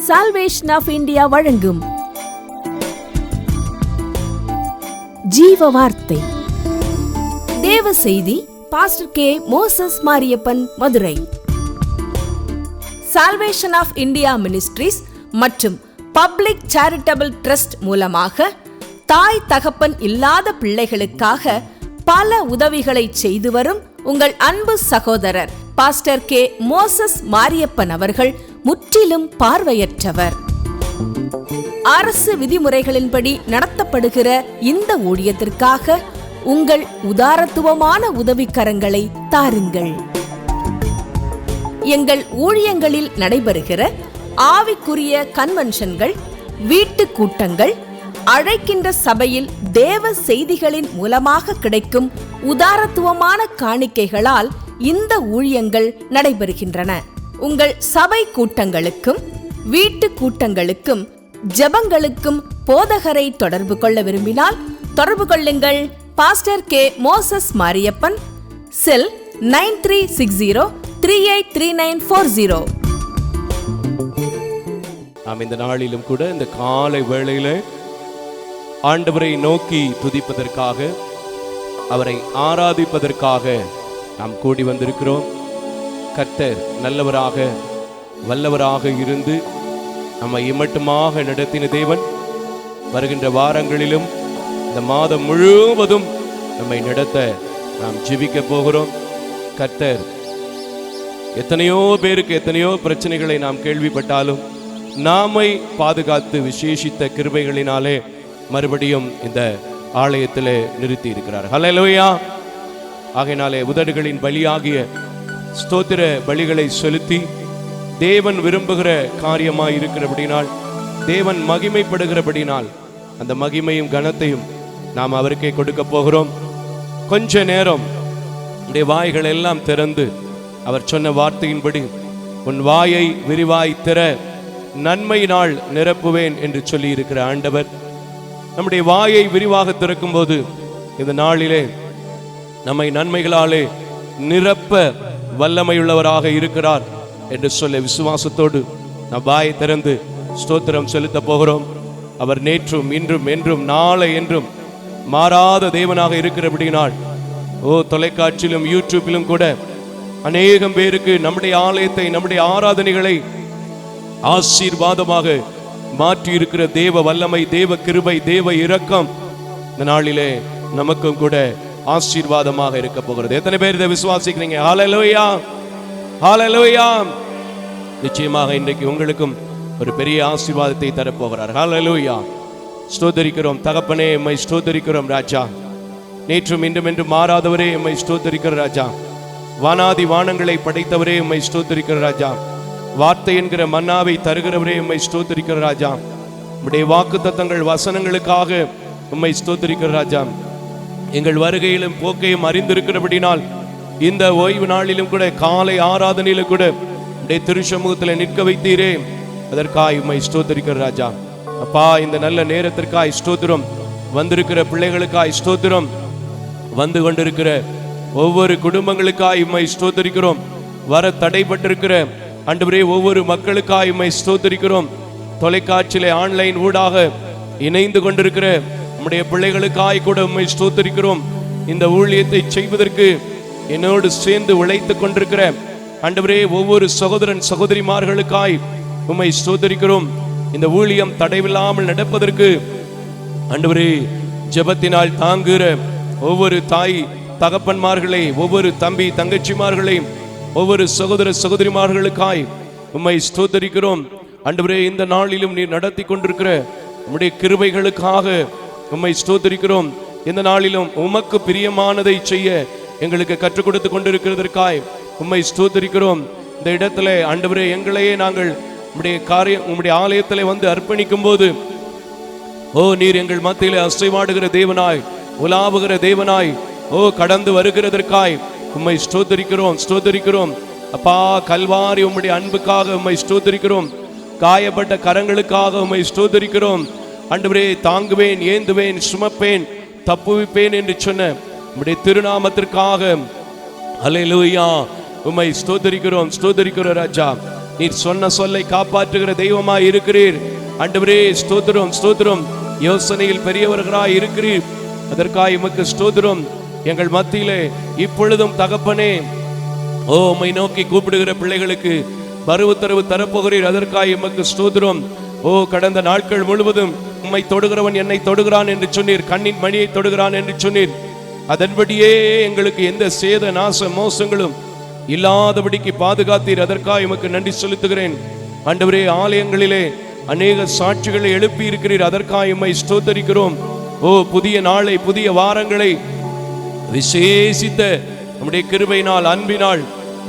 Salvation of India வழங்கும் ஜீவ வார்த்தை தேவ செய்தி. Pastor K. Moses Mariyappan, Madurai. Salvation of India ministries மற்றும் பப்ளிக் சேரிட்டபிள் ட்ரஸ்ட் மூலமாக தாய் தகப்பன் இல்லாத பிள்ளைகளுக்காக பல உதவிகளை செய்து வரும் உங்கள் அன்பு சகோதரர் பாஸ்டர் கே. மோசஸ் மாரியப்பன் அவர்கள் முற்றிலும் பார்வையற்றவர். அரசு விதிமுறைகளின்படி நடத்தப்படுகிற இந்த ஊழியத்திற்காக உங்கள் உதாரத்துவமான உதவிக்கரங்களை தாருங்கள். எங்கள் ஊழியங்களில் நடைபெறுகிற ஆவிக்குரிய கன்வென்ஷன்கள், வீட்டு கூட்டங்கள், அழைக்கின்ற சபையில் தேவ செய்திகளின் மூலமாக கிடைக்கும் உதாரத்துவமான காணிக்கைகளால் இந்த ஊழியங்கள் நடைபெறுகின்றன. உங்கள் சபை கூட்டங்களுக்கும் வீட்டு கூட்டங்களுக்கும் ஜெபங்களுக்கும் போதகரை தொடர்பு கொள்ள விரும்பினால் தொடர்பு கொள்ளுங்கள். Pastor K. மோசஸ் மாரியப்பன், செல் 9360383940. நாம் இந்த நாளிலும் கூட இந்த காலை வேளையில ஆண்டவரை நோக்கி துதிப்பதற்காக, அவரை ஆராதிப்பதற்காக நாம் கூடி வந்திருக்கிறோம். கர்த்தர் நல்லவராக வல்லவராக இருந்து நம்மை இம்மட்டுமாக நடத்தின தேவன் வருகின்ற வாரங்களிலும் இந்த மாதம் முழுவதும் நம்மை நடத்த நாம் ஜெபிக்க போகிறோம். கர்த்தர் எத்தனையோ பேருக்கு எத்தனையோ பிரச்சனைகளை நாம் கேள்விப்பட்டாலும் நாமை பாதுகாத்து விசேஷித்த கிருபைகளினாலே மறுபடியும் இந்த ஆலயத்திலே நிறுத்தி இருக்கிறார். ஹல்லேலூயா. ஆகையினாலே உதடுகளின் பலியாகிய ஸ்தோத்திர பலிகளை செலுத்தி தேவன் விரும்புகிற காரியமாய் இருக்கிறபடினால், தேவன் மகிமைப்படுகிறபடினால் அந்த மகிமையும் கனத்தையும் நாம் அவருக்கே கொடுக்க போகிறோம். கொஞ்ச நேரம் உடைய வாய்கள் எல்லாம் திறந்து அவர் சொன்ன வார்த்தையின்படி உன் வாயை விரிவாய் திற நன்மையினால் நிரப்புவேன் என்று சொல்லி இருக்கிற ஆண்டவர் நம்முடைய வாயை விரிவாக திறக்கும் போது இந்த நாளிலே நம்மை நன்மைகளாலே நிரப்ப வல்லமையுள்ளவராக இருக்கிறார் என்று சொல்ல விசுவாசத்தோடு நாம் வாயை திறந்து ஸ்தோத்திரம் செலுத்த போகிறோம். அவர் நேற்றும் இன்றும் என்றும் நாளை என்றும் மாறாத தேவனாக இருக்கிறபடினால் தொலைக்காட்சியிலும் யூடியூப்பிலும் கூட அநேகம் பேருக்கு நம்முடைய ஆலயத்தை, நம்முடைய ஆராதனைகளை ஆசீர்வாதமாக மாற்றி இருக்கிற தேவ வல்லமை, தேவ கிருபை, தேவ இரக்கம் இந்த நாளிலே நமக்கும் கூட ஆசீர்வாதமாக இருக்க போகிறது. எத்தனை பேர் இதை விசுவாசிக்கிறீங்க? ஹல்லேலூயா, ஹல்லேலூயா. நிச்சயமாக இன்றைக்கு உங்களுக்கும் ஒரு பெரிய ஆசீர்வாதத்தை தரப்போகிறார். ஹல்லேலூயா. ஸ்தோத்தரிக்கிறோம் தகப்பனே, எம்மை ஸ்தோத்தரிக்கிறோம் ராஜா. நேற்றும் இன்றும் என்று மாறாதவரே எம்மை ஸ்தோத்தரிக்கிற ராஜா. வானாதி வானங்களை படைத்தவரே எம்மை ஸ்தோத்தரிக்கிற ராஜா. வார்த்தை என்கிற மன்னாவை தருகிறவரே எம்மை ஸ்தோத்தரிக்கிற ராஜா. உம்முடைய வாக்குத்தத்தங்கள் வசனங்களுக்காக எம்மை ஸ்தோத்தரிக்கிற ராஜா. எங்கள் வருகையிலும் போக்கையும் அறிந்திருக்கிறபடினால் இந்த ஓய்வு நாளிலும் கூட காலை ஆராதனையிலும் கூட உடைய திருச்சமூகத்தில் நிற்க வைத்தீரே, அதற்காய் உம்மை ஸ்தோத்தரிக்கிற ராஜா. அப்பா, இந்த நல்ல நேரத்திற்காய் ஸ்தோத்திரம். வந்திருக்கிற பிள்ளைகளுக்காய் ஸ்தோத்திரம். வந்து கொண்டிருக்கிற ஒவ்வொரு குடும்பங்களுக்காய் உம்மை ஸ்தோத்தரிக்கிறோம். வர தடைப்பட்டிருக்கிற ஆண்டவரே ஒவ்வொரு மக்களுக்காய் உம்மை ஸ்தோத்தரிக்கிறோம். தொலைக்காட்சியிலே ஆன்லைன் ஊடாக இணைந்து கொண்டிருக்கிற நம்முடைய பிள்ளைகளுக்காய் கூட உம்மை ஸ்தோத்தரிக்கிறோம். இந்த ஊழியத்தை செய்வதற்கு என்னோடு சேர்ந்து உழைத்துக் கொண்டிருக்கிற ஆண்டவரே ஒவ்வொரு சகோதரன் சகோதரிமார்களுக்காய் உம்மை ஸ்தோத்தரிக்கிறோம். இந்த ஊழியம் தடைவில்லாமல் நடப்பதற்கு ஆண்டவரே ஜெபத்தினால் தாங்குகிற ஒவ்வொரு தாய் தகப்பன்மார்களை, ஒவ்வொரு தம்பி தங்கச்சிமார்களையும், ஒவ்வொரு சகோதர சகோதரிமார்களுக்காய் உம்மை ஸ்தோத்தரிக்கிறோம். ஆண்டவரே இந்த நாளிலும் நீர் நடத்தி கொண்டிருக்கிற உம்முடைய கிருபைகளுக்காக உம்மை ஸ்தோத்தரிக்கிறோம். இந்த நாளிலும் உமக்கு பிரியமானதை செய்ய எங்களுக்கு கற்றுக் கொடுத்து கொண்டிருக்கிறதற்காய் உம்மை ஸ்தோத்தரிக்கிறோம். இந்த இடத்துல ஆண்டவரே எங்களையே நாங்கள் உம்முடைய ஆலயத்திலே வந்து அர்ப்பணிக்கும் போது நீர் எங்கள் மத்தியிலே அசைவாடுகிற தேவனாய், உலாவுகிற தேவனாய் கடந்து வருகிறதற்காய் உம்மை ஸ்தோத்தரிக்கிறோம், ஸ்தோத்தரிக்கிறோம். அப்பா, கல்வாரி உம்முடைய அன்புக்காக உம்மை ஸ்தோத்தரிக்கிறோம். காயப்பட்ட கரங்களுக்காக உம்மை ஸ்தோத்தரிக்கிறோம். ஆண்டவரே, தாங்குவேன், ஏந்துவேன், சுமப்பேன், தப்புவிப்பேன் என்று சொன்ன உம்முடைய திருநாமத்திற்காக ஹல்லேலூயா உம்மை ஸ்தோத்தரிக்கிறோம், ஸ்தோத்தரிக்கிறோம் ராஜா. நீர் சொன்ன சொல்லை காப்பாற்றுகிற தெய்வமாய் இருக்கிறீர். ஆண்டவரே ஸ்தோத்திரம் ஸ்தோத்திரம். யோசனையில் பெரியவர்களாய் இருக்கிறீர், அதற்காக உமக்கு ஸ்தோத்திரம். எங்கள் மத்தியிலே இப்பொழுதும் தகப்பனே உம்மை நோக்கி கூப்பிடுகிற பிள்ளைகளுக்கு பருவத்தரவு தரப்போகிறீர், அதற்காக உமக்கு ஸ்தோத்திரம். கடந்த நாட்கள் முழுவதும் உம்மை தொடுகிறவன் என்னை தொடுகிறான் என்று சொன்னீர், கண்ணின் மணியை தொடுகிறான் என்று சொன்னீர். அதன்படியே எங்களுக்கு எந்த சேத நாச மோசங்களும் இல்லாதபடிக்கு பாதுகாத்தீர், அதற்காக உமக்கு நன்றி செலுத்துகிறேன். ஆண்டவரே, ஆலயங்களிலே அநேக சாட்சிகளை எழுப்பி இருக்கிறீர், அதற்காக உம்மை ஸ்தோத்தரிக்கிறோம். புதிய நாளை, புதிய வாரங்களை விசேஷித்த நம்முடைய கிருபையினால் அன்பினால்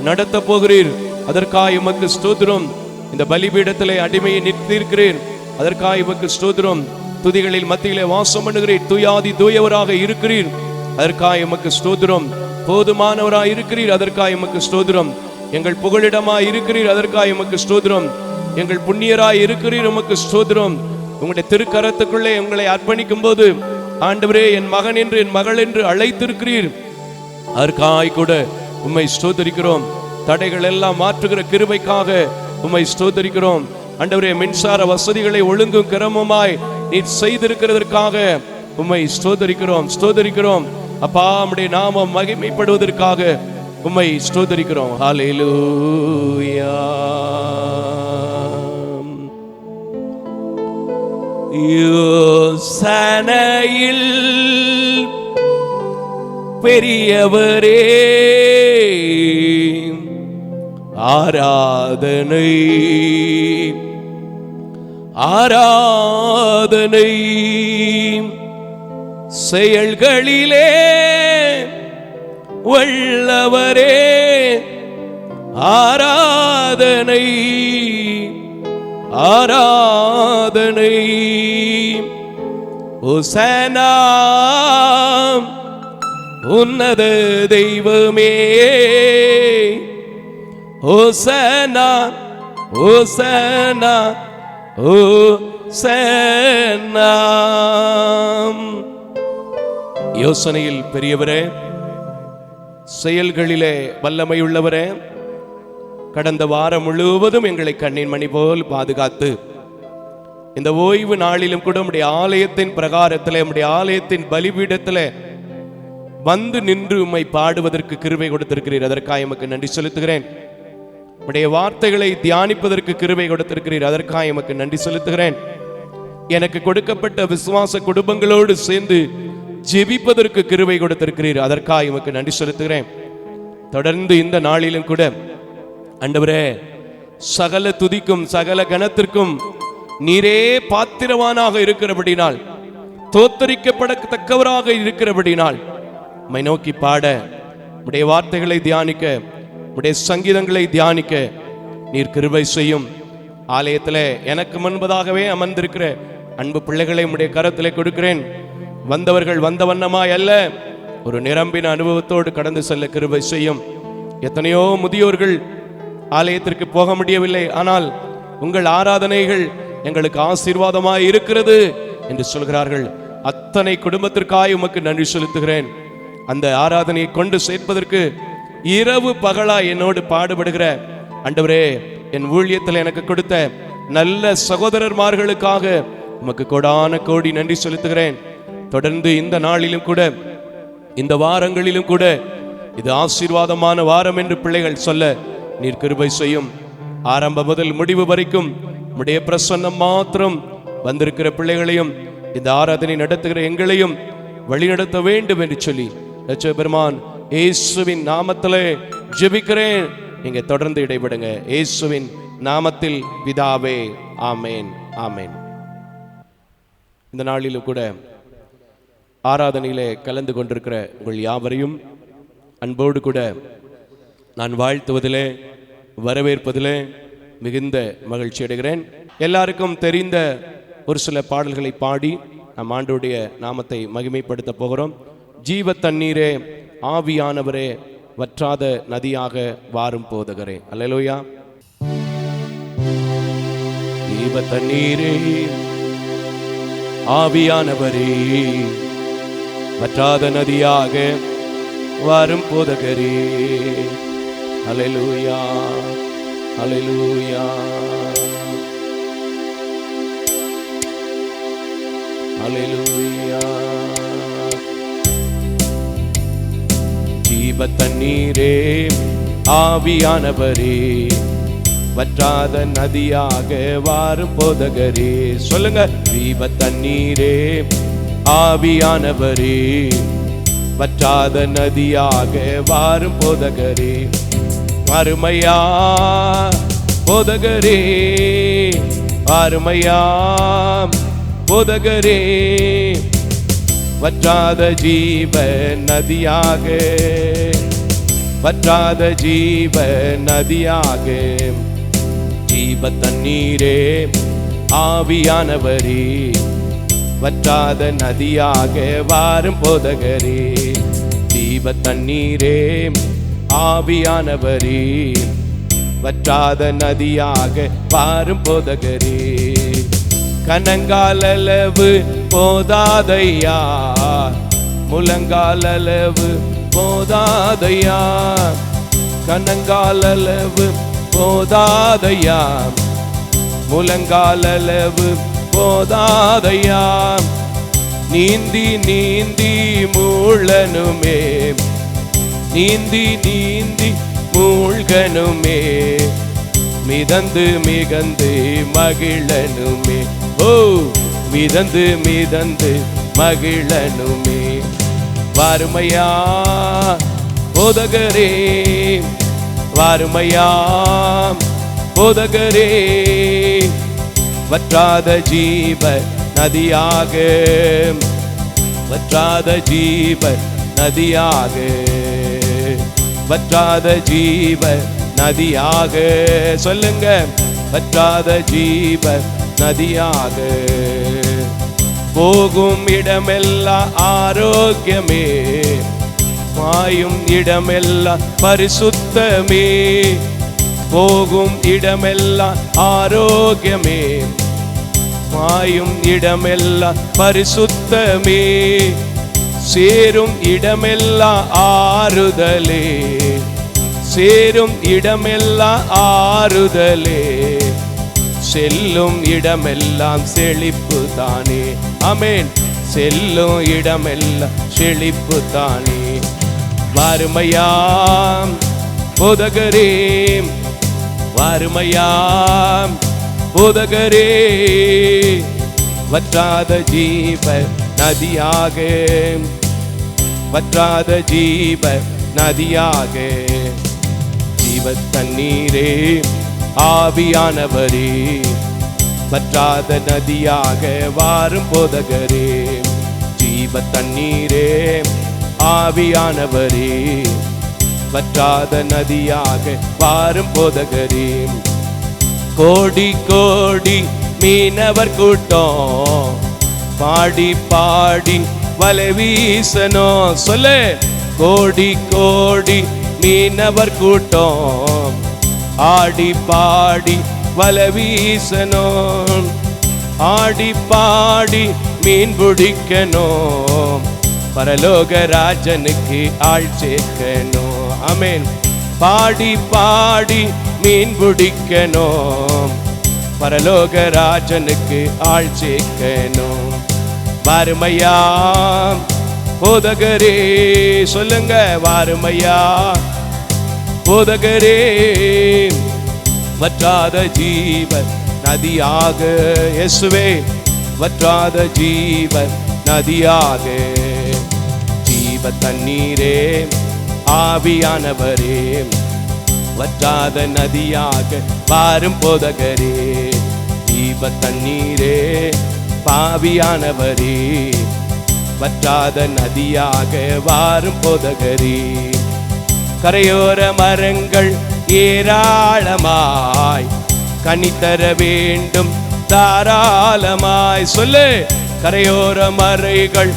நடத்த போகிறீர், அதற்காக உமக்கு ஸ்தோத்திரம். இந்த பலிபீடத்திலே அடிமையை நிறுத்தியிருக்கிறீர், அதற்காக உமக்கு ஸ்தோத்திரம். துதிகளில் மத்தியிலே வாசம் பண்ணுகிறீர், துயாதி தூயவராக இருக்கிறீர், அதற்காக உமக்கு ஸ்தோத்திரம். போதுமானவராய் இருக்கிறீர், அதற்காக உமக்கு ஸ்தோத்திரம். எங்கள் புகலிடமாய் இருக்கிறீர், அதற்காக உமக்கு ஸ்தோத்திரம். எங்கள் புண்ணியராய் இருக்கிறீர், உமக்கு ஸ்தோத்திரம். உங்களுடைய திருக்கரத்துக்குள்ளே உங்களை அர்ப்பணிக்கும் போது ஆண்டவரே, என் மகன் என்று என் மகள் என்று அழைத்திருக்கிறீர், அதற்காக கூட உம்மை ஸ்தோத்தரிக்கிறோம். தடைகள் எல்லாம் மாற்றுகிற கிருபைக்காக உம்மை ஸ்தோத்தரிக்கிறோம். ஆண்டவரே, மின்சார வசதிகளை ஒழுங்கும் கிரமமாய் நீர் செய்திருக்கிறதற்காக உம்மை ஸ்தோத்தரிக்கிறோம் ஸ்தோத்தரிக்கிறோம். அப்பா, நம்முடைய நாமம் மகிமைப்படுவதற்காக உம்மை ஸ்தோத்தரிக்கிறோம். ஹல்லேலூயா. யோசனையில் பெரியவரே ஆராதனை ஆராதனை, செயல்களிலே வல்லவரே ஆராதனை ஆராதனை. ஹோசனா உன்னத தெய்வமே, ஹோசனா ஹோசனா ஹோசனா. யோசனையில் பெரியவரே, செயல்களிலே வல்லமையுள்ளவரே, கடந்த வாரம் முழுவதும் எங்களை கண்ணின் மணி போல் பாதுகாத்து இந்த ஓய்வு நாளிலும் கூட உம்முடைய ஆலயத்தின் பிரகாரத்திலே, உம்முடைய ஆலயத்தின் பலிபீடத்திலே வந்து நின்று உம்மை பாடுவதற்கு கிருபை கொடுத்திருக்கிறீர், அதற்காக எமக்கு நன்றி செலுத்துகிறேன். உம்முடைய வார்த்தைகளை தியானிப்பதற்கு கிருபை கொடுத்திருக்கிறீர், அதற்காக எமக்கு நன்றி செலுத்துகிறேன். எனக்கு கொடுக்கப்பட்ட விசுவாச குடும்பங்களோடு சேர்ந்து ஜெபிப்பதற்கு கிருபை கொடுத்திருக்கிறீர், அதற்காக எமக்கு நன்றி செலுத்துகிறேன். தொடர்ந்து இந்த நாளிலும் கூட ஆண்டவரே, சகல துதிக்கும் சகல கணத்திற்கும் நீரே பாத்திரவானாக இருக்கிறபடினால், தோத்தரிக்கப்படத்தக்கவராக இருக்கிறபடினால் உம்மை நோக்கி பாட, உம்முடைய வார்த்தைகளை தியானிக்க, உம்முடைய சங்கீதங்களை தியானிக்க நீர் கிருபை செய்யும். ஆலயத்தில் எனக்கு முன்பதாகவே அமர்ந்திருக்கிற அன்பு பிள்ளைகளை உம்முடைய கரத்திலே கொடுக்கிறேன். வந்தவர்கள் வந்த வண்ணமாய் அல்ல, ஒரு நிரம்பின அனுபவத்தோடு கடந்து செல்ல கிருபை செய்யும். எத்தனையோ முதியோர்கள் ஆலயத்திற்கு போக முடியவில்லை, ஆனால் உங்கள் ஆராதனைகள் எங்களுக்கு ஆசீர்வாதமாய் இருக்கிறது என்று சொல்கிறார்கள். அத்தனை குடும்பத்திற்காக உமக்கு நன்றி செலுத்துகிறேன். அந்த ஆராதனையை கொண்டு சேர்ப்பதற்கு இரவு பகலா என்னோடு பாடுபடுகிற ஆண்டவரே, என் ஊழியத்தில் எனக்கு கொடுத்த நல்ல சகோதரர்மார்களுக்காக உமக்கு கோடான கோடி நன்றி செலுத்துகிறேன். தொடர்ந்து இந்த நாளிலும் கூட, இந்த வாரங்களிலும் கூட இது ஆசீர்வாதமான வாரம் என்று பிள்ளைகள் சொல்ல நீர் கிருபை செய்யும். ஆரம்ப முதல் முடிவு வரைக்கும் உம்முடைய பிரசன்னம் மாத்திரம் வந்திருக்கிற பிள்ளைகளையும் இந்த ஆராதனை நடத்துகிற எங்களையும் வழிநடத்த வேண்டும் என்று சொல்லி பெருமான் இயேசுவின் நாமத்திலே ஜெபிக்கிறேன். நீங்க தொடர்ந்து இடைபடுங்க. இயேசுவின் நாமத்தில் பிதாவே, ஆமேன் ஆமேன். இந்த நாளிலும் கூட ஆராதனையிலே கலந்து கொண்டிருக்கிற உங்கள் யாவரையும் அன்போடு கூட நான் வாழ்த்துவதிலே, வரவேற்பதிலே மிகுந்த மகிழ்ச்சி அடைகிறேன். எல்லாருக்கும் தெரிந்த ஒரு சில பாடல்களை பாடி நம் ஆண்டவருடைய நாமத்தை மகிமைப்படுத்த போகிறோம். ஜீவ தண்ணீரே, ஆவியானவரே, வற்றாத நதியாக வாரும் போதகரே. அல்லேலூயா. ஜீவ தண்ணீரே, ஆவியானவரே, வற்றாத நதியாக வாரும் போதகரே. அல்லேலூயா. ஹல்லேலூயா, ஹல்லேலூயா. ஜீவ தண்ணீரே, ஆவியானவரே, வற்றாத நதியாக வாரும் போதகரே. சொல்லுங்க. ஜீவ தண்ணீரே, ஆவியானவரே, வற்றாத நதியாக வாரும் போதகரே. அருமையா போதகரே, அருமையா போதகரே, வற்றாத ஜீவ நதியாக, வற்றாத ஜீவ நதியாக. ஜீவ தண்ணீரே, ஆவியானவரே, வற்றாத நதியாக வாரும் போதகரே. ஜீவ தண்ணீரே, ஆவியானவரே, வற்றாத நதியாக வாரும் போதகரே. கனங்காலளவு போதாதையா, முழங்காலளவு போதாதையா, கனங்காலளவு போதாதையா, முழங்காலளவு போதாதையா. நீந்தி நீந்தி மூழ்கனுமே, நீந்தி நீந்தி மூழ்கனுமே, மிதந்து மிதந்து மகிழனுமே. ஓ, மிதந்து மிதந்து மகிழனுமே. வாருமையா போதகரே, வாருமையா போதகரே, வற்றாத ஜீவ நதியாக, வற்றாத ஜீவ நதியாக, வற்றாத ஜீவ நதியாக. சொல்லுங்க. வற்றாத ஜீவ நதியாக. போகும் இடமெல்லாம் ஆரோக்கியமே, மாயும் இடமெல்லாம் பரிசுத்தமே. போகும் இடமெல்லாம் ஆரோக்கியமே, மாயும் இடமெல்லாம் பரிசுத்தமே. சேரும் இடமெல்லாம் ஆறுதலே, சேரும் இடமெல்லாம் ஆறுதலே. செல்லும் இடமெல்லாம் செழிப்பு தானே. ஆமென். செல்லும் இடமெல்லாம் செழிப்பு தானே. வாருமையாம் போதகரே, வாருமையாம் போதகரே, வற்றாத ஜீவ நதியாக, வற்றாத ஜீவ நதியாக. ஜீவ தண்ணீரே, ஆவியானவரே, வற்றாத நதியாக வாரும் போதகரே. ஜீவ தண்ணீரே, ஆவியானவரே, வற்றாத நதியாக வாரும் போதகரே. கோடி கோடி மீனவர் கூட்டம் பாடி பாடி வலை வீசணும். சொல்லு. கோடி கோடி மீனவர் கூட்டம் ஆடி பாடி வலை வீசணும். ஆடி பாடி மீன் பிடிக்கணும், பரலோக ராஜனுக்கு ஆள் சேர்க்கணும். ஆமென். பாடி பாடி மீன் பிடிக்கணும், பரலோக ராஜனுக்கு ஆள் சேர்க்கணும். வாருமையா போதகரே. சொல்லுங்க. வாருமையா போதகரே, வற்றாத ஜீவ நதியாக. இயேசுவே, வற்றாத ஜீவ நதியாக. ஜீவ தண்ணீரே, ஆவியானவரே, வற்றாத நதியாக வாரும் போதகரே. ஜீவ தண்ணீரே, ஆவியானவரே, வற்றாத நதியாக வாரும் போதகரே. கரையோர மரங்கள் ஏராளமாய் கனித்தர வேண்டும் தாராளமாய். சொல்லு. கரையோர மரங்கள்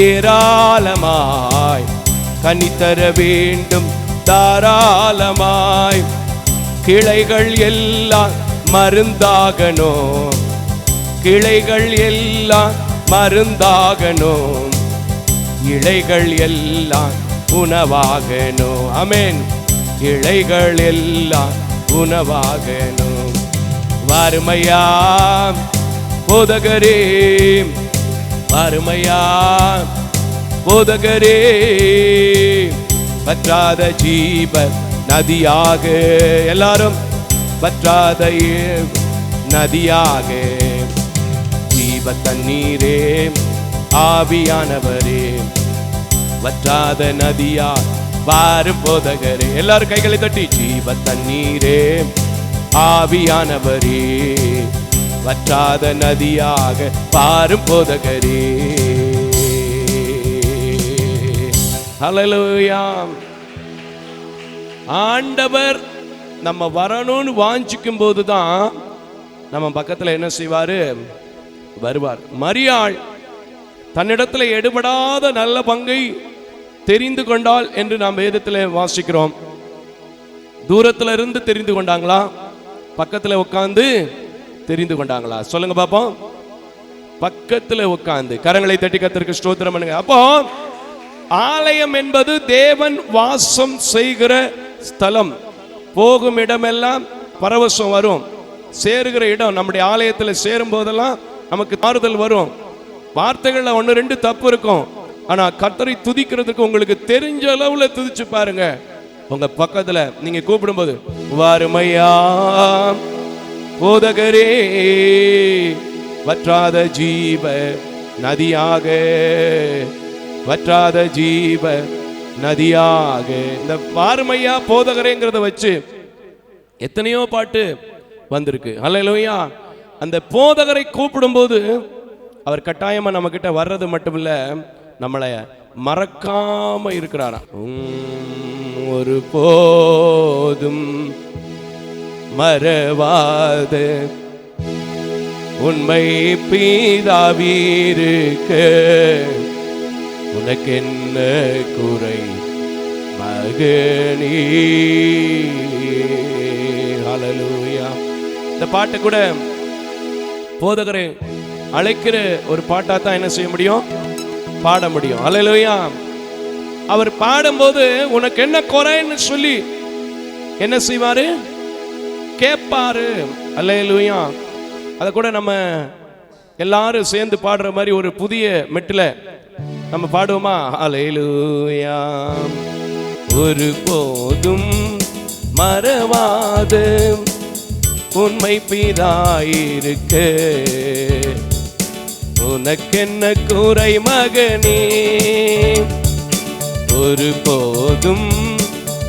ஏராளமாய் கனித்தர வேண்டும் தாராளமாய். கிளைகள் எல்லாம் மருந்தாகணும், கிளைகள் எல்லாம் மருந்தாகணும், இலைகள் எல்லாம் உணவாகணும். ஆமென். இலைகள் எல்லாம் உணவாகணும். வாருமையா போதகரே, வாருமையா போதகரே, வற்றாத ஜீவ நதியாக, எல்லாரும் வற்றாத நதியாக, ஜீவ தண்ணீரே ஆவியானவரே, வற்றாத நதியா வாரும் போதகரே. எல்லாரும் கைகளை தட்டி, ஜீவ தண்ணீரே ஆவியானவரே, வற்றாத நதியாக பாரும் போதகரே. ஹல்லேலூயா. ஆண்டவர் நம்ம வரணும்னு வாஞ்சிக்கும் போதுதான் நம்ம பக்கத்துல என்ன செய்வாரு? வருவார். மரியாள் தன்னிடத்துல எடுபடாத நல்ல பங்கை தெரிந்து கொண்டாள் என்று நாம் வேதத்தில் வாசிக்கிறோம். தூரத்துல இருந்து தெரிந்து கொண்டாங்களா, பக்கத்துல உட்கார்ந்து தெரிந்து கொண்டாங்களா? சொல்லுங்க பாப்போம். பக்கத்துல உட்கார்ந்து. கரங்களை தட்டி கர்த்தருக்கு ஸ்தோத்திரம் பண்ணுங்க. அப்போ ஆலயம் என்பது தேவன் வாசம் செய்கிற ஸ்தலம். போகும் இடமெல்லாம் பரவசம் வரும். சேருகிற இடம், நம்முடைய ஆலயத்தில் சேரும் போதெல்லாம் நமக்கு ஆறுதல் வரும். வார்த்தைகள்ல 1-2 தப்பு இருக்கும். ஆனா கர்த்தரை துதிக்கிறதுக்கு உங்களுக்கு தெரிஞ்ச அளவுல துதிச்சு பாருங்க. உங்க பக்கத்துல நீங்க கூப்பிடும்போது, வாருமையா போதகரே, வற்றாத ஜீவ நதியாக, வற்றாத ஜீவ நதியாக. இந்த வாருமையா போதகரேங்கிறத வச்சு எத்தனையோ பாட்டு வந்திருக்கு. அல்லேலூயா. அந்த போதகரை கூப்பிடும்போது அவர் கட்டாயமா நம்ம கிட்ட வர்றது மட்டும் இல்ல, நம்மளை மறக்காம இருக்கிறாரா. ஒரு போதும் மறவாத உண்மை பிதாவிருக்க, உனக்கு என்ன குறை மகனே. ஹல்லேலூயா. இந்த பாட்டு கூட போதகரை அழைக்கிற ஒரு பாட்டா தான் என்ன செய்ய முடியும்? பாட முடியும். ஹல்லேலூயா. அவர் பாடும்போது உனக்கு என்ன குறைன்னு சொல்லி என்ன செய்வாரு? கேட்பாரு. அல்லேலூயா. அத கூட நம்ம எல்லாரும் சேர்ந்து பாடுற மாதிரி ஒரு புதிய மெட்டில் நம்ம பாடுவோமா? அல்லேலூயா. ஒரு போதும் மறவாத உண்மை பிதாயிருக்க, உனக்கென்ன குறை மகனே. ஒரு போதும்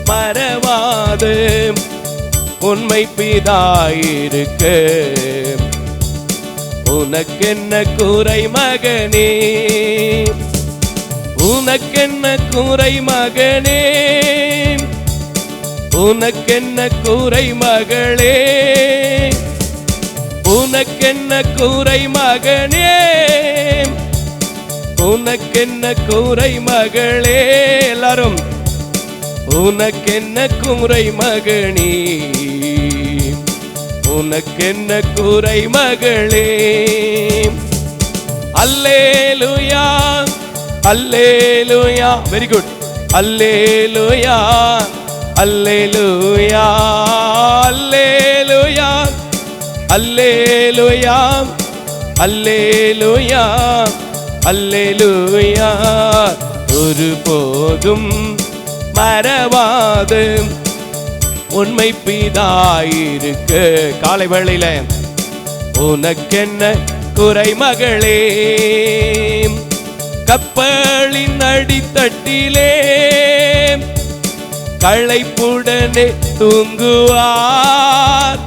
மறவாத உண்மை பிதாயிருக்க, உனக்கென்ன குறை மகனே. உனக்கென்ன குறை மகனே, உனக்கென்ன குறை மகளே, உனக்கென்ன குறை மகனே, உனக்கென்ன குறை மகளே. எல்லாரும் உனக்கென்ன குறை மகனே, உனக்கென்ன குறை மகளே. Hallelujah, hallelujah. Very good. Hallelujah, hallelujah, hallelujah, hallelujah, hallelujah, hallelujah. ஒரு போதும் மறவாத உண்மை பிதாயிருக்க. காலை வேளையில உனக்கென்ன குறை மகளே. கப்பலின் அடித்தட்டிலே களைப்புடனே தூங்குவார்.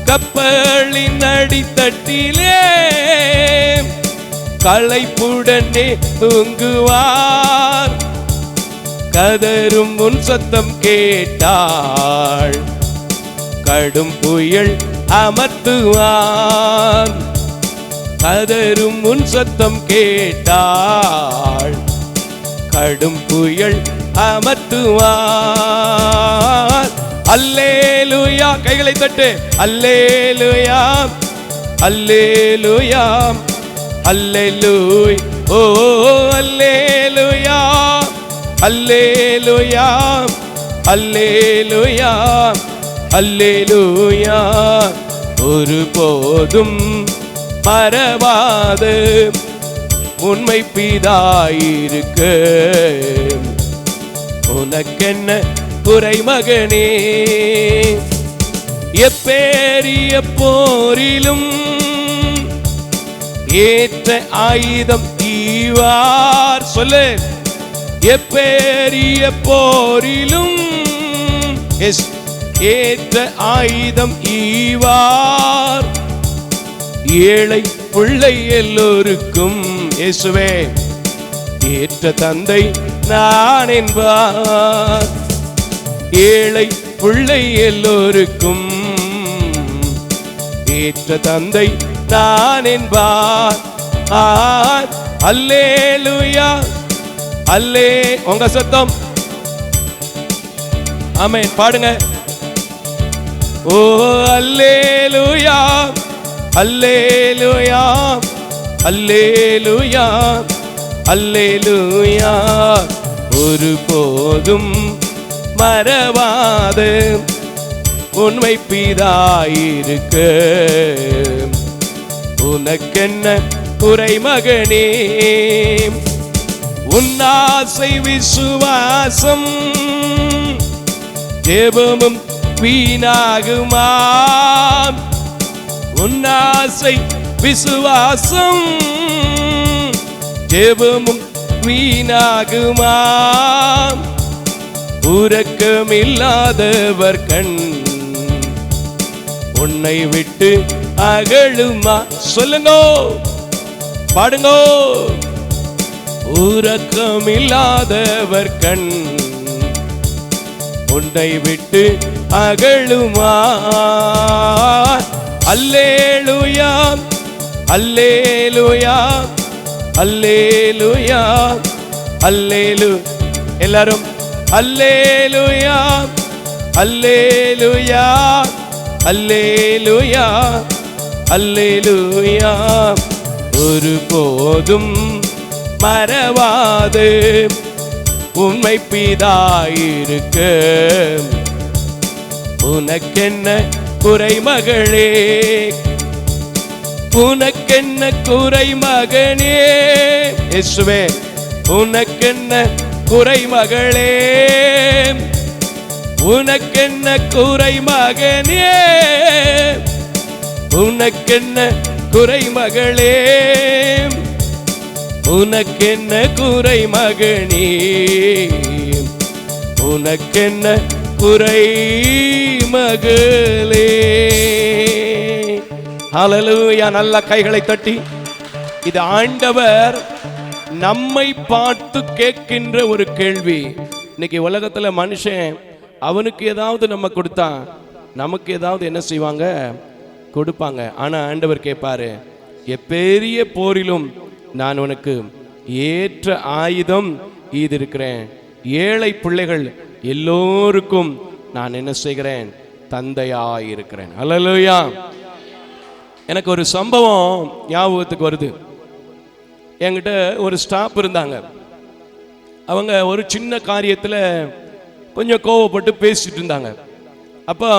கப்பலின் அடித்தட்டிலே களைப்புடனே தூங்குவார். கதரும் உன் சத்தம் கேட்டாள், கடும் புயல் அமர்த்துவான். கதரும் உன் சத்தம் கேட்டாள், கடும் புயல் அமர்த்துவான். அல்லேலூயா. கைகளை தட்டு. அல்லேலூயா, அல்லேலூயா, அல்லேலூயா. ஓ அல்லேலூயா, அல்லேலூயா, அல்லேலூயா, அல்லேலூயா. ஒருபோதும் மறவாது உண்மை பிதாயிருக்க உனக்கென்ன குறை மகனே. எப்பேரிய போரிலும் ஏற்ற ஆயுதம் ஈவார். சொல்லு. எப்பேரிய போரிலும் ஏற்ற ஆயுதம் ஈவார். ஏழை பிள்ளை எல்லோருக்கும் இயேசுவே ஏற்ற தந்தை நான் என்பார். ஏழை பிள்ளை எல்லோருக்கும் ஏற்ற தந்தை நான் என்பார். அல்லேலூயா. அல்லே உங்க சத்தம் ஆமென் பாடுங்க. ஓ அல்லேலூயா, அல்லேலூயா, அல்லேலூயா, அல்லேலூயா. ஒருபோதும் மறவாது உண்மை பிதாயிருக்க உனக்கென்ன குறை மகனே. உன்னாசை விசுவாசம் ஜெபமும் வீணாகுமாம். உன்னாசை விசுவாசம் ஜெபமும் வீணாகுமாம். உறக்கமில்லாதவர் கண் உன்னை விட்டு அகழுமா. சொல்லுங்கோ பாடுங்கோ. உறக்கமில்லாதவர் கண் உன்னை விட்டு அகழுமா. அல்லேலூயா, அல்லேலூயா, அல்லேலூயா, அல்லேலூ. எல்லாரும் அல்லேலூயா, அல்லேலூயா, அல்லேலூயா, அல்லேலூயா. ஒருபோதும் மறவாது உண்மை பிதாயிருக்க உனக்கென்ன குறை மகளே. உனக்கென்ன குறை மகனே. இயேசுவே உனக்கென்ன குறை மகளே. உனக்கென்ன குறை மகனே. உனக்கென்ன குறை மகளே. உனக்கென்ன குறை மகனே. உனக்கென்ன குறை மகளே. ஹல்லேலூயா. நல்ல கைகளை தட்டி. இது ஆண்டவர் நம்மை பார்த்து கேட்கின்ற ஒரு கேள்வி. இன்னைக்கு உலகத்துல மனுஷன் அவனுக்கு ஏதாவது நம்ம கொடுத்தா நமக்கு ஏதாவது என்ன செய்வாங்க, கொடுப்பாங்க. ஆனா ஆண்டவர் கேட்பாரு, எப்பெரிய போரிலும் நான் உனக்கு ஏற்ற ஆயுதம் ஈதிருக்கிறேன். ஏழை பிள்ளைகள் எல்லோருக்கும் நான் என்ன செய்கிறேன், தந்தையாயிருக்கிறேன். அல்லேலூயா. எனக்கு ஒரு சம்பவம் ஞாபகத்துக்கு வருது. என்கிட்ட ஒரு ஸ்டாஃப் இருந்தாங்க. அவங்க ஒரு சின்ன காரியத்தில் கொஞ்சம் கோவப்பட்டு பேசிட்டு இருந்தாங்க. அப்போ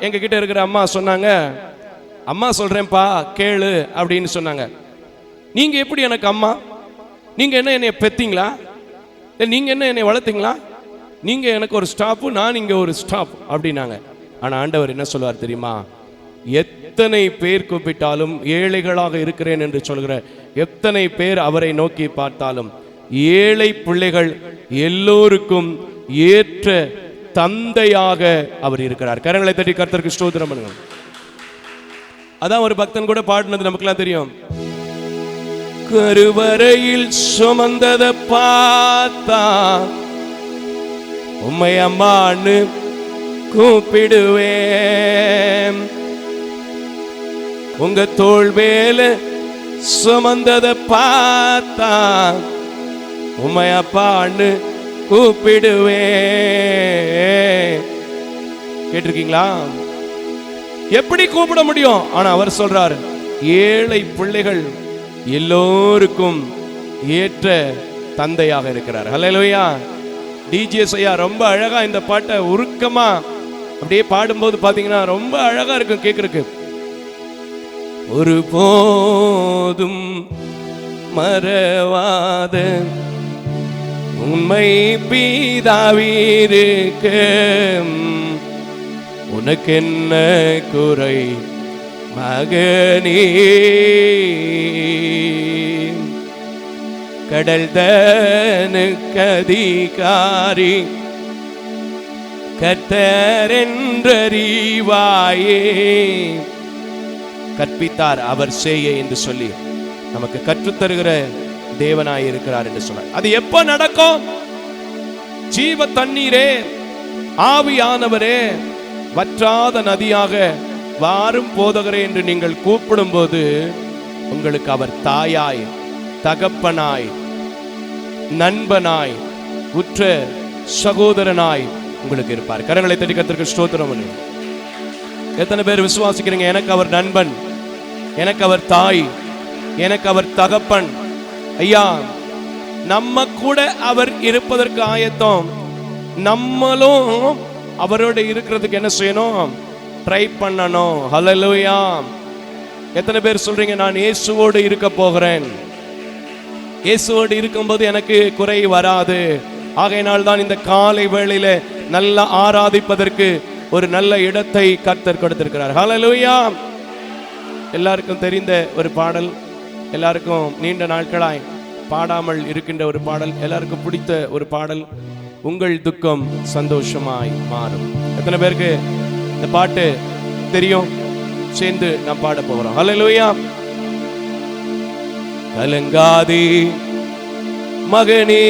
எங்ககிட்ட இருக்கிற அம்மா சொன்னாங்க, அம்மா சொல்கிறேன்ப்பா கேளு அப்படின்னு சொன்னாங்க. நீங்கள் எப்படி எனக்கு அம்மா? நீங்கள் என்ன என்னை பெத்தீங்களா? நீங்கள் என்ன என்னை வளர்த்தீங்களா? நீங்கள் எனக்கு ஒரு ஸ்டாஃபு, நான் இங்கே ஒரு ஸ்டாஃப் அப்படின்னாங்க. ஆனால் ஆண்டவர் என்ன சொல்வார் தெரியுமா? எத்தனை பேர் கூப்பிட்டாலும், ஏழைகளாக இருக்கிறேன் என்று சொல்கிற எத்தனை பேர் அவரை நோக்கி பார்த்தாலும், ஏழை பிள்ளைகள் எல்லோருக்கும் ஏற்ற தந்தையாக அவர் இருக்கிறார். கரங்களை தட்டி கர்த்தருக்கு ஸ்தோத்திரம் பண்ணுங்க. அதான் ஒரு பக்தன் கூட பாடினது நமக்குலாம் தெரியும். கருவறையில் சுமந்தத பார்த்தா உம்மை அம்மான்னு கூப்பிடுவேன். உங்க தோள் மேல சுமந்தத பார்த்தா உம்மை அப்பான்னு கூப்பிடுவேன். கேட்டிருக்கீங்களா? எப்படி கூப்பிட முடியும்? ஆனா அவர் சொல்றார், ஏழை பிள்ளைகள் எல்லோருக்கும் ஏற்ற தந்தையாக இருக்கிறார். ஹல்லேலூயா. டிஜிஎஸ் ஐயா ரொம்ப அழகா இந்த பாட்டை உருக்கமா அப்படியே பாடும்போது பாத்தீங்கன்னா ரொம்ப அழகா இருக்கும் கேட்கறதுக்கு. ஒரு போதும் மறவாத உண்மை பிதாவிருக்க உனக்கென்ன குறை மகனே, கடல் தனுக்கு அதிகாரி கர்த்தரென்றறிவாயே, கற்பித்தார் அவர் செய்ய என்று சொல்லி நமக்கு கற்றுத்தருகிற தேவனாய் இருக்கிறார் என்று சொன்னார். அது எப்ப நடக்கும்? ஜீவ தண்ணீரே, ஆவியானவரே, வற்றாத நதியாக வாரும் போதகரே என்று நீங்கள் கூப்பிடும் போது உங்களுக்கு அவர் தாயாய், தகப்பனாய், நண்பனாய், உற்ற சகோதரனாய் உங்களுக்கு இருப்பார். கரங்களை தட்டி கர்த்தருக்கு ஸ்தோத்திரம் பண்ணுங்க. எத்தனை பேர் விசுவாசிக்கிறீங்க? எனக்கு அவர் நண்பன், எனக்கு அவர் தாய், எனக்கு அவர் தகப்பன். ஐயா, நம்ம கூட அவர் இருப்பதற்கு ஆயத்தம். நம்மளும் அவரோட இருக்கிறதுக்கு என்ன செய்யணும்? ட்ரை பண்ணணும். ஹல்லேலூயா. எத்தனை பேர் சொல்றீங்க நான் இயேசுவோடு இருக்க போகிறேன், இயேசுவோடு இருக்கும்போது எனக்கு குறை வராது. ஆகையினால் தான் இந்த காலை வேளையில நல்லா ஆராதிப்பதற்கு ஒரு நல்ல இடத்தை கர்த்தர் கொடுத்திருக்கிறார். ஹல்லேலூயா. எல்லாருக்கும் தெரிந்த ஒரு பாடல், எல்லாருக்கும் நீண்ட நாட்களாய் பாடாமல் இருக்கின்ற ஒரு பாடல், எல்லாருக்கும் பிடித்த ஒரு பாடல், உங்கள் துக்கம் சந்தோஷமாய் மாறும். எத்தனை பேருக்கு இந்த பாட்டு தெரியும்? சேர்ந்து நாம் பாட போகிறோம். ஹல்லேலூயா. கலங்காதே மகனே,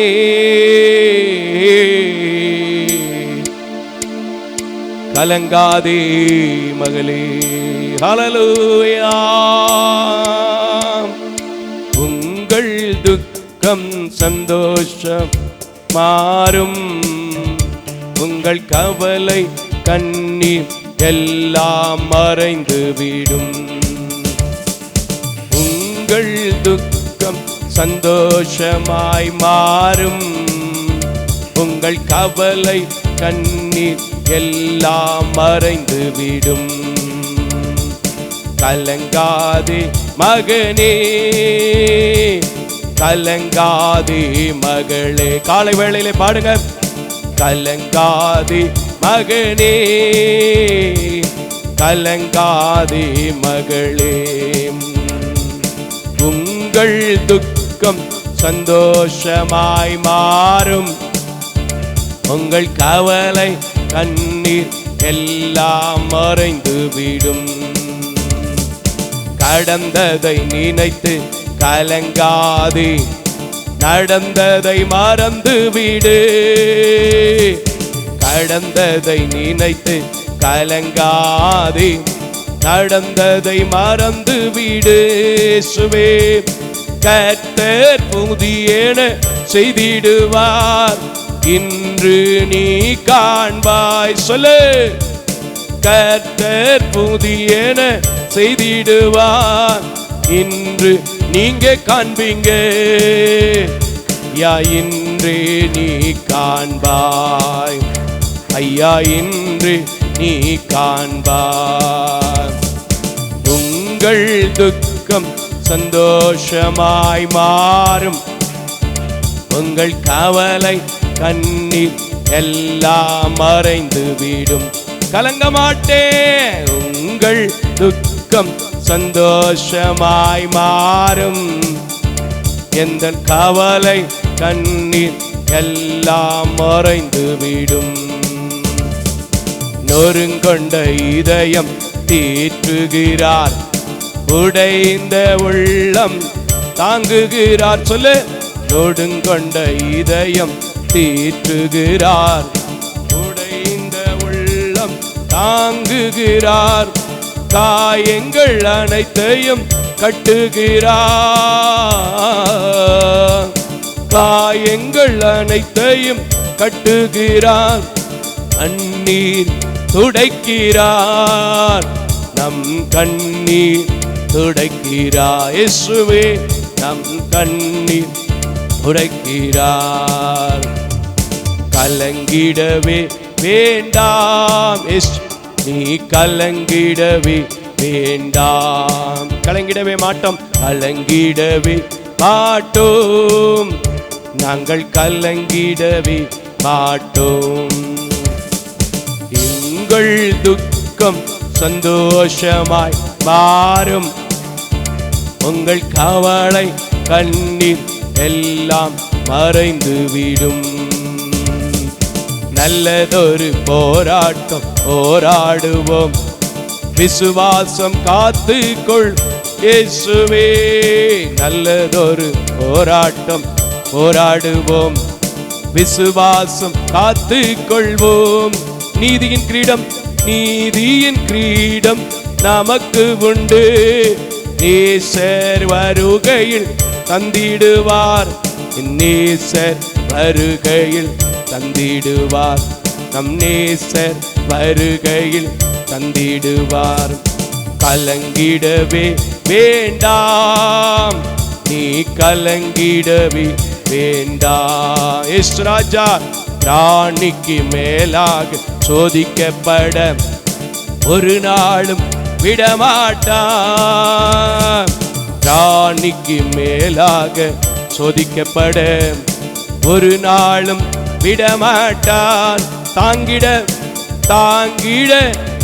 கலங்காதே மகளே. ஹல்லேலூயா. உங்கள் துக்கம் சந்தோஷம் மாறும், உங்கள் கவலை கண்ணீர் எல்லாம் மறைந்து விடும். உங்கள் துக்கம் சந்தோஷமாய் மாறும், உங்கள் கவலை கண்ணீர் எல்லாம் மறைந்து விடும். கலங்காதே மகனே, கலங்காதே மகளே. காலை வேளையிலே பாடுங்க. கலங்காதே மகனே, கலங்காதே மகளே. உங்கள் துக்கம் சந்தோஷமாய் மாறும், உங்கள் கவலை கண்ணீர் எல்லாம் மறைந்து விடும். கடந்ததை நினைத்து கலங்காதே, நடந்ததை மறந்து விடு. கடந்ததை நினைத்து கலங்காதே, நடந்ததை மறந்து விடு. சுவே கர்த்தர் புதியன செய்திடுவார், இன்று நீ காண்பாய். சொல்லு. கர்த்தர் புதியன செய்திடுவார், இன்று நீங்க காண்பீங்க. யா இன்று நீ காண்பாய், ஐயா இன்று நீ காண்பாய். உங்கள் துக்கம் சந்தோஷமாய் மாறும், உங்கள் கவலை கண்ணீர் எல்லாம் மறைந்து விடும். கலங்க மாட்டேன். உங்கள் துக்கம் சந்தோஷமாய் மாறும், எந்த கவலை கண்ணீர் எல்லாம் மறைந்து விடும். நொறுங்கொண்ட இதயம் தேற்றுகிறார், உடைந்த உள்ளம் தாங்குகிறார். சொல்லு. நொறுங்கொண்ட இதயம் தேற்றுகிறார், உடைந்த உள்ளம் தாங்குகிறார். காயங்கள் அனைத்தையும் கட்டுகிறார், காயங்கள் அனைத்தையும் கட்டுகிறார். கண்ணீர் துடைக்கிறார், நம் கண்ணீர் துடைக்கிறார். இயேசுவே நம் கண்ணீர் துடைக்கிறார். கலங்கிடவே வேண்டாம். நீ கலங்கிடவே வேண்டாம். கலங்கிடவே மாட்டோம், கலங்கிடவே மாட்டோம், நாங்கள் கலங்கிடவே மாட்டோம். எங்கள் துக்கம் சந்தோஷமாய் மாறும், உங்கள் கவலை கண்ணீர் எல்லாம் மறைந்துவிடும். நல்லதொரு போராட்டம் போராடுவோம், விசுவாசம் காத்துக்கொள் இயேசுவே. நல்லதொரு போராட்டம் போராடுவோம், விசுவாசம் காத்துக்கொள்வோம். நீதியின் கிரீடம், நீதியின் கிரீடம் நமக்கு உண்டு, நேசர் வருகையில் தந்திடுவார். நேசர் வருகையில் தந்திடுவார், நம் நேசர் வருகையில் தந்திடுவார். கலங்கிடவே வேண்டாம், நீ கலங்கிடவே வேண்டாம். இயேசு ராஜா ராணிக்கு மேலாக சோதிக்கப்பட ஒரு நாளும் விடமாட்டான். ராணிக்கு மேலாக சோதிக்கப்பட ஒரு நாளும் விடமாட்டான். தாங்கிட தாங்கிட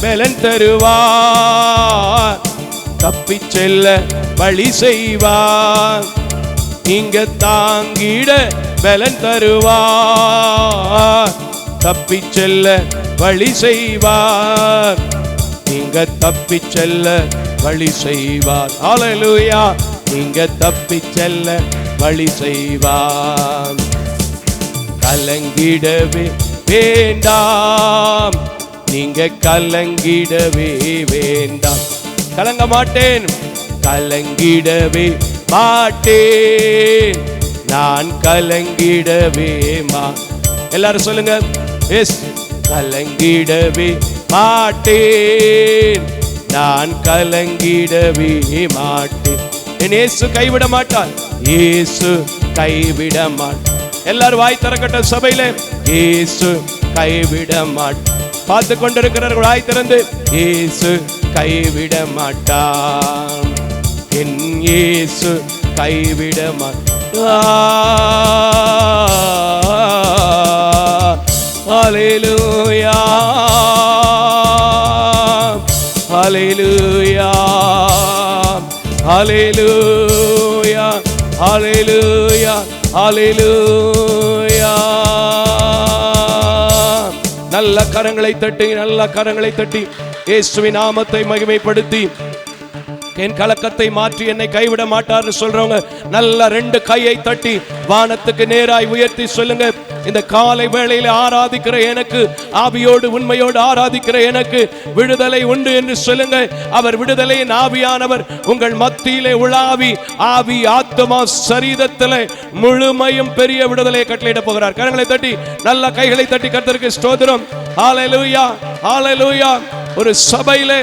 பலன் தருவார், தப்பி செல்ல வழி செய்வார். நீங்க தாங்கிட பலன் தருவார், தப்பி செல்ல வழி செய்வார். நீங்க தப்பி செல்ல வழி செய்வார். ஹல்லேலூயா. நீங்க தப்பி செல்ல வழி செய்வார். கலங்கிடவே வேண்டாம், நீங்க கலங்கிடவே வேண்டாம். கலங்க மாட்டேன், கலங்கிடவே மாட்டேன், நான் கலங்கிடவே எல்லாரும் சொல்லுங்க, எஸ். கலங்கிடவே மாட்டேன், நான் கலங்கிடவே மாட்டேன். என் இயேசு கைவிட மாட்டார், இயேசு கைவிட மாட்டார். எல்லாரும் வாய் திறக்கட்டும் சபையில. இயேசு கைவிட மாட்டார். பார்த்து கொண்டிருக்கிறவர்கள் வாய் திறந்து, இயேசு கைவிட மாட்டார், என் இயேசு கைவிட மாட்டார். ஹல்லேலூயா, ஹல்லேலூயா, ஹல்லேலூயா, ஹல்லேலூயா, ஹல்லேலூயா. நல்ல கரங்களை தட்டி, நல்ல கரங்களை தட்டி இயேசுவின் நாமத்தை மகிமைப்படுத்தி, என் கலக்கத்தை மாற்றி என்னை கைவிட மாட்டார்னு சொல்றவங்க நல்ல ரெண்டு கையை தட்டி வானத்துக்கு நேராய் உயர்த்தி சொல்லுங்க, இந்த காலை வேளையில ஆராதிக்கிற எனக்கு, ஆவியோடு உண்மையோடு ஆராதிக்கிற எனக்கு விடுதலை உண்டு என்று சொல்லுங்க. அவர் விடுதலையின் ஆவியானவர் உங்கள் மத்தியிலே உலாவி ஆவி ஆத்மா சரீரத்திலே முழுமையும் பெரிய விடுதலையை கட்டளையிட போகிறார். கரங்களை தட்டி நல்ல கைகளை தட்டி கர்த்தருக்கு ஸ்தோத்திரம். ஹல்லேலூயா, ஹல்லேலூயா. ஒரு சபையிலே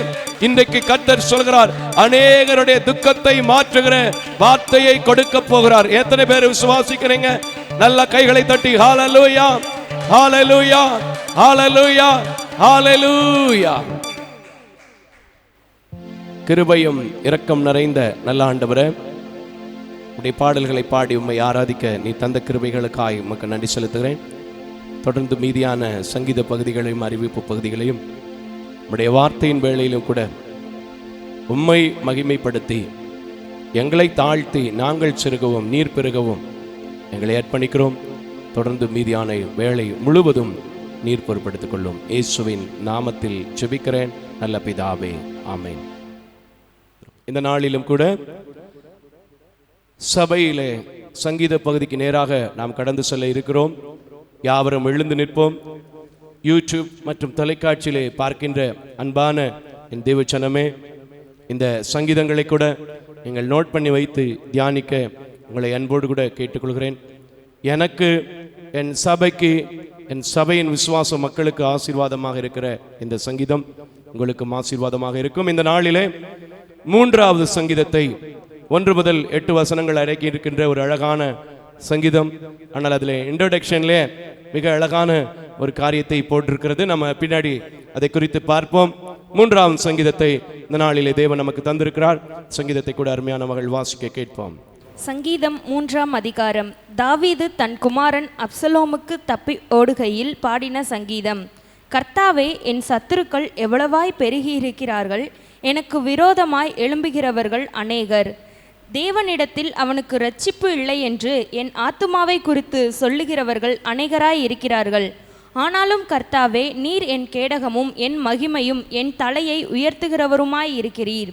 இன்றைக்கு கர்த்தர் சொல்கிறார், அநேகருடைய துக்கத்தை மாற்றுகிற வார்த்தையை கொடுக்க போகிறார். எத்தனை பேர் விசுவாசிக்கிறீங்க? நல்ல கைகளை தட்டி ஹல்லேலூயா, ஹல்லேலூயா, ஹல்லேலூயா, ஹல்லேலூயா. கிருபையும் இரக்கம் நிறைந்த நல்ல ஆண்டவரே, உடைய பாடல்களை பாடி உம்மை ஆராதிக்க நீ தந்த கிருபைகளுக்காய் உமக்கு நன்றி செலுத்துகிறேன். தொடர்ந்து மீதியான சங்கீத பகுதிகளையும் அறிவிப்பு பகுதிகளையும் உடைய வார்த்தையின் வேளையிலும் கூட உம்மை மகிமைப்படுத்தி எங்களை தாழ்த்தி நாங்கள் சிறுகவும் நீர் பெருகவும் எங்களை அர்ப்பணிக்கிறோம். தொடர்ந்து மீதியான வேளை முழுவதும் நீர் பொறுப்படுத்திக் கொள்ளும். இயேசுவின் நாமத்தில் ஜெபிக்கிறேன் நல்ல பிதாவே, ஆமென். இந்த நாளிலும் கூட சபையிலே சங்கீத பகுதிக்கு நேராக நாம் கடந்து செல்ல இருக்கிறோம். யாவரும் எழுந்து நிற்போம். யூடியூப் மற்றும் தொலைக்காட்சியிலே பார்க்கின்ற அன்பான என் தேவச்சனமே, இந்த சங்கீதங்களை கூட நீங்கள் நோட் பண்ணி வைத்து தியானிக்க உங்களை அன்போடு கூட கேட்டுக்கொள்கிறேன். எனக்கு, என் சபைக்கு, என் சபையின் விசுவாச மக்களுக்கு ஆசீர்வாதமாக இருக்கிற இந்த சங்கீதம் உங்களுக்கும் ஆசீர்வாதமாக இருக்கும். இந்த நாளிலே 3வது சங்கீதத்தை 1 முதல் 8 வசனங்கள் அடக்கி இருக்கின்ற ஒரு அழகான சங்கீதம். ஆனால் அதில் இன்ட்ரோடக்ஷன்லே மிக அழகான ஒரு காரியத்தை போட்டிருக்கிறது. நம்ம பின்னாடி அதை குறித்து பார்ப்போம். 3ஆம் சங்கீதத்தை இந்த நாளிலே தேவன் நமக்கு தந்திருக்கிறார். சங்கீதத்தை கூட அருமையான மகள் வாசிக்க கேட்போம். சங்கீதம் 3ஆம் அதிகாரம். தாவீது தன் குமாரன் அப்சலோமுக்கு தப்பி ஓடுகையில் பாடின சங்கீதம். கர்த்தாவே, என் சத்துருக்கள் எவ்வளவாய் பெருகியிருக்கிறார்கள், எனக்கு விரோதமாய் எழும்புகிறவர்கள் அநேகர். தேவனிடத்தில் அவனுக்கு இரட்சிப்பு இல்லை என்று என் ஆத்துமாவை குறித்து சொல்லுகிறவர்கள் அநேகராய் இருக்கிறார்கள். ஆனாலும் கர்த்தாவே, நீர் என் கேடகமும் என் மகிமையும் என் தலையை உயர்த்துகிறவருமாய் இருக்கிறீர்.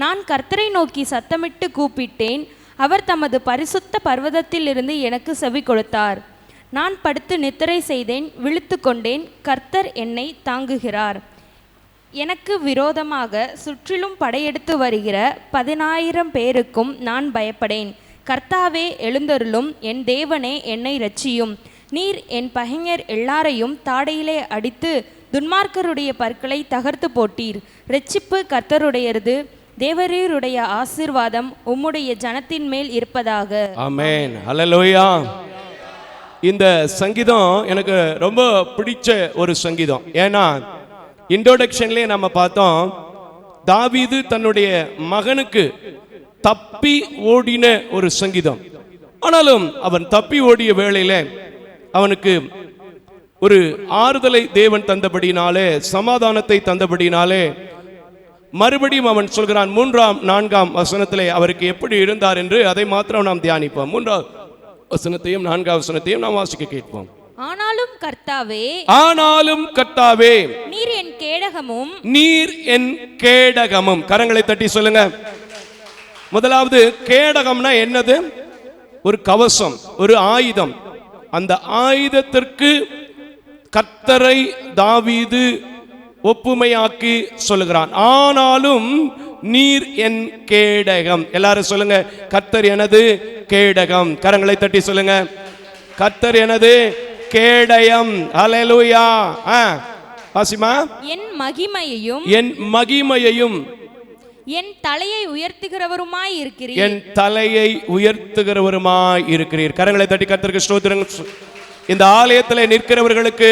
நான் கர்த்தரை நோக்கி சத்தமிட்டு கூப்பிட்டேன், அவர் தமது பரிசுத்த பர்வதத்திலிருந்து எனக்கு செவி கொடுத்தார். நான் படுத்து நித்திரை செய்தேன், விழித்து கொண்டேன், கர்த்தர் என்னை தாங்குகிறார். எனக்கு விரோதமாக சுற்றிலும் படையெடுத்து வருகிற 10,000 பேருக்கும் நான் பயப்படேன். கர்த்தாவே, எழுந்தருளும், என் தேவனே, என்னை இரட்சியும். நீர் என் பகைஞர் எல்லாரையும் தாடையிலே அடித்து துன்மார்க்கருடைய பற்களை தகர்த்து போட்டீர். இரட்சிப்பு கர்த்தருடையது, தேவரீருடைய ஆசீர்வாதம் உம்முடைய ஜனத்தின் மேல் இருப்பதாக. ஆமென். ஹல்லேலூயா. இந்த சங்கீதம் எனக்கு ரொம்ப பிடிச்ச ஒரு சங்கீதம். ஏன்னா இன்ட்ரோடக்ஷன்லேயே நம்ம பார்த்தோம், தாவீது தன்னுடைய மகனுக்கு தப்பி ஓடின ஒரு சங்கீதம். ஆனாலும் அவன் தப்பி ஓடிய வேளையில அவனுக்கு ஒரு ஆறுதலை தேவன் தந்தபடினாலே, சமாதானத்தை தந்தபடினாலே மறுபடியும் அவன் சொல்கிறான் 3ஆம் 4ஆம் வசனத்திலே அவருக்கு எப்படி இருந்தார் என்று அதை மாத்திரம் நாம் தியானிப்போம். 3ஆம் வசனத்தையும் 4ஆம் வசனத்தையும் நாம் வாசிக்க கேட்போம். ஆனாலும் கர்த்தாவே, ஆனாலும் கர்த்தாவே, நீர் என் கேடகமும், நீர் என் கேடகமும். கரங்களை தட்டி சொல்லுங்க. முதலாவது, கேடகம்னா என்னது? ஒரு கவசம், ஒரு ஆயுதம். அந்த ஆயுதத்திற்கு கர்த்தரை தாவீது ஒப்புமையாக்கி சொல்லுகிறான். ஆனாலும் நீர் என் கேடகம். எல்லாரும் சொல்லுங்க, கர்த்தர் எனது கேடகம். கரங்களை தட்டி சொல்லுங்க, கர்த்தர் எனது கேடயம். ஹல்லேலூயா. ஆசிமா, என் மகிமையையும், என் மகிமையையும் என் தலையை உயர்த்துகிறவருமாய் இருக்கிறீர். என் தலையை உயர்த்துகிறவருமாய் இருக்கிறீர். கரங்களை தட்டி கர்த்தருக்கு ஸ்தோத்திரம். இந்த ஆலயத்தில் நிற்கிறவர்களுக்கு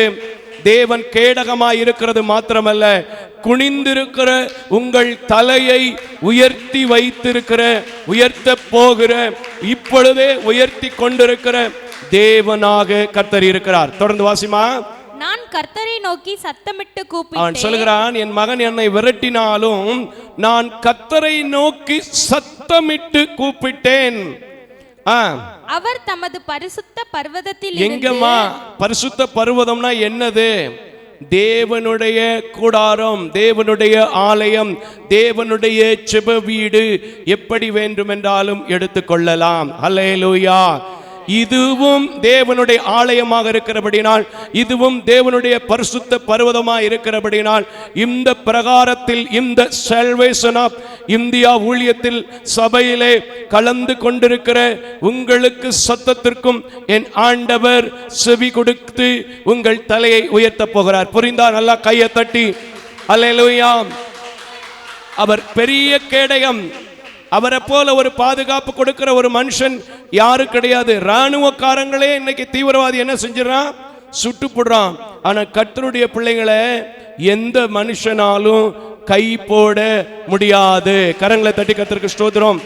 தேவன் கேடகமாய் இருக்கிறது மாத்திரமல்ல, குனிந்திருக்கிற உங்கள் தலையை உயர்த்தி வைத்திருக்கிற, உயர்த்த போகிற, இப்பொழுதே உயர்த்தி கொண்டிருக்கிற தேவனாக கர்த்தர் இருக்கிறார். தொடர்ந்து வாசிமா. நான் கர்த்தரை நோக்கி சத்தமிட்டு அவன் கூப்பிட்டேன். சொல்கிறான், என் மகன் என்னை விரட்டினாலும் நான் கர்த்தரை நோக்கி சத்தமிட்டு கூப்பிட்டேன். அவர் தமது பரிசுத்த பர்வதத்தில் எங்கம்மா? பரிசுத்த பர்வதம்னா என்னது? தேவனுடைய கூடாரம், தேவனுடைய ஆலயம், தேவனுடைய ஜெப வீடு. எப்படி வேண்டுமென்றாலும் எடுத்துக்கொள்ளலாம். ஹல்லேலூயா. இதுவும் தேவனுடைய ஆலயமாக இருக்கிறபடினால், இதுவும் தேவனுடைய பரிசுத்த பர்வதமாக இருக்கிறபடினால், இந்த பிரகாரத்தில், இந்த சால்வேஷன் ஆஃப் இந்தியா ஊழியத்தில் சபையிலே கலந்து கொண்டிருக்கிற உங்களுக்கு சத்தத்திற்கும் என் ஆண்டவர் செவி கொடுத்து உங்கள் தலையை உயர்த்த போகிறார். புரிந்தா? நல்லா கையை தட்டி அல்லேலூயா. அவர் பெரிய கேடயம். அவரை போல ஒரு பாதுகாப்பு கொடுக்கிற ஒரு மனுஷன் யாரு கிடையாது. ராணுவக்காரங்களே இன்னைக்கு தீவிரவாதி என்ன செஞ்சிடறான்? சுட்டு போடுறான். ஆனா கர்த்தருடைய பிள்ளைகளை எந்த மனுஷனாலும் கை போட முடியாது. கரங்களை தட்டி கர்த்தருக்கு ஸ்தோத்திரம்.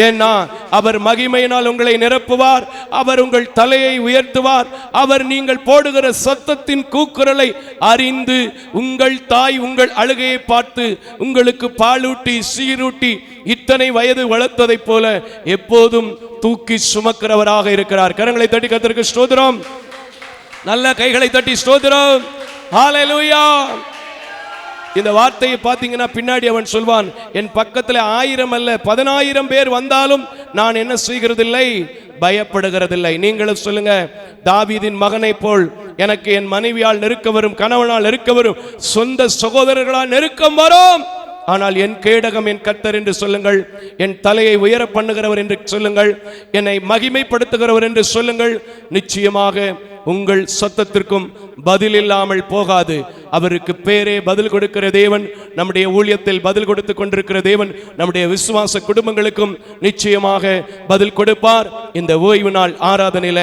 ஏன்னா அவர் மகிமையினால் உங்களை நிரப்புவார். அவர் உங்கள் தலையை உயர்த்துவார். அவர் நீங்கள் போடுகிற சத்தத்தின் கூக்குரலை அறிந்து உங்கள் தாய் உங்கள் அழுகையை பார்த்து உங்களுக்கு பாலூட்டி சீரூட்டி இத்தனை வயது வளர்த்ததை போல எப்போதும் தூக்கி சுமக்கிறவராக இருக்கிறார். கரங்களை தட்டி கர்த்தருக்கு ஸ்தோத்திரம். நல்ல கைகளை தட்டி ஸ்தோத்திரம். ஹல்லேலூயா. இந்த வார்த்தையை பார்த்தீங்கன்னா பின்னாடி அவன் சொல்வான், என் பக்கத்தில் 1000 அல்ல 10,000 பேர் வந்தாலும் நான் என்ன செய்கிறதில்லை? பயப்படுகிறதில்லை. நீங்களும் சொல்லுங்க, தாவீதின் மகனை போல் எனக்கு என் மனைவியால் நெருக்க வரும், கணவனால் நெருக்க வரும், சொந்த சகோதரர்களால் நெருக்கம் வரும். ஆனால் என் கேடகம் என் கர்த்தர் என்று சொல்லுங்கள். என் தலையை உயர பண்ணுகிறவர் என்று சொல்லுங்கள். என்னை மகிமைப்படுத்துகிறவர் என்று சொல்லுங்கள். நிச்சயமாக உங்கள் சத்தத்திற்கும் பதில் இல்லாமல் போகாது. அவருக்கு பேரே பதில் கொடுக்கிற தேவன், நம்முடைய ஊழியத்தில் பதில் கொடுத்து கொண்டிருக்கிற தேவன், நம்முடைய விசுவாச குடும்பங்களுக்கும் நிச்சயமாக பதில் கொடுப்பார். இந்த ஓய்வு நாள் ஆராதனையில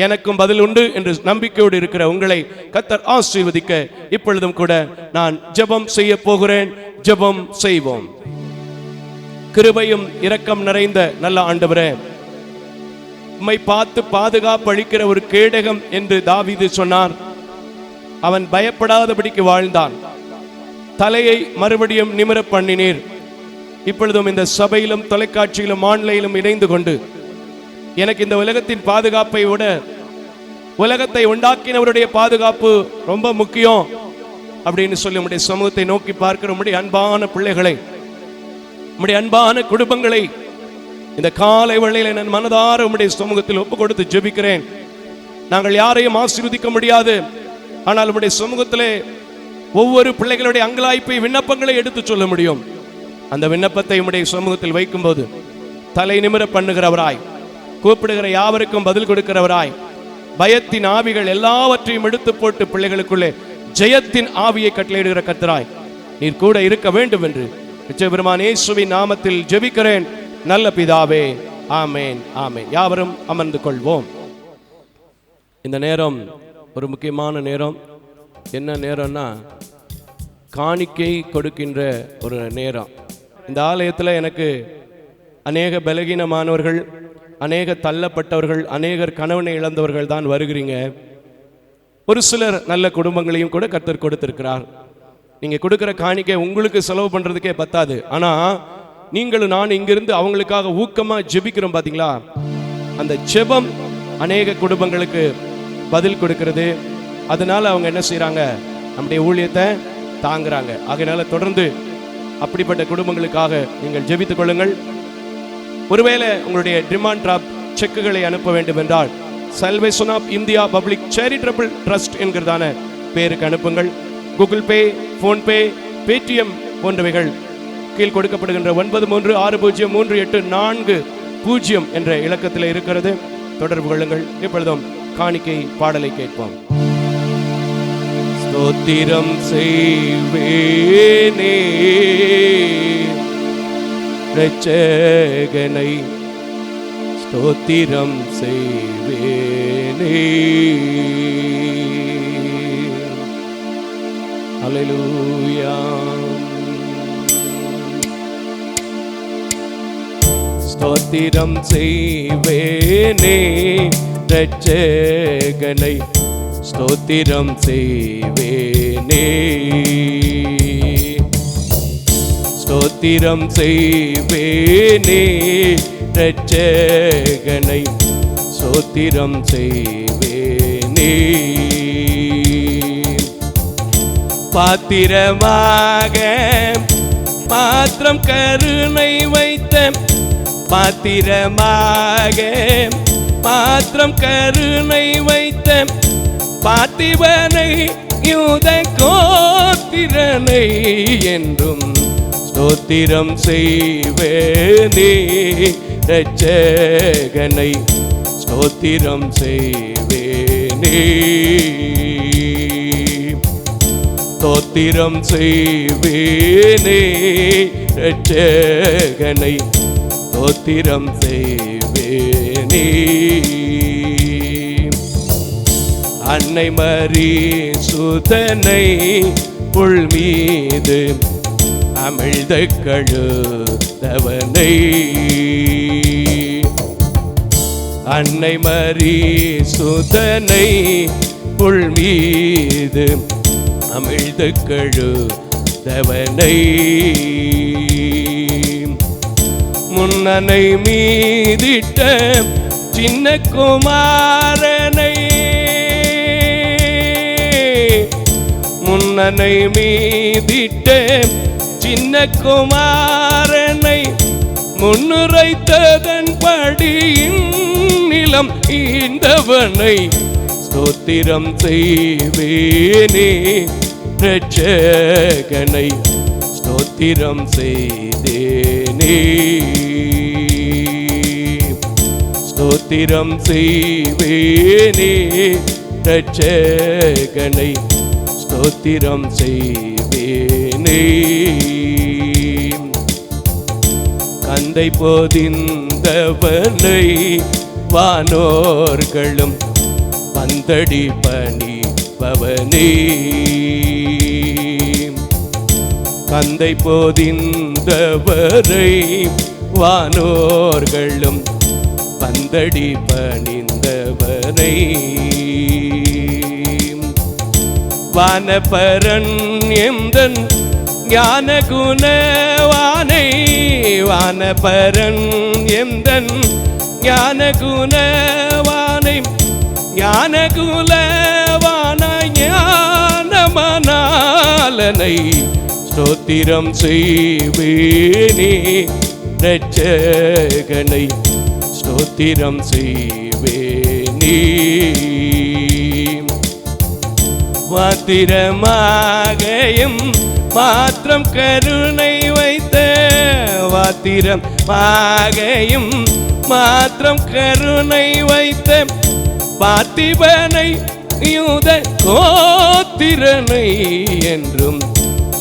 எனக்கும் பதில் உண்டு என்று நம்பிக்கையோடு இருக்கிற உங்களை கர்த்தர் ஆசீர்வதிக்க இப்பொழுதும் கூட நான் ஜெபம் செய்ய போகிறேன். ஜெபம் செய்வோம். கிருபையும் இரக்கம் நிறைந்த நல்ல ஆண்டவரே, உம்மை பார்த்து பாதுகாப்பு அளிக்கிற ஒரு கேடகம் என்று தாவீது சொன்னார். அவன் பயப்படாதபடிக்கு வாழ்ந்தான். தலையை மறுபடியும் நிமிர பண்ணினீர். இப்பொழுதும் இந்த சபையிலும் தொலைக்காட்சியிலும் ஆன்லைனிலும் இணைந்து கொண்டு எனக்கு இந்த உலகத்தின் பாதுகாப்பை விட உலகத்தை உண்டாக்கினவருடைய பாதுகாப்பு ரொம்ப முக்கியம் அப்படின்னு சொல்லி உம்முடைய சமூகத்தை நோக்கி பார்க்கிற உம்முடைய அன்பான பிள்ளைகளை, உம்முடைய அன்பான குடும்பங்களை இந்த காலை வேளையில நான் மனதார உம்முடைய சமூகத்தில் ஒப்பு கொடுத்து ஜெபிக்கிறேன். நாங்கள் யாரையும் ஆசீர்வதிக்க முடியாது, ஆனால் உம்முடைய சமூகத்திலே ஒவ்வொரு பிள்ளைகளுடைய அங்கலாய்ப்பை விண்ணப்பங்களை எடுத்து சொல்ல முடியும். அந்த விண்ணப்பத்தை உம்முடைய சமூகத்தில் வைக்கும்போது தலை நிமிர பண்ணுகிறவராய், கூப்பிடுகிற யாவருக்கும் பதில் கொடுக்கிறவராய், பயத்தின் ஆவிகள் எல்லாவற்றையும் எடுத்து போட்டு பிள்ளைகளுக்குள்ளே ஜெயத்தின் ஆவியை கட்டளையிடுகிற கர்த்தராய் நீர் கூட இருக்க வேண்டும் என்று பெருமான் இயேசுவின் நாமத்தில் ஜெபிக்கிறேன் நல்ல பிதாவே. ஆமேன், ஆமேன். யாவரும் அமர்ந்து கொள்வோம். இந்த நேரம் ஒரு முக்கியமான நேரம். என்ன நேரம்னா காணிக்கை கொடுக்கின்ற ஒரு நேரம். இந்த ஆலயத்தில் எனக்கு அநேக பலகீனமானவர்கள், அநேக தள்ளப்பட்டவர்கள், அநேகர் கணவனை இழந்தவர்கள் தான் வருகிறீங்க. ஒரு சிலர் நல்ல குடும்பங்களையும் கூட கர்த்தர் கொடுத்திருக்கிறார். நீங்க கொடுக்கிற காணிக்கை உங்களுக்கு செலவு பண்றதுக்கே பத்தாது. ஆனா நீங்களும் நான் இங்கிருந்து அவங்களுக்காக ஊக்கமா ஜெபிக்கிறோம் பாத்தீங்களா, அந்த ஜெபம் அநேக குடும்பங்களுக்கு பதில் கொடுக்கிறது. அதனால அவங்க என்ன செய்யறாங்க, நம்முடைய ஊழியத்தை தாங்குறாங்க. ஆகையினால தொடர்ந்து அப்படிப்பட்ட குடும்பங்களுக்காக நீங்கள் ஜெபித்துக் கொள்ளுங்கள். ஒருவேளை உங்களுடைய டிமாண்ட் டிராப் செக்குகளை அனுப்ப வேண்டும் என்றால் salvation of India public charitable trust என்கிறதான பேருக்கு அனுப்புங்கள். கூகுள் பே, போன்பே, பேடிஎம் போன்றவைகள் கீழ் கொடுக்கப்படுகின்ற 93603840 என்ற இலக்கத்தில் இருக்கிறது. தொடர்பு கொள்ளுங்கள். இப்பொழுதும் காணிக்கை பாடலை கேட்போம். ஸ்தோத்திரம் செய்வேனே இரட்சகனை, ஸ்தோத்திரம் செய்வேனே. ஹல்லேலூயா. ஸ்தோத்திரம் செய்வேனே இரட்சகனை, ஸ்தோத்திரம் செய்வேனே. ஸ்தோத்திரம் செய்வேனே இரட்சகனை, ஸ்தோத்திரம் செய்வேனே. பாத்திரமாக பாத்திரம் கருணை வைத்த, பாத்திரமாக பாத்திரம் கருணை வைத்த பார்த்திபனை யூத கோத்திரனை என்றும் ஸ்தோத்திரம் செய்வேனே இரட்சகனை, ஸ்தோத்திரம் செய்வேனே. ஸ்தோத்திரம் செய்வேனே இரட்சகனை, ஸ்தோத்திரம் செய்வேனே. அன்னை மரி சுதனை புல் மீது அமிழ்த கழுதவனை, அன்னை மரி சுதனை புல் மீது அமிழ்த கழுதவனை, முன்னனை மீதிட்ட சின்ன குமாரனை, முன்னனை மீதிட்ட சின்ன குமாரனை, முன்னுரைத்ததன் படியின் நிலம் ஈந்தவனை, ஸ்தோத்திரம் செய்வேனே இரட்சகனை, ஸ்தோத்திரம் செய்தேனே. ஸ்தோத்திரம் செய்வேனே இரட்சகனை, ஸ்தோத்திரம் செய்வேனே. கந்தை போதிந்தவனை வானோர்களும் வந்தடி பணிபவனே. கந்தை போதிந்தவரை வானோர்களும் வந்தடி பணிந்தவரை. வானபரன் எந்தன் ஞான குணவானை, வானபரன் எந்தன் ஞான குணவானை, ஞான குலவான ஞானமனாலனை ஸ்தோத்திரம் செய்வேனே. இரட்சகனை ஸ்தோத்திரம் செய்வேனே. வாத்திரமாகையும் மாத்திரம் கருணை வைத்த, வாத்திரமாகையும் மாத்திரம் கருணை வைத்த பார்த்திபனை யூத கோத்திரனை என்றும்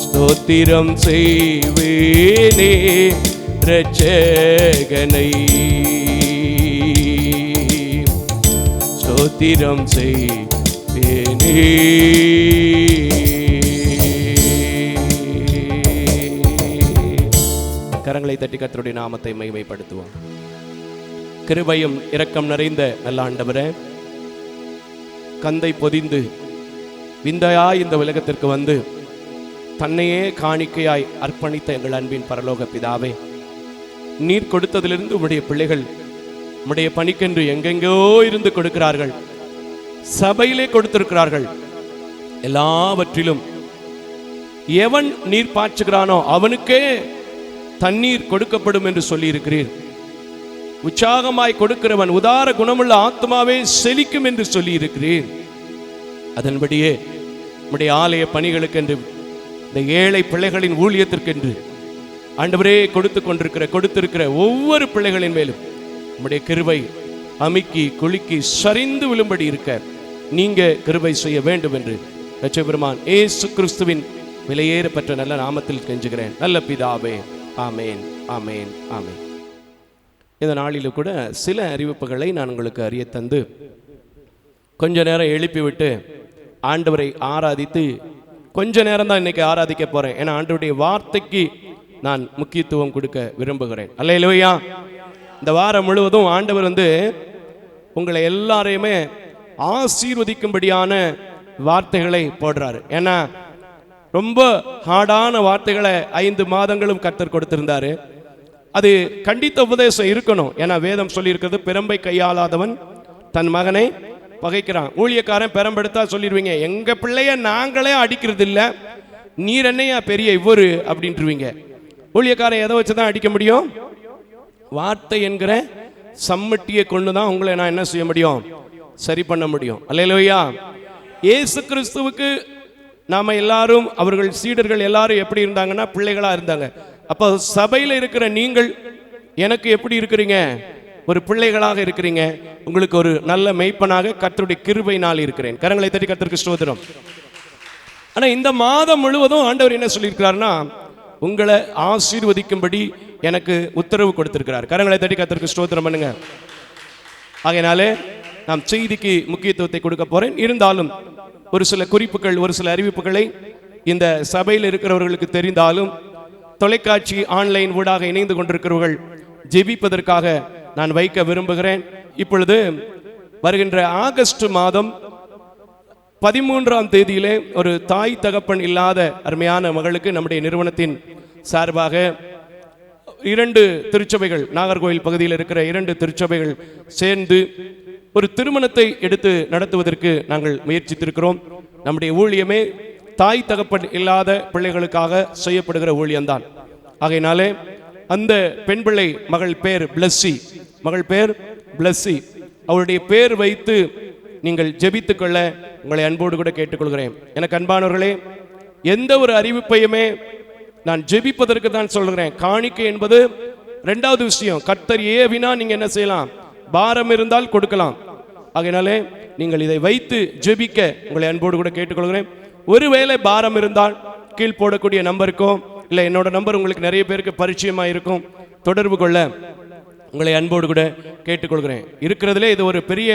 ஸ்தோத்திரம் செய்வேனே. இரட்சகனை ஸ்தோத்திரம் செய்வேனே. கரங்களை தட்டி கர்த்தருடைய நாமத்தை மகிமைப்படுத்துவோம். கிருபையும் இரக்கம் நிறைந்த நல்ல ஆண்டவரே, கந்தை பொதிந்து விந்தையாய் இந்த உலகத்திற்கு வந்து தன்னையே காணிக்கையாய் அர்ப்பணித்த எங்கள் அன்பின் பரலோக பிதாவே, நீர் கொடுத்ததிலிருந்து உம்முடைய பிள்ளைகள் உம்முடைய பணிக்கென்று எங்கெங்கோ இருந்து கொடுக்கிறார்கள். சபையிலே கொடுத்திருக்கிறார்கள். எல்லாவற்றிலும் எவன் நீர் பாய்ச்சுகிறானோ அவனுக்கே தண்ணீர் கொடுக்கப்படும் என்று சொல்லி இருக்கிறீர். உற்சாகமாய் கொடுக்கிறவன் உதார குணமுள்ள ஆத்மாவே செழிக்கும் என்று சொல்லி இருக்கிறீர். அதன்படியே உம்முடைய ஆலய பணிகளுக்கென்று, இந்த ஏழை பிள்ளைகளின் ஊழியத்திற்கென்று ஆண்டவரே கொடுத்திருக்கிற ஒவ்வொரு பிள்ளைகளின் மேலும் உம்முடைய கிருபை அமுக்கி குலுக்கி சரிந்து விழும்படி இருக்க நீங்க கிருபை செய்ய வேண்டும் என்று இரட்சகர் பெருமான் இயேசு கிறிஸ்துவின் விலையேறப்பட்ட நல்ல நாமத்தில் கெஞ்சுகிறேன் நல்ல பிதாவே. ஆமேன், ஆமேன், ஆமேன். இந்த நாளில் கூட சில அறிவிப்புகளை நான் உங்களுக்கு அறிய தந்து கொஞ்ச நேரம் எழுப்பிவிட்டு ஆண்டவரை ஆராதித்து கொஞ்ச நேரம் தான் இன்னைக்கு ஆராதிக்க போறேன். ஏன்னா ஆண்டவருடைய வார்த்தைக்கு நான் முக்கியத்துவம் கொடுக்க விரும்புகிறேன். அல்லேலூயா. இந்த வாரம் முழுவதும் ஆண்டவர் உங்களை எல்லாரையுமே ஆசீர்வதிக்கும்படியான வார்த்தைகளை போடுறாரு. ஏன்னா ரொம்ப ஹார்டான வார்த்தைகளை 5 மாதங்களும் கர்த்தர் கொடுத்திருந்தாரு. அது கண்டித்த உபதேசம் இருக்கணும். ஏன்னா வேதம் சொல்லி இருக்கிறது, பெரம்பை கையாளாதவன் தன் மகனை பகைக்கிறான். ஊழியக்காரன் பெரம்பெடுத்தா சொல்லிடுவீங்க, எங்க பிள்ளைய நாங்களே அடிக்கிறது இல்லை, நீர் என்னையா பெரிய இவரு அப்படின்ட்டுருவீங்க. ஊழியக்காரன் எதை வச்சுதான் அடிக்க முடியும்? வார்த்தை என்கிற சம்மட்டியை கொண்டு தான் உங்களை நான் என்ன செய்ய முடியும்? சரி பண்ண முடியும். அல்லேலூயா. இயேசு கிறிஸ்துவுக்கு நாம எல்லாரும், அவர்கள் சீடர்கள் எல்லாரும் எப்படி இருந்தாங்கன்னா பிள்ளைகளா இருந்தாங்க. அப்போ சபையில் இருக்கிற நீங்கள் எனக்கு எப்படி இருக்கிறீங்க? ஒரு பிள்ளைகளாக இருக்கிறீங்க. உங்களுக்கு ஒரு நல்ல மெய்ப்பனாக கர்த்தருடைய கிருபையினால் இருக்கிறேன். கரங்களை தட்டி கர்த்தருக்கு ஸ்தோத்திரம். ஆனா இந்த மாதம் முழுவதும் ஆண்டவர் என்ன சொல்லியிருக்கிறார்னா, உங்களை ஆசீர்வதிக்கும்படி எனக்கு உத்தரவு கொடுத்திருக்கிறார். கரங்களை தட்டி கர்த்தருக்கு ஸ்தோத்திரம் பண்ணுங்க. ஆகையினாலே நாம் செய்திக்கு முக்கியத்துவத்தை கொடுக்க போறேன். இருந்தாலும் ஒரு சில குறிப்புகள், ஒரு சில அறிவிப்புகளை இந்த சபையில் இருக்கிறவர்களுக்கு தெரிந்தாலும் தொலைக்காட்சி ஆன்லைன் ஊடாக இணைந்து கொண்டிருக்கிறவர்கள் ஜெபிப்பதற்காக நான் வைக்க விரும்புகிறேன். இப்பொழுது வருகின்ற ஆகஸ்ட் மாதம் 13ஆம் தேதியிலே ஒரு தாய் தகப்பன் இல்லாத அருமையான மகளுக்கு நம்முடைய நிறுவனத்தின் சார்பாக 2 திருச்சபைகள், நாகர்கோவில் பகுதியில் இருக்கிற 2 திருச்சபைகள் சேர்ந்து ஒரு திருமணத்தை எடுத்து நடத்துவதற்கு நாங்கள் முயற்சித்திருக்கிறோம். நம்முடைய ஊழியமே தாய் தகப்பன் இல்லாத பிள்ளைகளுக்காக செய்யப்படுகிற ஊழியம்தான். ஆகையினாலே அந்த பெண் பிள்ளை மகள் பேர் பிளஸ்ஸி, மகள் பேர் பிளஸ்ஸி, அவருடைய பேர் வைத்து நீங்கள் ஜெபித்துக் கொள்ள உங்களை அன்போடு கூட கேட்டுக்கொள்கிறேன். எனக்கு அன்பானவர்களே, எந்த ஒரு அறிவிப்பையுமே நான் ஜெபிப்பதற்கு தான் சொல்கிறேன். காணிக்கை என்பது 2வது விஷயம். கர்த்தர் ஏவினா நீங்க என்ன செய்யலாம்? பாரம் இருந்தால் கொடுக்கலாம். ஆகையினாலே நீங்கள் இதை வைத்து ஜெபிக்க உங்களை அன்போடு கூட கேட்டுக்கொள்கிறேன். ஒருவேளை பாரம் இருந்தால் கீழ் போடக்கூடிய நம்பருக்கோ இல்லை என்னோட நம்பர் உங்களுக்கு நிறைய பேருக்கு பரிச்சயமா இருக்கும், தொடர்பு கொள்ள உங்களை அன்போடு கூட கேட்டுக்கொள்கிறேன். இருக்கிறதுலே இது ஒரு பெரிய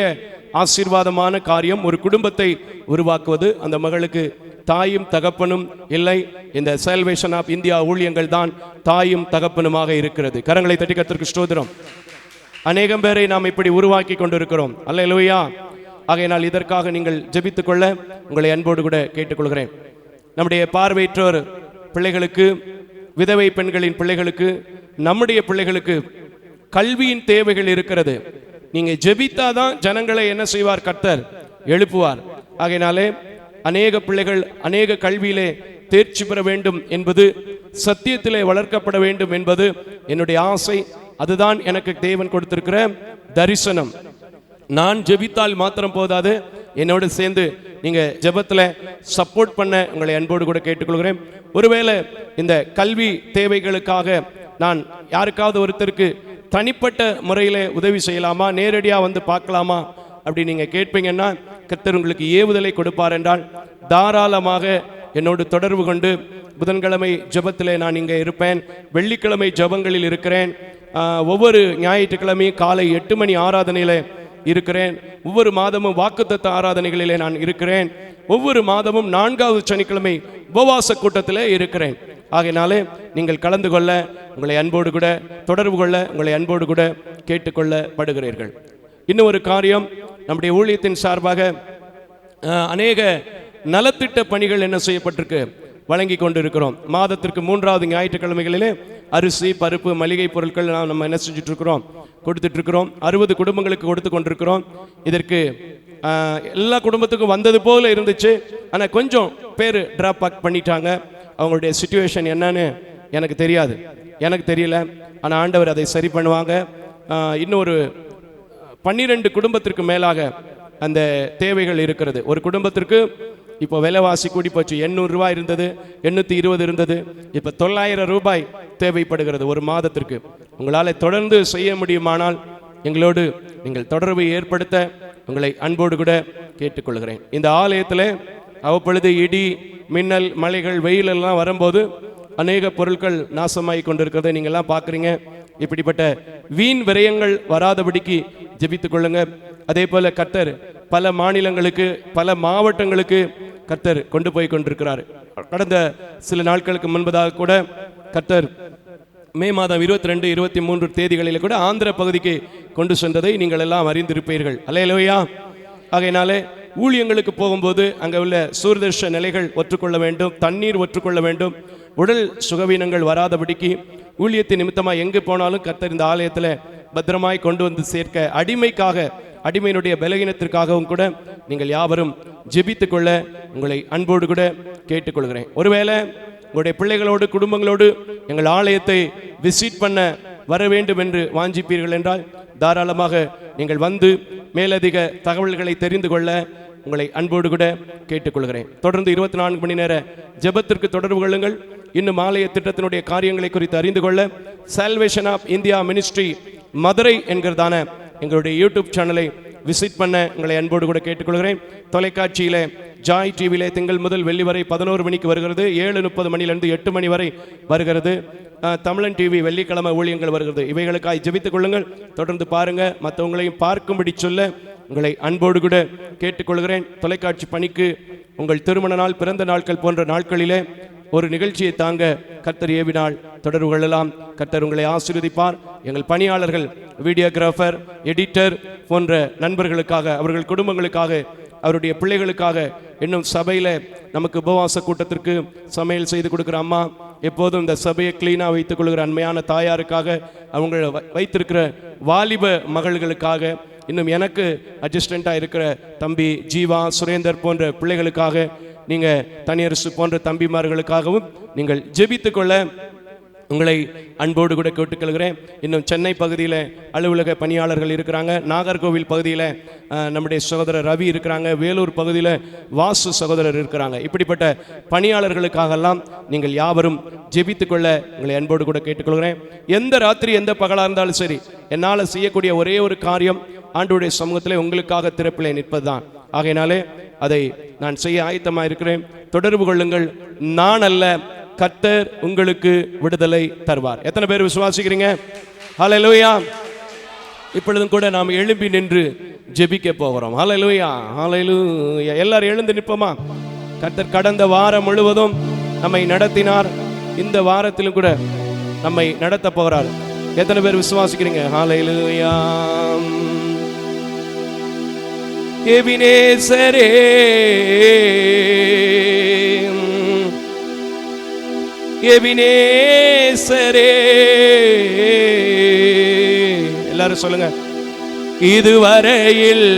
ஆசீர்வாதமான காரியம். ஒரு குடும்பத்தை உருவாக்குவது. அந்த மகளுக்கு தாயும் தகப்பனும் இல்லை. இந்த சால்வேஷன் ஆஃப் இந்தியா ஊழியங்கள் தான் தாயும் தகப்பனுமாக இருக்கிறது. கரங்களை தட்டி கர்த்தருக்கு ஸ்தோத்திரம். அநேகம் பேரை நாம் இப்படி உருவாக்கி கொண்டிருக்கிறோம். அல்லேலூயா. ஆகையினால் இதற்காக நீங்கள் ஜெபித்துக் கொள்ள உங்களை அன்போடு கூட கேட்டுக்கொள்கிறேன். நம்முடைய பார்வையற்றோர் பிள்ளைகளுக்கு, விதவை பெண்களின் பிள்ளைகளுக்கு, நம்முடைய பிள்ளைகளுக்கு கல்வியின் தேவைகள் இருக்கிறது. நீங்க ஜெபித்தாதான் ஜனங்களை என்ன செய்வார்? கர்த்தர் எழுப்புவார். ஆகையினாலே அநேக பிள்ளைகள் அநேக கல்வியிலே தேர்ச்சி பெற வேண்டும் என்பது, சத்தியத்திலே வளர்க்கப்பட வேண்டும் என்பது என்னுடைய ஆசை. அதுதான் எனக்கு தேவன் கொடுத்திருக்கிற தரிசனம். நான் ஜெபித்தால் மாத்திரம் போதாது, என்னோடு சேர்ந்து நீங்க ஜெபத்துல சப்போர்ட் பண்ண உங்களை அன்போடு கூட கேட்டுக்கொள்கிறேன். ஒருவேளை இந்த கல்வி தேவைகளுக்காக நான் யாருக்காவது ஒருத்தருக்கு தனிப்பட்ட முறையில் உதவி செய்யலாமா, நேரடியாக வந்து பார்க்கலாமா அப்படி நீங்கள் கேட்பீங்கன்னா, கர்த்தர் உங்களுக்கு ஏவுதலை கொடுப்பார் என்றால் தாராளமாக என்னோடு தொடர்பு கொண்டு, புதன்கிழமை ஜெபத்திலே நான் இங்கே இருப்பேன், வெள்ளிக்கிழமை ஜெபங்களில் இருக்கிறேன், ஒவ்வொரு ஞாயிற்றுக்கிழமையும் காலை 8 மணி ஆராதனையில் இருக்கிறேன், ஒவ்வொரு மாதமும் வாக்குத்தத்த ஆராதனைகளிலே நான் இருக்கிறேன், ஒவ்வொரு மாதமும் 4வது சனிக்கிழமை உபவாச கூட்டத்திலே இருக்கிறேன். ஆகையினாலே நீங்கள் கலந்து கொள்ள உங்களை அன்போடு கூட தொடர்பு கொள்ள உங்களை அன்போடு கூட கேட்டுக்கொள்ளப்படுகிறீர்கள். இன்னும் ஒரு காரியம், நம்முடைய ஊழியத்தின் சார்பாக அநேக நலத்திட்ட பணிகள் என்ன செய்யப்பட்டிருக்கு, வழங்கி கொண்டிருக்கிறோம். மாதத்திற்கு 3வது ஞாயிற்றுக்கிழமைகளிலே அரிசி, பருப்பு, மளிகை பொருட்கள் நம்ம என்ன செஞ்சுட்டு இருக்கிறோம், கொடுத்துட்டு இருக்கிறோம். 60 குடும்பங்களுக்கு கொடுத்து கொண்டிருக்கிறோம். இதற்கு எல்லா குடும்பத்துக்கும் வந்தது போல இருந்துச்சு. ஆனால் கொஞ்சம் பேர் டிராப் பேக் பண்ணிட்டாங்க. அவங்களுடைய சிச்சுவேஷன் என்னன்னு எனக்கு தெரியாது, எனக்கு தெரியல. ஆனால் ஆண்டவர் அதை சரி பண்ணுவாங்க. இன்னொரு 12 குடும்பத்திற்கு மேலாக அந்த தேவைகள் இருக்கிறது. ஒரு குடும்பத்திற்கு இப்போ விலைவாசி கூடி போச்சு. 800 ரூபாய் இருந்தது, 820 இருந்தது, இப்போ 900 ரூபாய் தேவைப்படுகிறது ஒரு மாதத்திற்கு. உங்களால் தொடர்ந்து செய்ய முடியுமானால் எங்களோடு நீங்கள் தொடர்பை ஏற்படுத்த உங்களை அன்போடு கூட கேட்டுக்கொள்கிறேன். இந்த ஆலயத்தில் அவ்வப்பொழுது இடி, மின்னல், மலைகள், வெயில் எல்லாம் வரும்போது அநேக பொருட்கள் நாசமாகி கொண்டிருக்கிறத நீங்கள்லாம் பார்க்குறீங்க. இப்படிப்பட்ட வீண் விரயங்கள் வராதபடிக்கு ஜெபித்துக் கொள்ளுங்க. அதே போல கர்த்தர் பல மாநிலங்களுக்கு, பல மாவட்டங்களுக்கு கர்த்தர் கொண்டு போய் கொண்டிருக்கிறார். கடந்த சில நாட்களுக்கு முன்பதாக கூட கர்த்தர் மே மாதம் 22, 23 தேதிகளில் கூட ஆந்திர பகுதிக்கு கொண்டு சென்றதை நீங்கள் எல்லாம் அறிந்திருப்பீர்கள். அல்லேலூயா. ஆகையினாலே ஊழியங்களுக்கு போகும்போது அங்கே உள்ள சூர்தர்ஷ நிலைகள் ஒற்றுக்கொள்ள வேண்டும், தண்ணீர் ஒற்றுக்கொள்ள வேண்டும், உடல் சுகவீனங்கள் வராதபடிக்கு ஊழியத்தின் நிமித்தமாக எங்கு போனாலும் கர்த்தர் இந்த ஆலயத்தில் பத்திரமாய் கொண்டு வந்து சேர்க்க, அடிமைக்காக, அடிமையினுடைய பலகீனத்திற்காகவும் கூட நீங்கள் யாவரும் ஜெபித்துக் கொள்ள உங்களை அன்போடு கூட கேட்டுக்கொள்கிறேன். ஒருவேளை உங்களுடைய பிள்ளைகளோடு, குடும்பங்களோடு எங்கள் ஆலயத்தை விசிட் பண்ண வர வேண்டும் என்று வாஞ்சிப்பீர்கள் என்றால் தாராளமாக நீங்கள் வந்து மேலதிக தகவல்களை தெரிந்து கொள்ள உங்களை அன்போடு கூட கேட்டுக்கொள்கிறேன். தொடர்ந்து 24 மணி நேர ஜெபத்திற்கு தொடர்பு கொள்ளுங்கள். இன்னும் ஆலய திட்டத்தினுடைய காரியங்களை குறித்து அறிந்து கொள்ள salvation of India ministry Madurai என்கிறதான எங்களுடைய யூடியூப் சேனலை விசிட் பண்ண உங்களை அன்போடு கூட கேட்டுக்கொள்கிறேன். தொலைக்காட்சியிலே ஜாய் டிவியிலே திங்கள் முதல் வெள்ளி வரை 11 மணிக்கு வருகிறது, 7:30 மணிலிருந்து 8 மணி வரை வருகிறது. தமிழன் டிவி வெள்ளிக்கிழமை ஊழியங்கள் வருகிறது. இவைகளுக்காக ஜெபித்துக் கொள்ளுங்கள், தொடர்ந்து பாருங்க. மற்றவங்களையும் பார்க்கும்படி சொல்ல உங்களை அன்போடு கூட கேட்டுக்கொள்கிறேன். தொலைக்காட்சி பணிக்கு உங்கள் திருமண நாள், பிறந்த நாட்கள் போன்ற நாட்களிலே ஒரு நிகழ்ச்சியை தாங்க கர்த்தர் ஏவினால் தொடர்பு கொள்ளலாம். கர்த்தர் உங்களை ஆசீர்வதிப்பார். எங்கள் பணியாளர்கள், வீடியோகிராஃபர், எடிட்டர் போன்ற நண்பர்களுக்காக, அவர்கள் குடும்பங்களுக்காக, அவருடைய பிள்ளைகளுக்காக, இன்னும் சபையில் நமக்கு உபவாச கூட்டத்திற்கு சமையல் செய்து கொடுக்குற அம்மா, எப்போதும் இந்த சபையை கிளீனாக வைத்துக் கொள்கிற அண்மையான தாயாருக்காக, அவங்க வைத்திருக்கிற வாலிப மகள்களுக்காக, இன்னும் எனக்கு அட்ஜஸ்டண்ட்டாக இருக்கிற தம்பி ஜீவா, சுரேந்தர் போன்ற பிள்ளைகளுக்காக, நீங்கள் தனியரசு போன்ற தம்பிமார்களுக்காகவும் நீங்கள் ஜெபித்துக் கொள்ள உங்களை அன்போடு கூட கேட்டுக்கொள்கிறேன். இன்னும் சென்னை பகுதியில் அலுவலக பணியாளர்கள் இருக்கிறாங்க, நாகர்கோவில் பகுதியில் நம்முடைய சகோதரர் ரவி இருக்கிறாங்க, வேலூர் பகுதியில் வாசு சகோதரர் இருக்கிறாங்க. இப்படிப்பட்ட பணியாளர்களுக்காகலாம் நீங்கள் யாவரும் ஜெபித்துக்கொள்ள உங்களை அன்போடு கூட கேட்டுக்கொள்கிறேன். எந்த ராத்திரி எந்த பகலாக இருந்தாலும் சரி, என்னால் செய்யக்கூடிய ஒரே ஒரு காரியம் ஆண்டவருடைய சமூகத்தில் உங்களுக்காக திறப்பிலே நிற்பது தான். ஆகையினாலே அதை நான் செய்ய ஆயத்தமாக இருக்கிறேன். தொடர்பு கொள்ளுங்கள். நான் அல்ல, கர்த்தர் உங்களுக்கு விடுதலை தருவார். எத்தனை பேர் விசுவாசிக்கிறீங்க? ஹல்லேலூயா. இப்பொழுதும் கூட நாம் எழும்பி நின்று ஜெபிக்க போகிறோம். ஹல்லேலூயா, ஹல்லேலூயா. எல்லாரும் எழுந்து நிற்போமா? கர்த்தர் கடந்த வாரம் முழுவதும் நம்மை நடத்தினார். இந்த வாரத்திலும் கூட நம்மை நடத்த போகிறார். எத்தனை பேர் விசுவாசிக்கிறீங்க? ஹல்லேலூயா. எபினேசரே, எபினேசரே, எல்லாரும் சொல்லுங்க. இதுவரையில்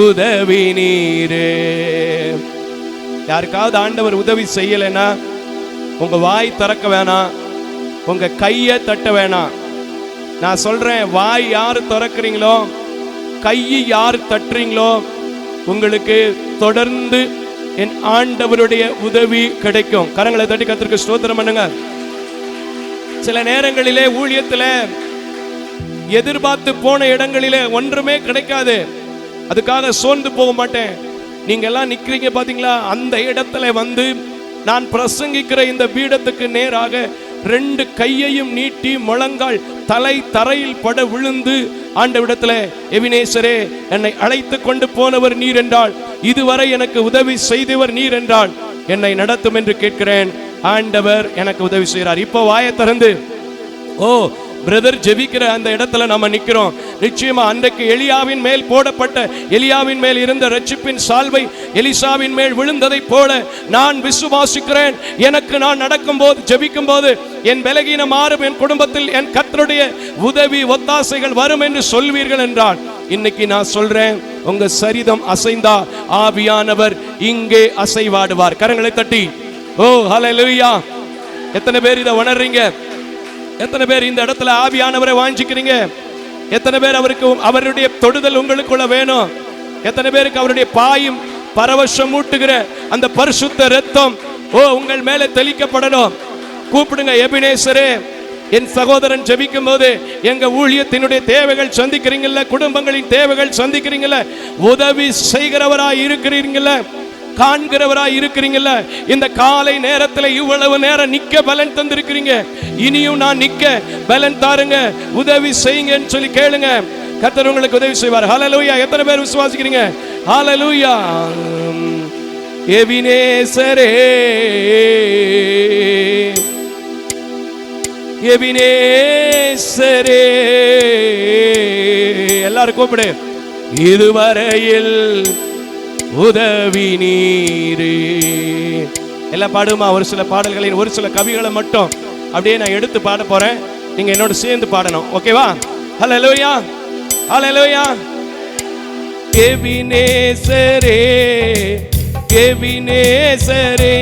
உதவி நீரே. யாருக்காவது ஆண்டவர் உதவி செய்யலைன்னா உங்க வாய் திறக்க வேணாம், உங்க கையை தட்ட வேணாம். நான் சொல்றேன், வாய் யாரு திறக்கிறீங்களோ, கையை யாரு தட்டுறீங்களோ, உங்களுக்கு தொடர்ந்து என் ஆண்டவருடைய உதவி கிடைக்கும். கரங்களை தட்டி கர்த்தருக்கு ஸ்தோத்திரம் பண்ணுங்க. சில நேரங்களிலே ஊழியத்தில் எதிர்பார்த்து போன இடங்களிலே ஒன்றுமே கிடைக்காது. அதுக்காக சோர்ந்து போக மாட்டேன். நீங்க எல்லாம் நிக்கிறீங்க பாத்தீங்களா, அந்த இடத்துல வந்து நான் பிரசங்கிக்கிற இந்த பீடத்துக்கு நேராக 2 கையையும் நீட்டி முழங்கால் தலை தரையில் பட விழுந்து ஆண்டவரிடத்துல, எபினேசரே, என்னை அழைத்து கொண்டு போனவர் நீர் என்றால், இதுவரை எனக்கு உதவி செய்தவர் நீர் என்றால் என்னை நடத்தும் என்று கேட்கிறேன். ஆண்டவர் எனக்கு உதவி செய்கிறார். இப்போ வாயை திறந்து, ஓ பிரதர் ஜெபிக்கிற அந்த இடத்துல நம்ம நிக்கிறோம். நிச்சயமா அன்றைக்கு எலியாவின் மேல் போடப்பட்ட, எலியாவின் மேல் இருந்த ரட்சிப்பின் சால்வை எலிசாவின் மேல் விழுந்ததை போல நான் விசுவாசிக்கிறேன். எனக்கு நான் நடக்கும் போது, ஜெபிக்கும் போது என் பலகீனம் மாறும், என் குடும்பத்தில் என் கர்த்தருடைய உதவி ஒத்தாசைகள் வரும் என்று சொல்வீர்கள் என்றால், இன்னைக்கு நான் சொல்றேன், உங்க சரிதம் அசைந்தா ஆவியானவர் இங்கே அசைவாடுவார். கரங்களை தட்டி ஓ ஹல்லேலூயா. எத்தனை பேர் இதை உணர்றீங்க? எத்தனை பேர் இந்த இடத்துல ஆவியானவரை வாஞ்சிக்கிறீங்க? எத்தனை பேர் அவருக்கு அவருடைய தொடுதல் உங்களுக்குள்ள வேணும்? எத்தனை பேருக்கு அவருடைய பாயும் பரவசம் ஊட்டுகிற அந்த பரிசுத்த இரத்தம் உங்கள் மேலே தெளிக்கப்படணும்? கூப்பிடுங்க, எபினேசரே. என் சகோதரன் ஜெபிக்கும் போது எங்க ஊழியத்தினுடைய தேவைகள் சந்திக்கிறீங்கல்ல, குடும்பங்களின் தேவைகள் சந்திக்கிறீங்கல்ல, உதவி செய்கிறவராய் இருக்கிறீங்கல்ல, காண்கிறவராய் இருக்கிறீங்கல்ல, இந்த காலை நேரத்தில் இவ்வளவு நேரம் நிக்க பலன் தந்திருக்கிறீங்க. இனியும் நான் நிக்க பலன் தாருங்க, உதவி செய்யுங்கன்னு சொல்லி கேளுங்க. கர்த்தர் உங்களுக்கு உதவி செய்வார். ஹல்லேலூயா. எத்தனை பேர் விசுவாசிக்கிறீங்க? ஹல்லேலூயா. எபினேசரே, எபினேசரே, எல்லாரும் கூப்பிடு. இதுவரையில் உதவி நீரே. எல்லாம் பாடுமா? ஒரு சில பாடல்களின் ஒரு சில கவிகளை மட்டும் அப்படியே நான் எடுத்து பாட போறேன். நீங்க என்னோட சேர்ந்து பாடணும். ஓகேவா? ஹல்லேலூயா, ஹல்லேலூயா. எபினேசரே, எபினேசரே,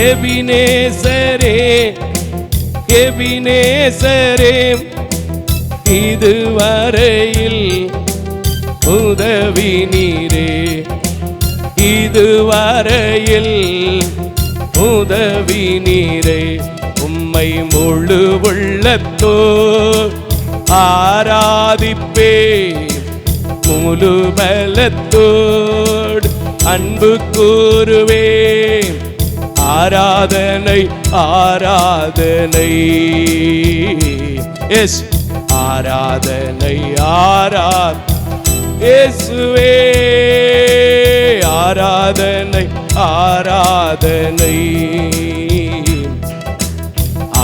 எபினேசரே, எபினேசரே, இதுவரையில் உதவி நீரே. இதுவரையில் உதவி நீரே. உம்மை முழு உள்ளத்தோர் ஆராதிப்பே, முழு பலத்தோடு அன்பு கூறுவே. ஆராதனை, ஆராதனை, எஸ் ஆராதனை, ஆராதனை இயேசுவே. ஆராதனை, ஆராதனை,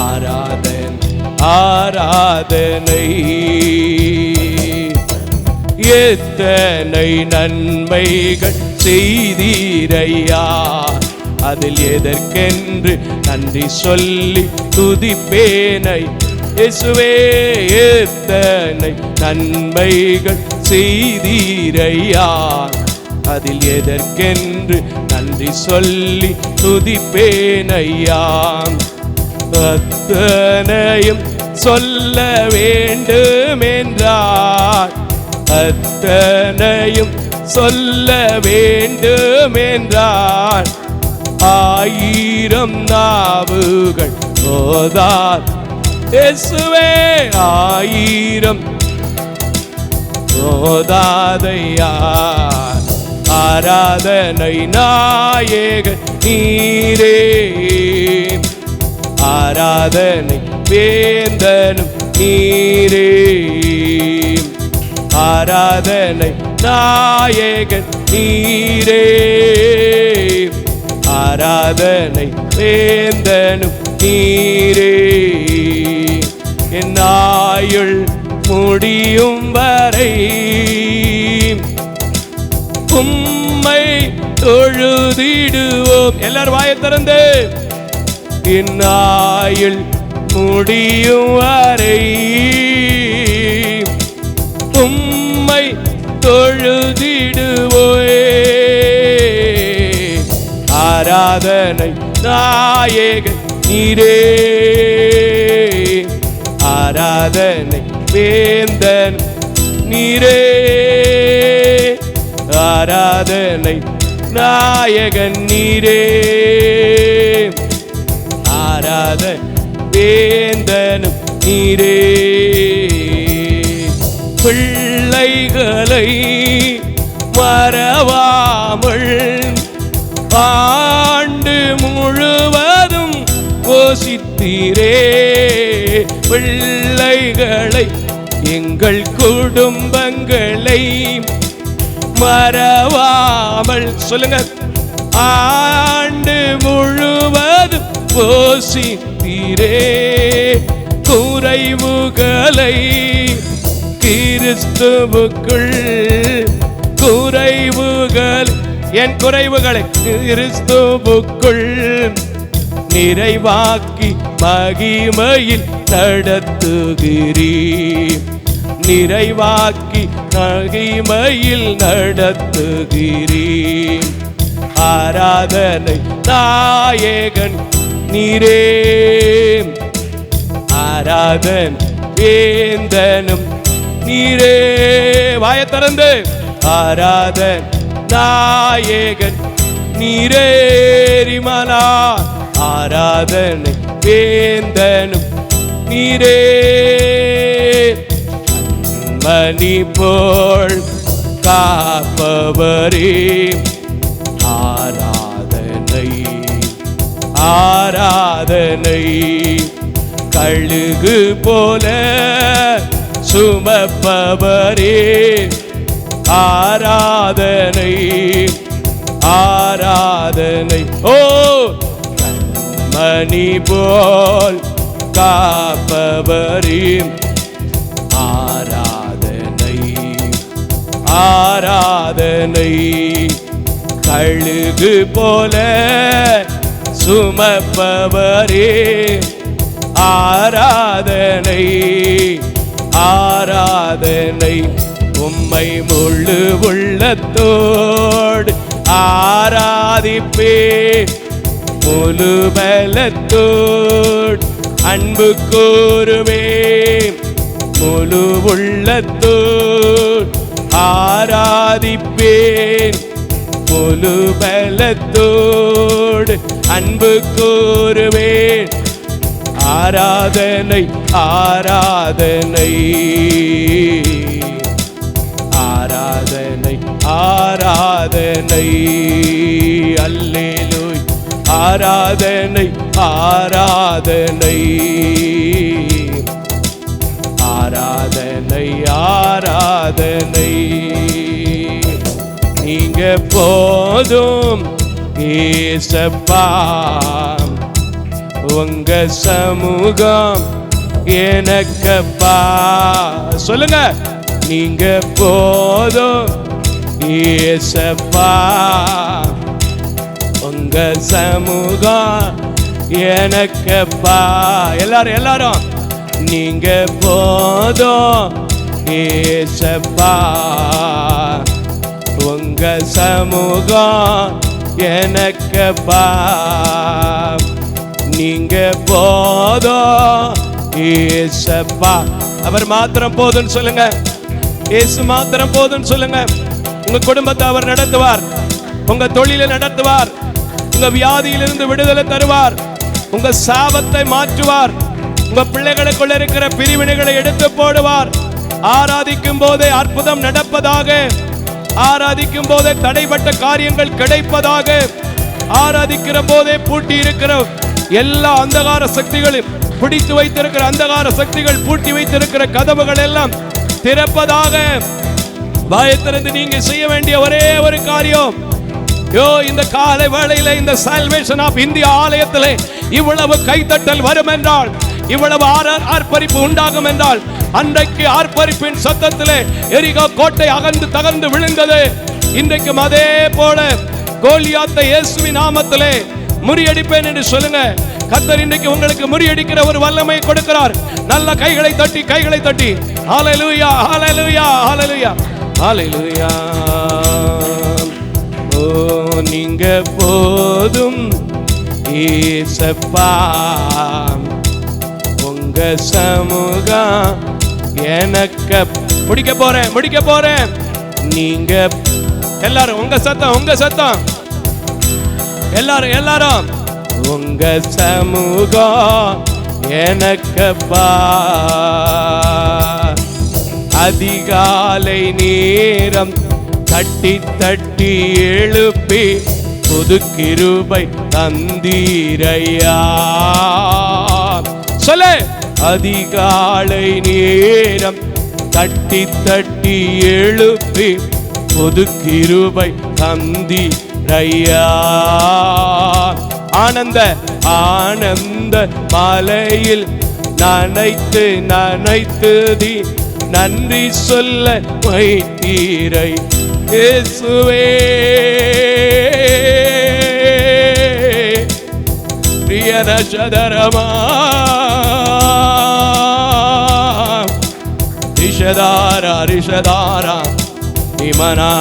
ஆராதனை, ஆராதனை. எத்தனை நன்மைகள் செய்தீரையா, அதில் எதற்கென்று நன்றி சொல்லி துதிப்பேனை. இயேசுவே, எத்தனை நன்மைகள் செய்தீரையா, அதில் எதற்கென்று நன்றி சொல்லி துதிப்பேனையா. அத்தனையும் சொல்ல வேண்டும் என்றார், அத்தனையும் சொல்ல வேண்டும் என்றார். 1000 நாவுகள் போதார். இயேசுவே, 1000 போதாதையா. ஆராதனை நாயக நீரே, ஆராதனை வேந்தனும் நீரே. ஆராதனை நாயகன் நீரே, ஆராதனை வேந்தனும் நீரே. என் ஆயுள் முடியும் வரை உம்மை தொழுதிடுவோம். எல்லாரும் வாயை திறந்து, என் ஆயுள் முடியும் வரை உம்மை தொழுதிடுவோம். ஆராதனை நாயகன் நீரே, ஆராதனை வேந்தன் நீரே, ஆராதனை நாயகன் நீரே, ஆராதனை வேந்தனும் நீரே. பிள்ளைகளை மறவாமல் ஆண்டு முழுவதும் போஷித்தீரே. பிள்ளைகளை எங்கள் குடும்பங்களை மறவாமல் சொல்லுங்க, ஆண்டு முழுவதும் போஷித்தீரே. குறைவுகளை கிறிஸ்துவுக்குள், குறைவுகள் என் குறைவுகளை கிறிஸ்துவுக்குள் நிறைவாக்கி மகிமையில் நடத்துகிறீர், நிறைவாக்கி மகிமையில் நடத்துகிறீர். ஆராதனை நாயகன் நீரே, ஆராதன் வேந்தனும் நீரே. வாயை திறந்து, ஆராதன் நாயகன் நீரே. ரிமலா, ஆராதனை வேந்தனும் நீரே. மணி போல் காப்பவரே, ஆராதனை ஆராதனை. கழுகு போல சுமப்பவரே, ஆராதனை ஆராதனை. ஓ மணி போல் காப்பவரே, ஆராதனை ஆராதனை. கழுகு போல சுமப்பவரே, ஆராதனை ஆராதனை. உம்மை முழு உள்ளத்தோடு ஆராதிப்பே, முழு பலத்தோடு அன்பு கூறுவேன், முழு உள்ளத்தோடு ஆராதிப்பேன், முழு பலத்தோடு அன்பு கூறுவேன். ஆராதனை ஆராதனை ஆராதனை ஆராதனை. அல்லேலூயா, ஆராதனை ஆராதனை ஆராதனை ஆராதனை. நீங்க போதும் ஏசப்பா, உங்க சமூகம் எனக்கப்பா. சொல்லுங்க, நீங்க போதும் ஏசப்பா, உங்க சமூகம் எனக்கப்பா. எல்லாரும் எல்லாரும், நீங்க போதும் ஏசப்பா, உங்க சமூகம் எனக்கப்பா. நீங்க போதும் ஏசப்பா. அவர் மாத்திரம் போதும்னு சொல்லுங்க, இயேசு மாத்திரம் போதும்னு சொல்லுங்க. உங்க குடும்பத்தை அவர் நடத்துவார், உங்க தொழிலை நடத்துவார், உங்க வியாதியிலிருந்து விடுதலை தருவார், உங்க சாபத்தை மாற்றுவார், உங்க பிள்ளைகளுக்குள்ள இருக்கிற பிரிவினைகளை எடுத்து போடுவார். ஆராதிக்கும் போதே அற்புதம் நடப்பதாக, ஆராதிக்கும் போதே தடைப்பட்ட காரியங்கள் கிடைப்பதாக, ஆராதிக்கிற போதே பூட்டி இருக்கிற எல்லா அந்தகார சக்திகளும், பிடித்து வைத்திருக்கிற அந்தகார சக்திகள், பூட்டி வைத்திருக்கிற கதவுகள் எல்லாம் திறப்பதாக. வாயத்திலிருந்து நீங்க செய்ய வேண்டிய ஒரே ஒரு காரியம், இந்த காலை வேளையில இந்த சால்வேஷன் ஆஃப் இந்தியா ஆலயத்திலே இவ்வளவு கைத்தட்டல் வரும் என்றால், இவ்வளவு ஆர்ப்பரிப்பு உண்டாகும் என்றால், அன்றைக்கு ஆர்ப்பரிப்பின் சத்தத்திலே எரிகோ கோட்டை அகன்று தகர்ந்து விழுந்தது. இன்றைக்கும் அதே போல கோலியாத்தை இயேசுவின் நாமத்திலே முறியடிப்பேன் என்று சொல்லுங்க. கர்த்தர் இன்றைக்கு உங்களுக்கு முறியடிக்கிற ஒரு வல்லமை கொடுக்கிறார். நல்ல கைகளை தட்டி ஹல்லேலூயா, ஹல்லேலூயா, ஹல்லேலூயா, ஹல்லேலூயா. ஓ நீங்க போதும் ஏசப்பா, உங்க சமூகம் எனக்கு முடிக்க போறேன். நீங்க எல்லாரும் உங்க சத்தம் எல்லாரும் உங்க சமூகம் எனக்கப்பா. அதிகாலை நேரம் தட்டி எழுப்பி புது கிருபை தந்தீரையா. சொல்லு, அதிகாலை நேரம் தட்டி எழுப்பி புது கிருபை தந்தீரையா. ஆனந்த மலையில் நனைத்து தி நன்றி சொல்ல வைத்தீரை இயேசுவே. பிரியனசதரமா ரிஷதாரா இமனா.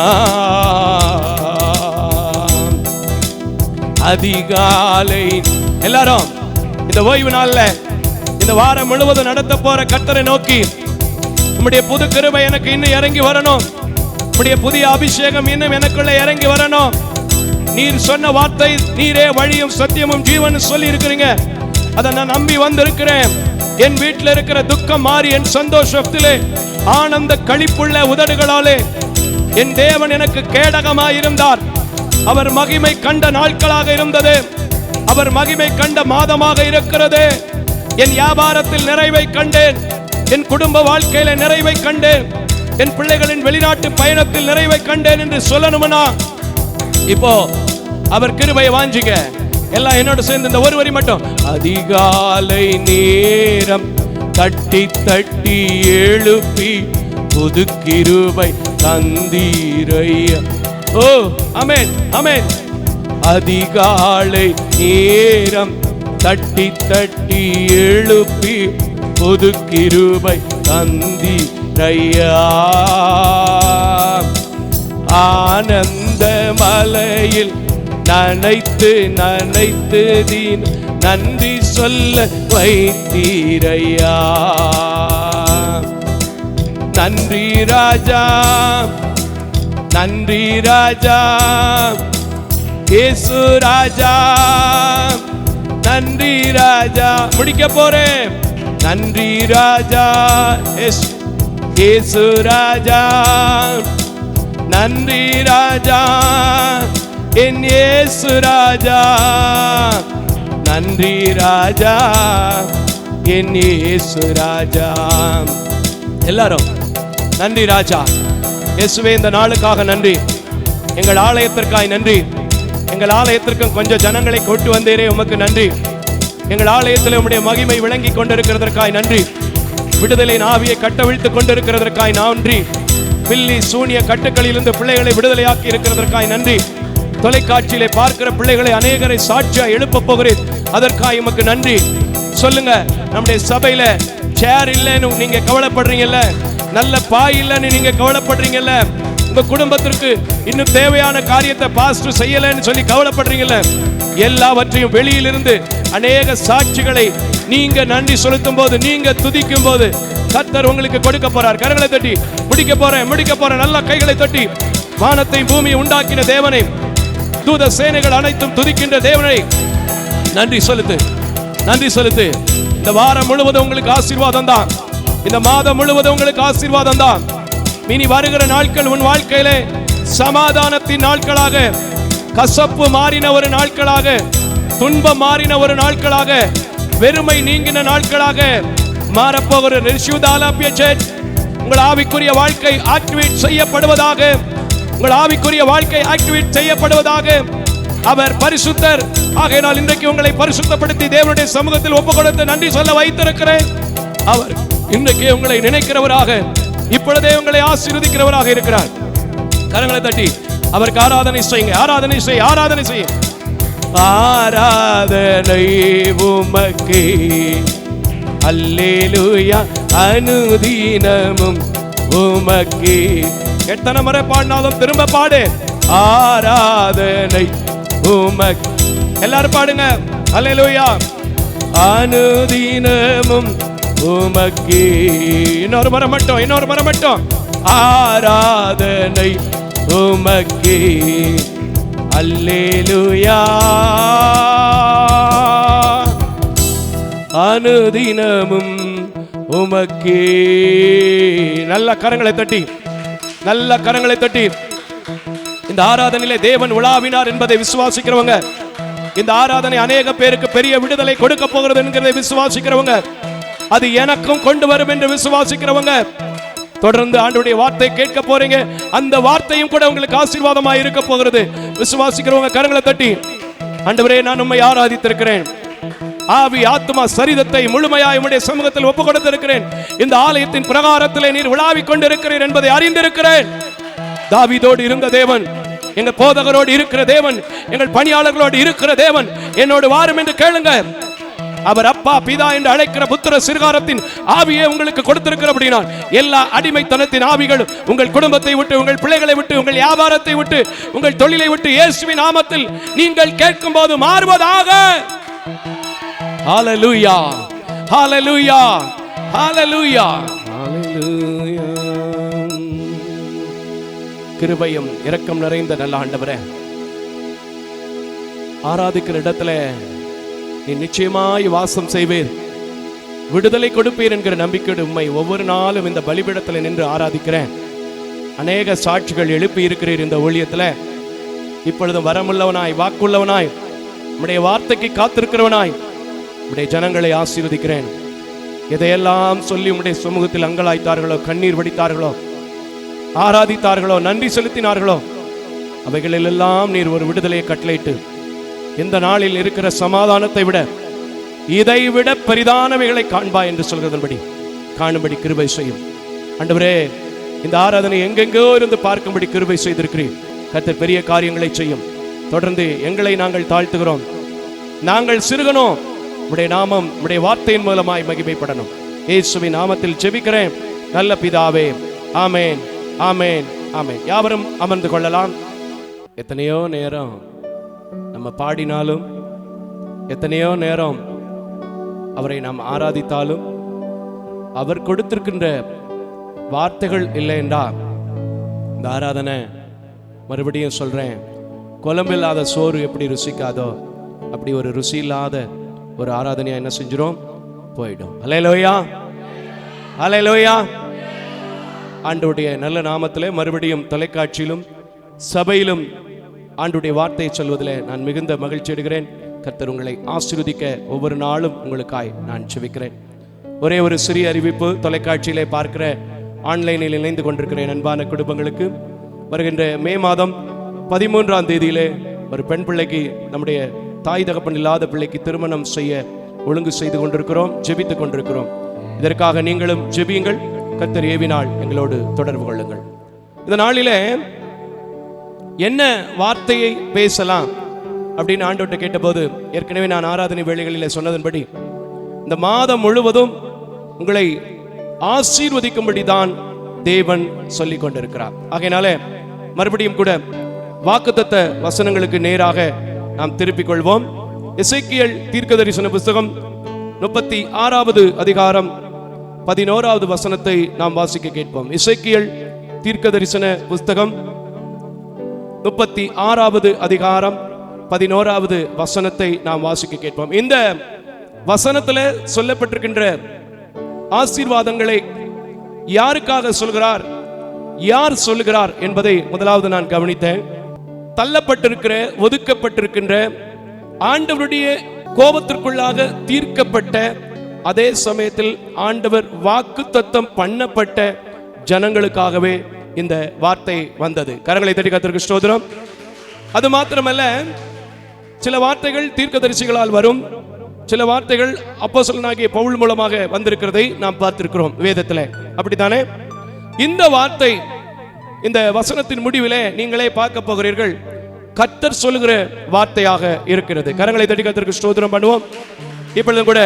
அதிகாலை எல்லாரும் இந்த ஓய்வு நாள்ல இந்த வாரம் முழுவதும் நடத்த போற கர்த்தரை நோக்கி, உம்முடைய புது கிருபை எனக்கு இன்னும் இறங்கி வரணும், உம்முடைய புதிய அபிஷேகம் இன்னும் எனக்குள்ள இறங்கி வரணும். நீர் சொன்ன வார்த்தை, நீரே வழியும் சத்தியமும் ஜீவன் சொல்லி இருக்கிறீங்க. அதை நான் நம்பி வந்திருக்கிறேன். என் வீட்டில் இருக்கிற துக்கம் மாறி என் சந்தோஷத்திலே ஆனந்த களிப்புள்ள உதடுகளாலே என் தேவன் எனக்கு கேடகமாய் இருந்தார். அவர் மகிமை கண்ட நாட்களாக இருந்தது. அவர் மகிமை கண்ட மாதமாக இருக்கிறது. என் வியாபாரத்தில் நிறைவை கண்டேன், என் குடும்ப வாழ்க்கையில நிறைவை கண்டேன், என் பிள்ளைகளின் வெளிநாட்டு பயணத்தில் நிறைவை கண்டேன் என்று சொல்லணும்னா இப்போ அவர் கிருபையை வாஞ்சிங்க. எல்லாம் என்னோட சேர்ந்து இந்த ஒரு வரி மட்டும். அதிகாலை நேரம் தட்டி எழுப்பி புது கிருபை தந்தீரையா. ஓ ஆமென், ஆமென். அதிகாலை நேரம் தட்டி எழுப்பி புது கிருபை தந்தீரையா. ஆனந்த மலையில் நனைத்து தீன் நன்றி சொல்ல வைத்தீரையா. நன்றி ராஜா, நன்றி ராஜா, இயேசு ராஜா, நன்றி ராஜா. முடிக்க போறேன். நன்றி ராஜா, இயேசு ராஜா, நன்றி ராஜா, என் இயேசு ராஜா, நன்றி ராஜா, என் இயேசு ராஜா. எல்லாரும் நன்றி ராஜா. இயேசுவே, இந்த நாளுக்காக நன்றி. எங்கள் ஆலயத்திற்காய் நன்றி. எங்கள் ஆலயத்திற்கும் கொஞ்சம் ஜனங்களை கொண்டு வந்தீரே, உமக்கு நன்றி. எங்கள் ஆலயத்தில் உம்முடைய மகிமை விளங்கி கொண்டிருக்கிறதற்காய் நன்றி. விடுதலை ஆவியை கட்டவிழ்த்து கொண்டிருக்கிறதற்காய் நன்றி. பில்லி சூனிய கட்டுக்களிலிருந்து பிள்ளைகளை விடுதலையாக்கி இருக்கிறதற்காய் நன்றி. தொலைக்காட்சியிலே பார்க்கிற பிள்ளைகளை அநேகரை சாட்சியா எழுப்ப போகிறேன், அதற்காக உமக்கு நன்றி. சொல்லுங்க, நம்முடைய சபையில சேர் இல்லைன்னு நீங்க கவலைப்படுறீங்கல்ல, நல்ல பாய் இல்லைன்னு நீங்க கவலைப்படுறீங்கல்ல, உங்க குடும்பத்திற்கு இன்னும் தேவையான காரியத்தை பாஸ்டர் செய்யலைன்னு சொல்லி கவலைப்படுறீங்கல்ல, எல்லாவற்றையும் வெளியிலிருந்து அநேக சாட்சிகளை நீங்க நன்றி செலுத்தும் போது, நீங்க துதிக்கும் போது கர்த்தர் உங்களுக்கு கொடுக்க போறார். கரங்களை தட்டி முடிக்க போறேன். நல்ல கைகளை தட்டி வானத்தை பூமியை உண்டாக்கின தேவனை, தூத சேனைகள் அனைத்தும் துதிக்கின்ற தேவனை நன்றி செலுத்து. இந்த வாரம் முழுவதும் உங்களுக்கு ஆசீர்வாதம் தான். இந்த மாதம் முழுவதும் உங்களுக்கு ஆசீர்வாதம் தான். இனி வருகிற நாட்கள் உன் வாழ்க்கையிலே சமாதானத்தின் நாட்களாக, கசப்பு மாறின ஒரு நாட்களாக, துன்பம் மாறின ஒரு நாட்களாக, வெறுமை நீங்கின நாட்களாக மாறப்போகிற. உங்கள் ஆவிக்குரிய வாழ்க்கை ஆக்டிவேட் செய்யப்படுவதாக. உங்கள் ஆவிக்குரிய வாழ்க்கை ஆக்டிவேட் செய்யப்படுவதாக. அவர் பரிசுத்தர். ஆகையினால் இன்றைக்கு உங்களை பரிசுத்தப்படுத்தி தேவனுடைய சமூகத்தில் ஒப்புக்கொடுத்து நன்றி சொல்ல வைத்திருக்கிறேன். அவர் இன்றைக்கு உங்களை நினைக்கிறவராக, இப்பொழுதே உங்களை ஆசீர்வதிக்கிறவராக இருக்கிறார். கரங்களை தட்டி அவருக்கு ஆராதனை செய்யுங்க. ஆராதனை செய்ய, ஆராதனை செய்ய. ஆராதனை உமக்கே, அல்லேலூயா, அனுதினமும் உமக்கே. எத்தனை முறை பாடினாலும் திரும்ப பாடு. ஆராதனை உமக்கே. எல்லாரும் பாடுங்க. அல்லேலூயா, அனுதினமும் உமக்கே. இன்னொரு முறை மட்டும், இன்னொரு முறை மட்டும். ஆராதனை உமக்கே, அல்லேலூயா, அனுதினமும் உமக்கே. நல்ல கரங்களை தட்டி, நல்ல கரங்களை தட்டி. இந்த ஆராதனையிலே தேவன் உலாவினார் என்பதை விசுவாசிக்கிறவங்க, இந்த ஆராதனை அநேக பேருக்கு பெரிய விடுதலை கொடுக்க போகிறது என்கிறதை விசுவாசிக்கிறவங்க, அது எனக்கும் கொண்டு வரும் என்று விசுவாசிக்கிறவங்க, தொடர்ந்து ஆண்டவருடைய வார்த்தை கேட்க போறீங்க. அந்த வார்த்தையும் கூட உங்களுக்கு ஆசீர்வாதமா இருக்க போகிறது. விசுவாசிக்கிறவங்க கரங்களை தட்டி, ஆண்டவரே நான் உம்மை ஆராதித்திருக்கிறேன். ஆவி ஆத்மா சரீரத்தை முழுமையாய் உம்முடைய சமூகத்தில் ஒப்புக் கொடுத்திருக்கிறேன். இந்த ஆலயத்தின் பிரகாரத்திலே நீர் உலாவிக் கொண்டிருக்கிறீர் என்பதை அறிந்திருக்கிறேன். தாவீதோடு இருந்த தேவன், எங்கள் போதகரோடு இருக்கிற தேவன், எங்கள் பணியாளர்களோடு இருக்கிற தேவன் என்னோடு வாரும் என்று கேளுங்க. அவர் அப்பா பிதா என்று அழைக்கிற புத்திர சிறுகாரத்தின் ஆவியை உங்களுக்கு கொடுத்திருக்கிறபடினால் எல்லா அடிமைத்தனத்தின் ஆவிகள் உங்கள் குடும்பத்தை விட்டு, உங்கள் பிள்ளைகளை விட்டு, உங்கள் வியாபாரத்தை விட்டு, உங்கள் தொழிலை விட்டு இயேசுவின் நாமத்தில் நீங்கள் கேட்கும் போது மாறுவதாக. ஹalleluya, ஹalleluya, ஹalleluya, ஹalleluya. கிருபையும் இரக்கம் நிறைந்த நல்ல ஆண்டவரே, ஆராதிக்கிற இடத்துல நீ நிச்சயமாய் வாசம் செய்வீர், விடுதலை கொடுப்பீர் என்கிற நம்பிக்கையோடு உம்மை ஒவ்வொரு நாளும் இந்த பலிபீடத்தில் நின்று ஆராதிக்கிறேன். அநேக சாட்சிகள் எழுப்பி இருக்கிறீர் இந்த ஊழியத்தில். இப்பொழுதும் வரமுள்ளவனாய், வாக்குள்ளவனாய், உம்முடைய வார்த்தைக்கு காத்திருக்கிறவனாய் உம்முடைய ஜனங்களை ஆசீர்வதிக்கிறேன். எதையெல்லாம் சொல்லி உம்முடைய சமூகத்தில் அங்கலாய்த்தார்களோ, கண்ணீர் வடித்தார்களோ, ஆராதித்தார்களோ, நன்றி செலுத்தினார்களோ, அவைகளிலெல்லாம் நீர் ஒரு விடுதலையை கட்டளையிட்டு இந்த நாளில் இருக்கிற சமாதானத்தை விட இதை விட பெரிதானவைகளை காண்பா என்று சொல்கிறதன்படி காணும்படி கிருபை செய்யும். ஆண்டவரே, இந்த ஆராதனை எங்கெங்கோ இருந்து பார்க்கும்படி கிருபை செய்திருக்கிறீர். கர்த்தர் பெரிய காரியங்களை செய்யும். தொடர்ந்து எங்களை நாங்கள் தாழ்த்துகிறோம். நாங்கள் சிறுகணும். உடைய நாமம் உடைய வார்த்தையின் மூலமாய் மகிமைப்படணும். இயேசுவின் நாமத்தில் ஜெபிக்கிறேன் நல்ல பிதாவே. ஆமேன், ஆமேன், ஆமேன். யாவரும் அமர்ந்து கொள்ளலாம். எத்தனையோ நேரம் நம்ம பாடினாலும், எத்தனையோ நேரம் அவரை நாம் ஆராதித்தாலும், அவர் கொடுத்திருக்கின்ற வார்த்தைகள் இல்லை என்றால் இந்த ஆராதனை, மறுபடியும் சொல்றேன், குழம்பில்லாத சோறு எப்படி ருசிக்காதோ அப்படி ஒரு ருசி இல்லாத ஒரு ஆராதனையா என்ன செஞ்சிரும், போயிடும். அல்லேலூயா, அல்லேலூயா. ஆண்டவருடைய நல்ல நாமத்திலே மறுபடியும் தொலைக்காட்சியிலும் சபையிலும் ஆண்டவருடைய வார்த்தையை சொல்வதில் நான் மிகுந்த மகிழ்ச்சி அடைகிறேன். கர்த்தர் உங்களை ஆசீர்வதிக்க ஒவ்வொரு நாளும் உங்களுக்காய் நான் செபிக்கிறேன். ஒரே ஒரு சிறிய அறிவிப்பு. தொலைக்காட்சியிலே பார்க்கிற, ஆன்லைனில் இணைந்து கொண்டிருக்கிற அன்பான குடும்பங்களுக்கு, வருகின்ற மே மாதம் 13ஆம் தேதியிலே ஒரு பெண் பிள்ளைக்கு, நம்முடைய தாய் தகப்பன் இல்லாத பிள்ளைக்கு திருமணம் செய்ய ஒழுங்கு செய்து கொண்டிருக்கிறோம், ஜெபித்துக் கொண்டிருக்கிறோம். இதற்காக நீங்களும் ஜெபியுங்கள். கர்த்தர் ஏவினால் எங்களோடு தொடர்பு கொள்ளுங்கள். இந்த நாளிலே என்ன வார்த்தையை பேசலாம் அப்படின்னு ஆண்டவர்கிட்ட கேட்டபோது, ஏற்கனவே நான் ஆராதனை வேளைகளில் சொன்னதன்படி இந்த மாதம் முழுவதும் உங்களை ஆசீர்வதிக்கும்படி தான் தேவன் சொல்லிக் கொண்டிருக்கிறார். ஆகையினால மறுபடியும் கூட வாக்குத்தத்த வசனங்களுக்கு நேராக நாம் திருப்பிக் கொள்வோம். எசேக்கியேல் தீர்க்கதரிசன புஸ்தகம் 36வது அதிகாரம் 11வது வசனத்தை நாம் வாசிக்க கேட்போம். எசேக்கியேல் தீர்க்கதரிசன புஸ்தகம் 36வது அதிகாரம் 11வது வசனத்தை நாம் வாசிக்க கேட்போம். இந்த வசனத்தில் சொல்லப்பட்டிருக்கின்ற ஆசீர்வாதங்களை யாருக்காக சொல்கிறார், யார் சொல்லுகிறார் என்பதை முதலாவது நான் கவனித்தேன். தள்ளப்பட்டிருக்கிற, ஒதுக்கப்பட்டிருக்கின்ற, ஆண்டவருடைய கோபத்திற்குள்ளாக தீர்க்கப்பட்ட, அதே சமயத்தில் ஆண்டவர் வாக்குத்தத்தம் பண்ணப்பட்ட ஜனங்களுக்காகவே இந்த வார்த்தை வந்தது. கரங்களை தட்டி கர்த்தருக்கு ஸ்தோத்திரம். அது மாத்திரமல்ல, சில வார்த்தைகள் தீர்க்கதரிசிகளால் வரும், சில வார்த்தைகள் அப்போஸ்தலனாகிய பவுல் மூலமாக வந்திருக்கிறதை நாம் பார்த்திருக்கிறோம் வேதத்தில். அப்படித்தானே? இந்த வார்த்தை இந்த வசனத்தின் முடிவிலே நீங்களே பார்க்க போகிறீர்கள், கர்த்தர் சொல்லுகிற வார்த்தையாக இருக்கிறது. கரங்களை தட்டி கர்த்தருக்கு ஸ்தோத்திரம் பண்ணுவோம். இப்பொழுது கூட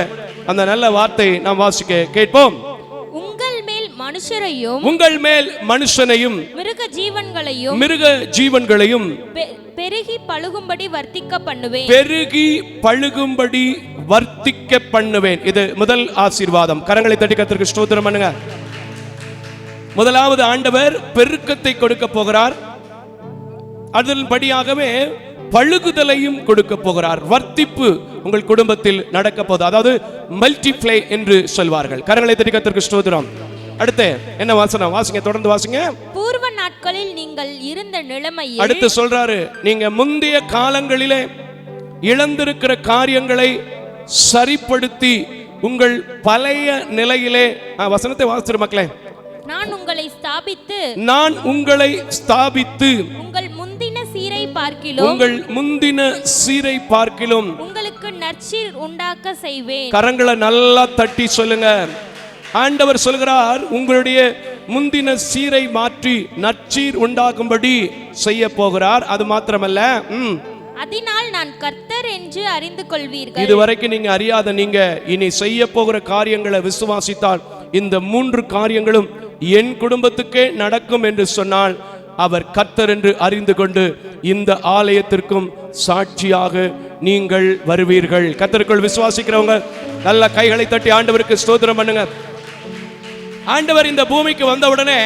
அந்த நல்ல வார்த்தை நாம் வாசிக்க கேட்போம். உங்கள் மேல் மனுஷரையும் உங்கள் மேல் மனுஷனையும் மிருக ஜீவன்களையும் பெருகி பழுகும்படி வர்த்திக்க பண்ணுவேன். பெருகி பழுகும்படி வர்த்திக்க பண்ணுவேன். இது முதல் ஆசீர்வாதம். கரங்களை தட்டி கர்த்தருக்கு ஸ்தோத்திரம் பண்ணுங்க. முதலாவது, ஆண்டவர் பெருக்கத்தை கொடுக்க போகிறார். அதன்படியாகவே பழுகுதலையும் கொடுக்க போகிறார். வர்த்திப்பு உங்கள் குடும்பத்தில் நடக்க போகுது. அதாவது மல்டிப்ளை என்று சொல்வார்கள். கரங்களை தட்டி கர்த்தருக்கு ஸ்தோத்திரம். அடுத்து என்ன வாசனம்? வாசிங்க, தொடர்ந்து வாசிங்க. பூர்வ நாட்களில் நீங்கள் இருந்த நிலைமையை, அடுத்து சொல்றாரு, நீங்க முந்தைய காலங்களிலே இழந்திருக்கிற காரியங்களை சரிப்படுத்தி உங்கள் பழைய நிலையிலே, வசனத்தை வாசிக்கிற மக்களே, நான் உங்களை ஸ்தாபித்து உங்கள் முந்தின சீரை பார்க்கிலும் உங்களுக்கு நற்சீர் உண்டாக்க செய்வேன். கரங்களை நல்லா தட்டி சொல்லுங்க. ஆண்டவர் சொல்கிறார், உங்களுடைய முந்தின சீரை மாற்றி நற்சீர் உண்டாகும்படி செய்ய போகிறார். அது மாத்திரமல்ல, அதனால் நான் கர்த்தர் என்று அறிந்து கொள்வீர்கள். இதுவரைக்கும் நீங்க அறியாத நீங்க இனி செய்ய போகிற காரியங்களை விசுவாசித்தால் இந்த 3 காரியங்களும் என் குடும்பத்துக்கே நடக்கும் என்று சொன்னால் அவர் கர்த்தர் என்று அறிந்து கொண்டு இந்த ஆலயத்திற்கும் சாட்சியாக நீங்கள் வருவீர்கள். கர்த்தருக்குள் விசுவாசிக்கிறவங்க நல்ல கைகளை தட்டி ஆண்டவருக்கு ஸ்தோத்திரம் பண்ணுங்க. ஆண்டவர் இந்த பூமிக்கு வந்தவுடனே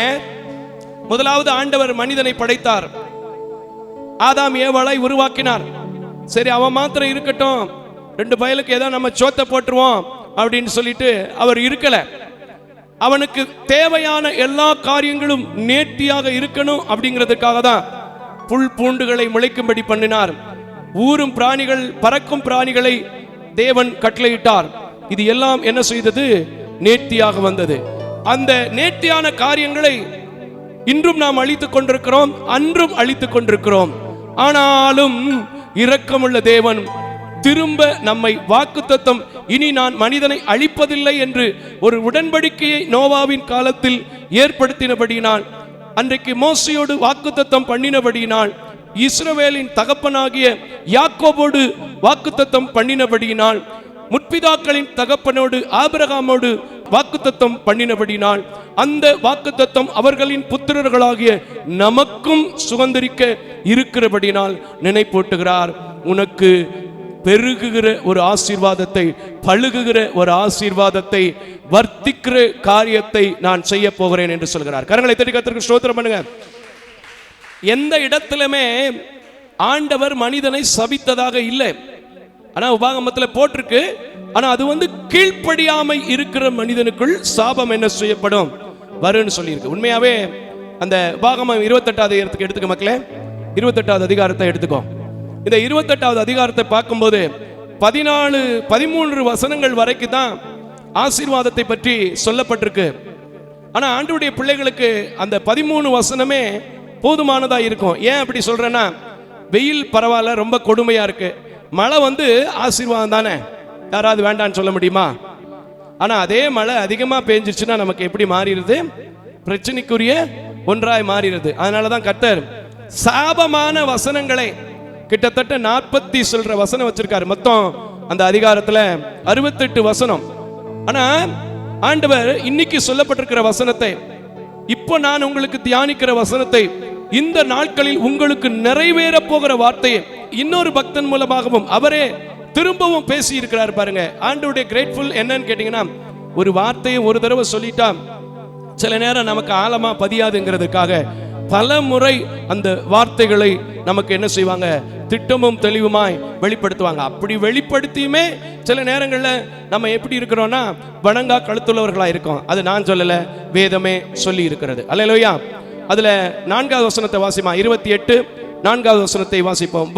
முதலாவது ஆண்டவர் மனிதனை படைத்தார். ஆதாம் ஏவாளை உருவாக்கினார். சரி, அவன் மாத்திரம் இருக்கட்டும், 2 பயலுக்கு ஏதோ நம்ம சோத்தை போட்டுருவோம் அப்படின்னு சொல்லிட்டு அவர் இருக்கல. அவனுக்கு தேவையான எல்லா காரியங்களும் நேர்த்தியாக இருக்கணும் அப்படிங்கிறதுக்காக தான் புல் பூண்டுகளை முளைக்கும்படி பண்ணினார். ஊரும் பிராணிகள், பறக்கும் பிராணிகளை தேவன் கட்டளையிட்டார். இது எல்லாம் என்ன செய்தது? நேர்த்தியாக வந்தது. அந்த நேர்த்தியான காரியங்களை இன்றும் நாம் அழித்துக் கொண்டிருக்கிறோம், அன்றும் அழித்துக் கொண்டிருக்கிறோம். ஆனாலும் இரக்கமுள்ள தேவன் திரும்ப நம்மை வாக்குத்தத்தம், இனி நான் மனிதனை அழிப்பதில்லை என்று ஒரு உடன்படிக்கையை நோவாவின் காலத்தில் ஏற்படுத்தினபடியினால், அன்றைக்கு மோசையோடு வாக்குத்தத்தம் பண்ணினபடியினால், இஸ்ரவேலின் தகப்பனாகிய யாக்கோபோடு வாக்குத்தத்தம் பண்ணினபடியினால், முற்பிதாக்களின் தகப்பனோடு ஆபிரகாமோடு வாக்குத்தத்தம் பண்ணினபடினால், அந்த வாக்குத்தத்தம் அவர்களின் புத்திரர்களாகிய நமக்கும் சுதந்திரிக்க இருக்கிறபடினால் நினைப்பூட்டுகிறார். உனக்கு பெருகுகிற ஒரு ஆசீர்வாதத்தை, பழுகுகிற ஒரு ஆசீர்வாதத்தை, வர்த்திக்கிற காரியத்தை நான் செய்ய போகிறேன் என்று சொல்கிறார். கரங்களை தட்டி கர்த்தருக்கு ஸ்தோத்திரம் பண்ணுங்க. எந்த இடத்திலுமே ஆண்டவர் மனிதனை சபித்ததாக இல்லை. ஆனா உபாகமத்தில் போட்டிருக்கு. ஆனா அது கீழ்ப்படியாமை இருக்கிற மனிதனுக்குள் சாபம் என்ன செய்யப்படும் வரும்னு சொல்லியிருக்கு. உண்மையாவே அந்த உபாகமம் 28வது அதிகாரத்துக்கு எடுத்துக்க மக்களே. 28வது அதிகாரத்தை எடுத்துக்கோ. இந்த 28வது அதிகாரத்தை பார்க்கும்போது 13 வசனங்கள் வரைக்கும் தான் ஆசீர்வாதத்தை பற்றி சொல்லப்பட்டிருக்கு. ஆனா ஆண்டவருடைய பிள்ளைகளுக்கு அந்த 13 வசனமே போதுமானதா இருக்கும். ஏன் அப்படி சொல்றேன்னா, வெயில் பரவாயில்ல, ரொம்ப கொடுமையா இருக்கு. மழை ஆசீர்வாதம் தானே, யாராவது வேண்டான்னு சொல்ல முடியுமா? ஆனா அதே மழை அதிகமா பெஞ்சிருச்சுன்னா நமக்கு எப்படி மாறிடுது? பிரச்சனைக்குரிய ஒன்றாய் மாறிடுது. அதனாலதான் கர்த்தர் சாபமான வசனங்களை கிட்டத்தட்ட 40 சொல்ற வசனம் வச்சிருக்காரு. மொத்தம் அந்த அதிகாரத்துல 68 வசனம். ஆனா ஆண்டவர் இன்னைக்கு சொல்லப்பட்டிருக்கிற வசனத்தை, இப்போ நான் உங்களுக்கு தியானிக்கிற வசனத்தை, இந்த நாட்களில் உங்களுக்கு நிறைவேற போகிற வார்த்தையை இன்னொரு பக்தன் மூலமாகவும் அவரே திரும்பவும் பேசி இருக்கிறார். பாருங்க, ஆண்டவருடைய கிரேட்ஃபுல் என்னன்னு கேட்டீங்கன்னா, ஒரு வார்த்தையை ஒரு தடவை சொல்லிட்டா சில நேரம் நமக்கு ஆழமா பதியாதுங்கிறதுக்காக பல முறை அந்த வார்த்தைகளை நமக்கு என்ன செய்வாங்க? திட்டமும் தெளிவுமாய் வெளிப்படுத்துவாங்க. அப்படி வெளிப்படுத்தியுமே சில நேரங்களில் நம்ம எப்படி இருக்கிறோம்னா வணங்கா கழுத்துள்ளவர்களா இருக்கோம். அது நான் சொல்லல, வேதமே சொல்லி இருக்கிறது. அல்லேலூயா. அதுல 4வது வசனத்தை வாசிமா. 28 4வது வசனத்தை வாசிப்போம்.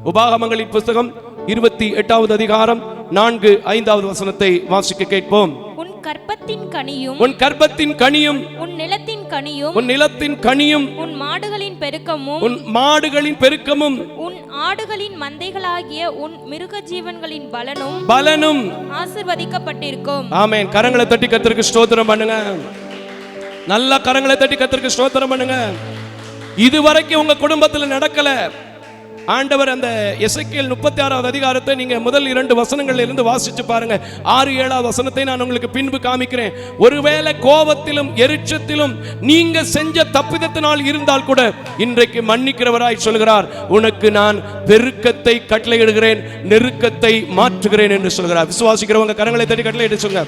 உபாகமங்களின் புஸ்தகம் 28வது அதிகாரம் 4, 5வது வசனத்தை வாசிக்க கேட்போம். உன் கற்பத்தை கர்ப்பத்தின் கனியும் உன் கர்ப்பத்தின் கனியும் உன் நிலத்தின் கனியும் உன் நிலத்தின் கனியும் உன் மாடுகளின் பெருக்கமும் உன் மாடுகளின் பெருக்கமும் உன் ஆடுகளின் மந்தைகளாகிய உன் மிருக ஜீவன்களின் பலனும் ஆசீர்வதிக்கப்பட்டிருக்கும். ஆமென். கரங்களை தட்டி கர்த்தருக்கு ஸ்தோத்திரம் பண்ணுங்க. நல்ல கரங்களை தட்டி கர்த்தருக்கு ஸ்தோத்திரம் பண்ணுங்க. இதுவரைக்கும் உங்க குடும்பத்தில் நடக்கல. ஆண்டவர் அந்த எசேக்கியேல் 36வது அதிகாரத்தை நீங்க முதல் 2 வசனங்கள்ல இருந்து வாசிச்சு பாருங்க. 6-7வது வசனத்தை நான் உங்களுக்கு பின்பு காமிக்கிறேன். ஒருவேளை கோபத்திலும் எரிச்சத்திலும் நீங்க செஞ்ச தப்பிதத்தினால் இருந்தால் கூட இன்றைக்கு மன்னிக்கிறவராய் சொல்கிறார், உனக்கு நான் பெருக்கத்தை கட்டளையிடுகிறேன், நெருக்கத்தை மாற்றுகிறேன் என்று சொல்கிறார். விசுவாசிக்கிறவங்க கரங்களை தட்டி கட்டளையிட்டு சொல்லுங்க.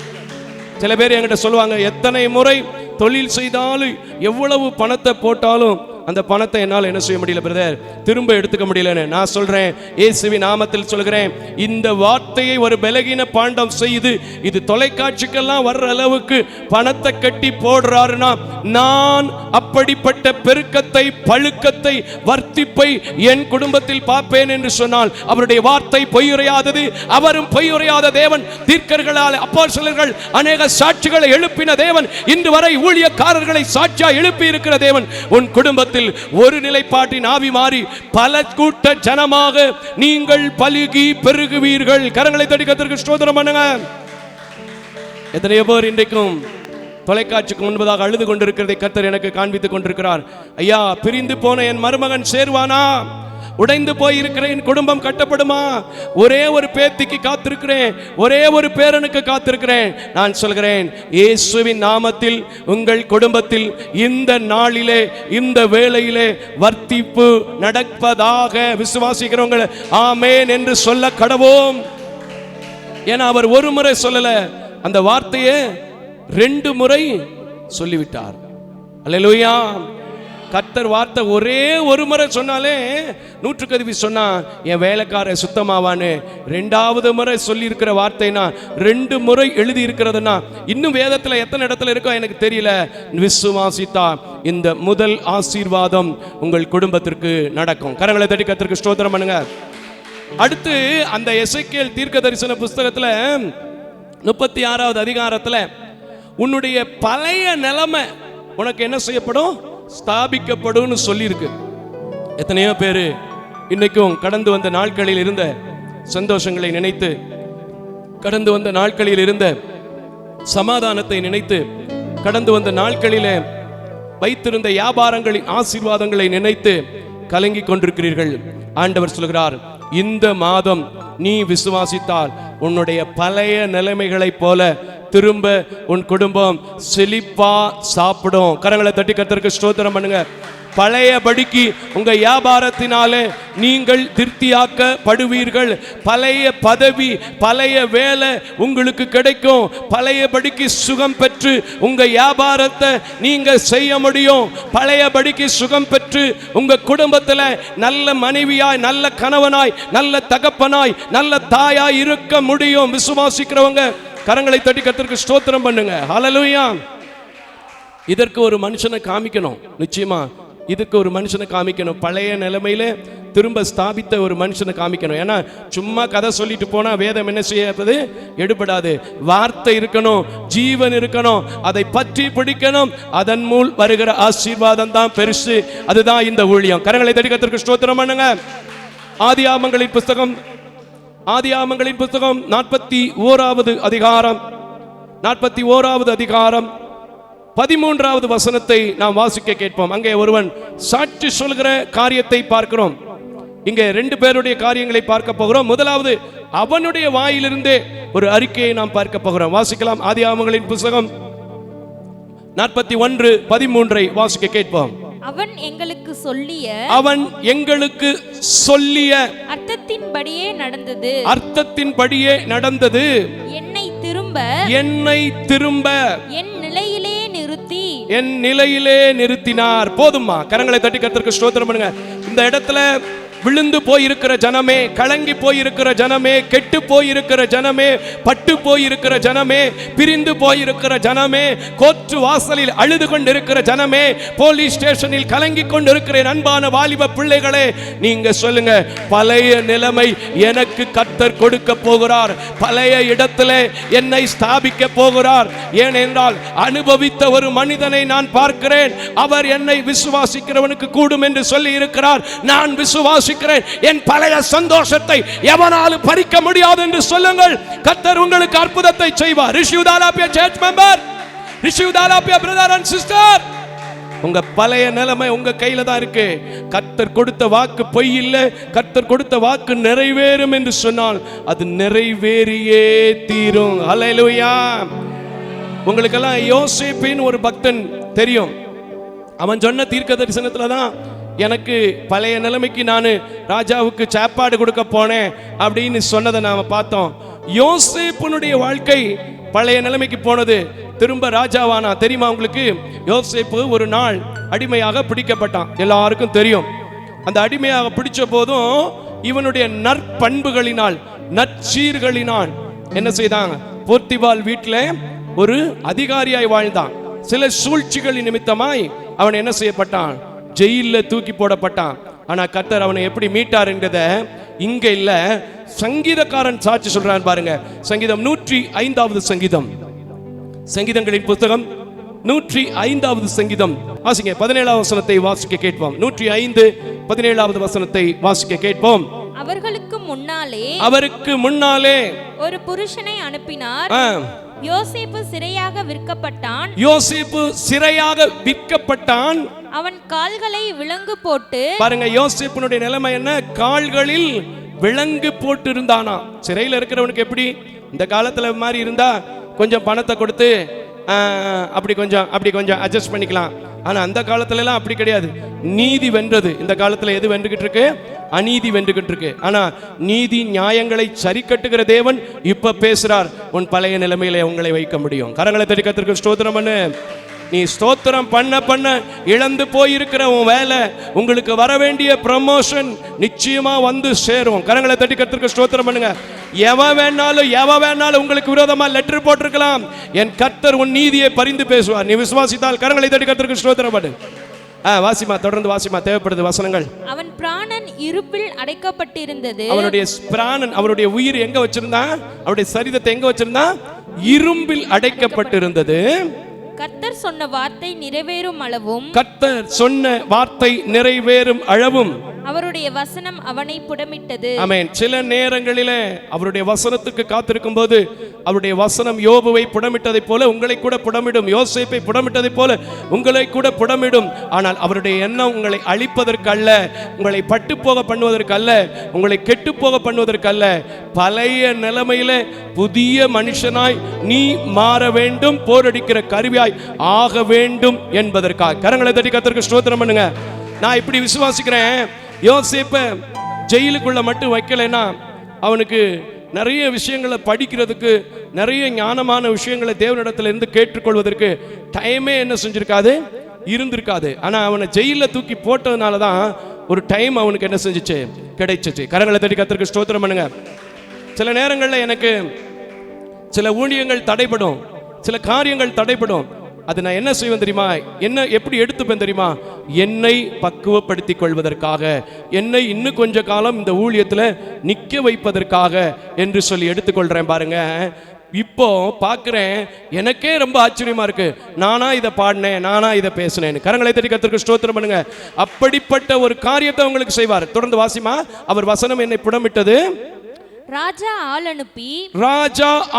சில பேர் என்கிட்ட சொல்லுவாங்க, எத்தனை முறை தொழில் செய்தாலும் எவ்வளவு பணத்தை போட்டாலும் அந்த பணத்தை என்னால் என்ன செய்ய முடியல பிரதர், திரும்ப எடுத்துக்க முடியலன்னு. நான் சொல்றேன், இயேசுவின் நாமத்தில் சொல்கிறேன், இந்த வார்த்தையை ஒரு பலகீன பாண்டம் செய்து இது தொலைக்காட்சிக்கெல்லாம் வர்ற அளவுக்கு பணத்தை கட்டி போடுறாருன்னா, நான் அப்படிப்பட்ட பெருக்கத்தை, பழுக்கத்தை, வர்த்திப்பை என் குடும்பத்தில் பார்ப்பேன் என்று சொன்னால் அவருடைய வார்த்தை பொய்யுரையாதது. அவரும் பொய்யுரையாத தேவன். தீர்க்கர்களால் அப்போஸ்தலர்கள் அநேக சாட்சிகளை எழுப்பின தேவன். இன்று வரை ஊழியக்காரர்களை சாட்சியா எழுப்பி இருக்கிற தேவன். உன் குடும்பத்தில் ஒரு நிலைப்பாட்டின் ஆவி மாறி பல கூட்ட ஜனமாக நீங்கள் பலுகி பெருகுவீர்கள். கரங்களை தட்டி கர்த்தருக்கு ஸ்தோத்திரம் பண்ணுங்க. எத்தனையோ பேர் இன்றைக்கும் தொலைக்காட்சிக்கு முன்பதாக அழுது கொண்டிருக்கிறதை கர்த்தர் எனக்கு காண்பித்துக் கொண்டிருக்கிறார். ஐயா, பிரிந்து போன என் மருமகன் சேர்வானா? உடைந்து போயிருக்கிறேன், என் குடும்பம் கட்டப்படுமா? ஒரே ஒரு பேத்திக்கு காத்திருக்கிறேன், ஒரே ஒரு பேரனுக்கு காத்திருக்கிறேன். நான் சொல்கிறேன், இயேசுவின் நாமத்தில் உங்கள் குடும்பத்தில் இந்த நாளிலே, இந்த வேளையிலே வர்த்திப்பு நடப்பதாக விசுவாசிக்கிறவங்க ஆமென் என்று சொல்ல கடவோம். ஏன்னா அவர் ஒரு முறை சொல்லல, அந்த வார்த்தையை 2 முறை சொல்லிவிட்டார். அல்லேலூயா. கர்த்தர் வார்த்தை ஒரே ஒரு முறை சொன்னாலே 100% சொன்னா என் வேலைக்கார சுத்தமாவான்னு. 2வது முறை சொல்லி இருக்கிற வார்த்தைனா 2 முறை எழுதி இருக்கிறதுனா இன்னும் வேதத்துல எத்தனை இடத்துல இருக்கோ எனக்கு தெரியல. விசுவாசித்தா இந்த முதல் ஆசீர்வாதம் உங்கள் குடும்பத்திற்கு நடக்கும். கரங்களை தட்டி கர்த்தருக்கு ஸ்தோத்திரம் பண்ணுங்க. அடுத்து அந்த எசேக்கியேல் தீர்க்க தரிசன புஸ்தகத்துல 36வது அதிகாரத்துல உன்னுடைய பழைய நிலைமை உனக்கு என்ன செய்யப்படும்? ஸ்தாபிக்கப்படும் சொல்லி இருக்கு. எத்தனையோ பேரு இன்னைக்கும் கடந்து வந்த நாட்களில் இருந்த சந்தோஷங்களை நினைத்து, கடந்து வந்த நாட்களில் இருந்த சமாதானத்தை நினைத்து, கடந்து வந்த நாட்களிலே வைத்திருந்த வியாபாரங்களின் ஆசீர்வாதங்களை நினைத்து கலங்கி கொண்டிருக்கிறீர்கள். ஆண்டவர் சொல்கிறார், இந்த மாதம் நீ விசுவாசித்தால் உன்னுடைய பழைய நிலைமைகளைப் போல திரும்ப உன் குடும்பம் செழிப்பா சாப்பிடும். கரங்களை தட்டி கர்த்தருக்கு ஸ்தோத்திரம் பண்ணுங்க. பழையபடிக்கு உங்க வியாபாரத்தினாலே நீங்கள் திருப்தியாக்கப்படுவீர்கள். பழைய பதவி, பழைய வேலை உங்களுக்கு கிடைக்கும். பழையபடிக்கு சுகம் பெற்று உங்க வியாபாரத்தை நீங்க செய்ய முடியும். பழையபடிக்கு சுகம் பெற்று உங்க குடும்பத்துல நல்ல மனைவியாய், நல்ல கணவனாய், நல்ல தகப்பனாய், நல்ல தாயாய் இருக்க முடியும். விசுவாசிக்கிறவங்க கரங்களை தட்டி கர்த்தருக்கு ஸ்தோத்திரம் பண்ணுங்க. ஹல்லேலூயா. இதற்கு ஒரு மனுஷனை காமிக்கணும். நிச்சயமா இதுக்கு ஒரு மனுஷனை காமிக்கணும். பழைய நிலைமையில திரும்ப ஸ்தாபித்த ஒரு மனுஷனை காமிக்கணும். ஏன்னா சும்மா கதை சொல்லிட்டு போனா வேதம் என்ன செய்யாது? எடுபடாது. வார்த்தை இருக்கணும், ஜீவன் இருக்கணும், அதை பற்றி பிடிக்கணும். அதன் மூல் வருகிற ஆசீர்வாதம் தான் பெருசு. அதுதான் இந்த ஊழியம். கரங்களை தட்டி கர்த்தருக்கு ஸ்தோத்திரம் பண்ணுங்க. ஆதியாகமங்களின் புஸ்தகம் 41வது அதிகாரம் 41வது அதிகாரம் 13வது வசனத்தை நாம் வாசிக்க கேட்போம். அங்கே ஒருவன் சாட்சி சொல்கிற காரியத்தை பார்க்கிறோம். இங்கே 2 பேருடைய காரியங்களை பார்க்க போகிறோம். முதலாவது அவனுடைய வாயிலிருந்து ஒரு அறிக்கையை நாம் பார்க்க போகிறோம். வாசிக்கலாம். ஆதியாகமங்களின் புஸ்தகம் 41:13 வாசிக்க கேட்போம். அவன் எங்களுக்கு சொல்லிய அர்த்தத்தின்படியே நடந்தது. என்னை திரும்ப என் நிலையிலே நிறுத்தினார். போதுமா? கரங்களை தட்டி கர்த்தருக்கு ஸ்தோத்திரம் பண்ணுங்க. இந்த இடத்துல விழுந்து போயிருக்கிற ஜனமே, கலங்கி போயிருக்கிற ஜனமே, கெட்டு போயிருக்கிற ஜனமே, பட்டு போயிருக்கிற ஜனமே, பிரிந்து போயிருக்கிற ஜனமே, கோர்ட்டு வாசலில் அழுது கொண்டிருக்கிற ஜனமே, போலீஸ் ஸ்டேஷனில் கலங்கி கொண்டிருக்கிற அன்பான வாலிப பிள்ளைகளே, நீங்க சொல்லுங்க, பழைய நிலைமை எனக்கு கர்த்தர் கொடுக்க போகிறார். பழைய இடத்திலே என்னை ஸ்தாபிக்க போகிறார். ஏனென்றால் அனுபவித்த ஒரு மனிதனை நான் பார்க்கிறேன். அவர் என்னை விசுவாசிக்கிறவனுக்கு கூடும் என்று சொல்லி இருக்கிறார். நான் விசுவாசிக்கிறேன். என் பழைய சந்தோஷத்தை எவனாலும் பறிக்க முடியாது என்று சொல்லுங்கள். கர்த்தர் உங்களுக்கு அற்புதத்தை செய்வார். Receive that up your church member. Receive that up your brother and sister. உங்க பழைய நிலைமை உங்க கையில தான் இருக்கு. கர்த்தர் கொடுத்த வாக்கு பொய் இல்லை. கர்த்தர் கொடுத்த வாக்கு நிறைவேறும் என்று சொன்னால் அது நிறைவேறியே தீரும். ஹல்லேலூயா. உங்களுக்கெல்லாம் யோசேப்பின் ஒரு பக்தன் தெரியும். அவன் சொன்ன தீர்க்க தரிசனத்துல தான் எனக்கு பழைய நிலைமைக்கு நான் ராஜாவுக்கு சாப்பாடு கொடுக்க போனேன் அப்படின்னு சொன்னதை நாம பார்த்தோம். யோசேப்பினுடைய வாழ்க்கை பழைய நிலைமைக்கு போனது. திரும்ப ராஜாவானா தெரியுமா உங்களுக்கு? யோசேப்பு ஒரு நாள் அடிமையாக பிடிக்கப்பட்டான். எல்லாருக்கும் தெரியும். அந்த அடிமையாக பிடிச்ச போதும் இவனுடைய நற்பண்புகளினால், நற்சீர்களினால் என்ன செய்தாங்க? போர்த்திபால் வீட்டில் ஒரு அதிகாரியாய் வாழ்ந்தான். சில சூழ்ச்சிகளின் நிமித்தமாய் அவன் என்ன செய்யப்பட்டான்? ஜெயில தூக்கி போடப்பட்டான். ஆனா கர்த்தர் அவனை எப்படி மீட்டார் என்றத இங்க இல்ல, சங்கீதக்காரன் சாட்சி சொல்றான் பாருங்க. சங்கீதம் 105வது சங்கீதம், சங்கீதங்களின் புத்தகம் 105வது சங்கீதம் வாசிக்க 17வது வசனத்தை வாசிக்க கேட்போம். 105 17வது வசனத்தை வாசிக்க கேட்போம். அவருக்கு முன்னாலே ஒரு புருஷனை அனுப்பினார். யோசேப்பு சிறையாக விற்கப்பட்டான். அவன் கால்களை விலங்கு போட்டு, பாருங்க யோசேப்பினுடைய நிலைமை என்ன? கால்களில் விலங்கு போட்டு இருந்தானா. சிறையில் இருக்கிறவனுக்கு எப்படி இந்த காலத்துல மாதிரி இருந்தா கொஞ்சம் பணத்தை கொடுத்து அப்படி கொஞ்சம் அட்ஜஸ்ட் பண்ணிக்கலாம். ஆனா அந்த காலத்துல எல்லாம் அப்படி கிடையாது. நீதி வென்றது. இந்த காலத்துல எது வென்றுகிட்டு இருக்கு? அநீதி வென்றுகிட்டு இருக்கு. ஆனா நீதி நியாயங்களை சரி கட்டுகிற தேவன் இப்ப பேசுறார். உன் பழைய நிலைமையில உங்களை வைக்க முடியும். கரங்களை தட்டி கர்த்தருக்கு ஸ்தோத்திரம் பண்ணு. நீ ஸ்தோத்திரம் பண்ண பண்ண இழந்து போயிருக்கிற உன் வேலை, உங்களுக்கு வர வேண்டிய ப்ரமோஷன் நிச்சயமா வந்து சேரும். கரங்களை தட்டி கர்த்தருக்கு ஸ்தோத்திரம் பண்ணுங்க. எவ வேணாலும் உங்களுக்கு விரோதமா லெட்டர் போட்டிருக்கலாம். என் கர்த்தர் உன் நீதியை பரிந்து பேசுவார். நீ விசுவாசித்தால் கரங்களை தட்டி கர்த்தருக்கு ஸ்தோத்திரம் பண்ணு. வாசிமா, தொடர்ந்து வாசிமா, தேவைப்படுது வசனங்கள். அவன் பிராணன் இருப்பில் அடைக்கப்பட்டிருந்தது. அவனுடைய பிராணன், அவருடைய உயிர் எங்க வச்சிருந்தான்? அவருடைய சரீரத்தை எங்க வச்சிருந்தான்? இரும்பில் அடைக்கப்பட்டிருந்தது. கர்த்தர் சொன்ன வார்த்தை நிறைவேறும் அளவும் அவருடைய வசனம் அவனை புடமிட்டது. ஆமென். சில நேரங்களிலே அவருடைய வசனத்துக்கு காத்திருக்கும் போது அவருடைய வசனம் யோபுவை புடமிட்டதை போல உங்களை கூட புடமிடும். யோசேப்பை புடமிட்டதை போல உங்களை கூட புடமிடும். ஆனால் அவருடைய எண்ணம் உங்களை அழிப்பதற்கு அல்ல, உங்களை பட்டு போக பண்ணுவதற்கு அல்ல, உங்களை கெட்டு போக பண்ணுவதற்கு அல்ல. பழைய நிலைமையில புதிய மனுஷனாய் நீ மாற வேண்டும், போரடிக்கிற கருவியாய் ஆக வேண்டும் என்பதற்காக. கரங்களை தட்டி கர்த்தருக்கு ஸ்தோத்திரம் பண்ணுங்க. நான் இப்படி விசுவாசிக்கிறேன். யோசேப்பை ஜெயிலுக்குள்ள மட்டும் வைக்கலைன்னா அவனுக்கு நிறைய விஷயங்களை படிக்கிறதுக்கு, நிறைய ஞானமான விஷயங்களை தேவனிடத்துல இருந்து கேட்டுக்கொள்வதற்கு டைமே என்ன செஞ்சிருக்காது, இருந்திருக்காது. ஆனா அவனை ஜெயில தூக்கி போட்டதுனால தான் ஒரு டைம் அவனுக்கு என்ன செஞ்சிச்சு, கிடைச்சிச்சு. கரங்களை தட்டி கர்த்தருக்கு ஸ்தோத்திரம் பண்ணுங்க. சில நேரங்களில் எனக்கு சில ஊழியங்கள் தடைப்படும், சில காரியங்கள் தடைப்படும். அது நான் என்ன செய்வேன் தெரியுமா? என்ன எப்படி எடுத்துப்பேன் தெரியுமா? என்னை பக்குவப்படுத்திக் கொள்வதற்காக, என்னை இன்னும் கொஞ்ச காலம் இந்த ஊழியத்தில் நிற்க வைப்பதற்காக என்று சொல்லி எடுத்துக்கொள்றேன். பாருங்க, இப்போ பார்க்கிறேன், எனக்கே ரொம்ப ஆச்சரியமா இருக்கு. நானா இதை பாடினேன், நானா இதை பேசினேன். கரங்களை தட்டி கர்த்தருக்கு ஸ்தோத்திரம் பண்ணுங்க. அப்படிப்பட்ட ஒரு காரியத்தை உங்களுக்கு செய்வார். தொடர்ந்து வாசிமா. அவர் வசனம் என்னை புடமிட்டது. ராஜா